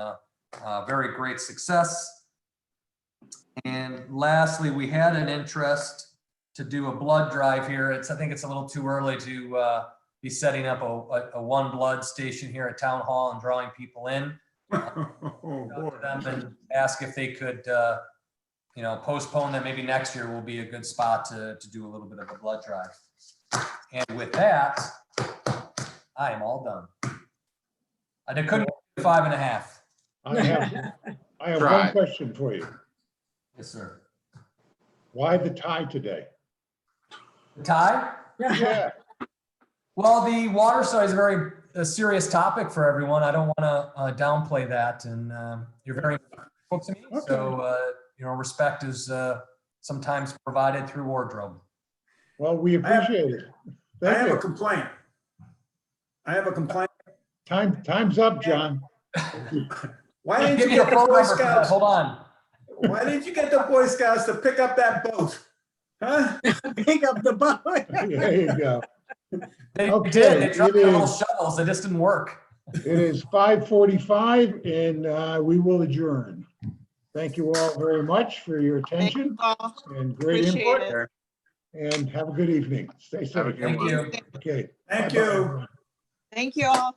very great success. And lastly, we had an interest to do a blood drive here. I think it's a little too early to be setting up a one blood station here at Town Hall and drawing people in. To them and ask if they could postpone that. Maybe next year will be a good spot to do a little bit of a blood drive. And with that, I am all done. I couldn't do 5.5. I have one question for you. Yes, sir. Why the tie today? The tie? Yeah. Well, the water study is a very serious topic for everyone. I don't want to downplay that, and you're very important to me. Okay. So, respect is sometimes provided through wardrobe. Well, we appreciate it. I Thank have you. a complaint. Time's up, John. Why didn't Give you me a get the phone Boy number for that. Scouts? Hold on. Why didn't you get the Boy Scouts to pick up that boat? Huh? Pick up the boat. There you go. They Okay, did. They tried it their little is- shovels. They just didn't work. It is 5:45 and we will adjourn. Thank you all very much for your attention and great Appreciate input. it. And have a good evening. Stay Have a safe. good one. Thank you. Okay. Thank Bye-bye, you. everyone. Thank you all.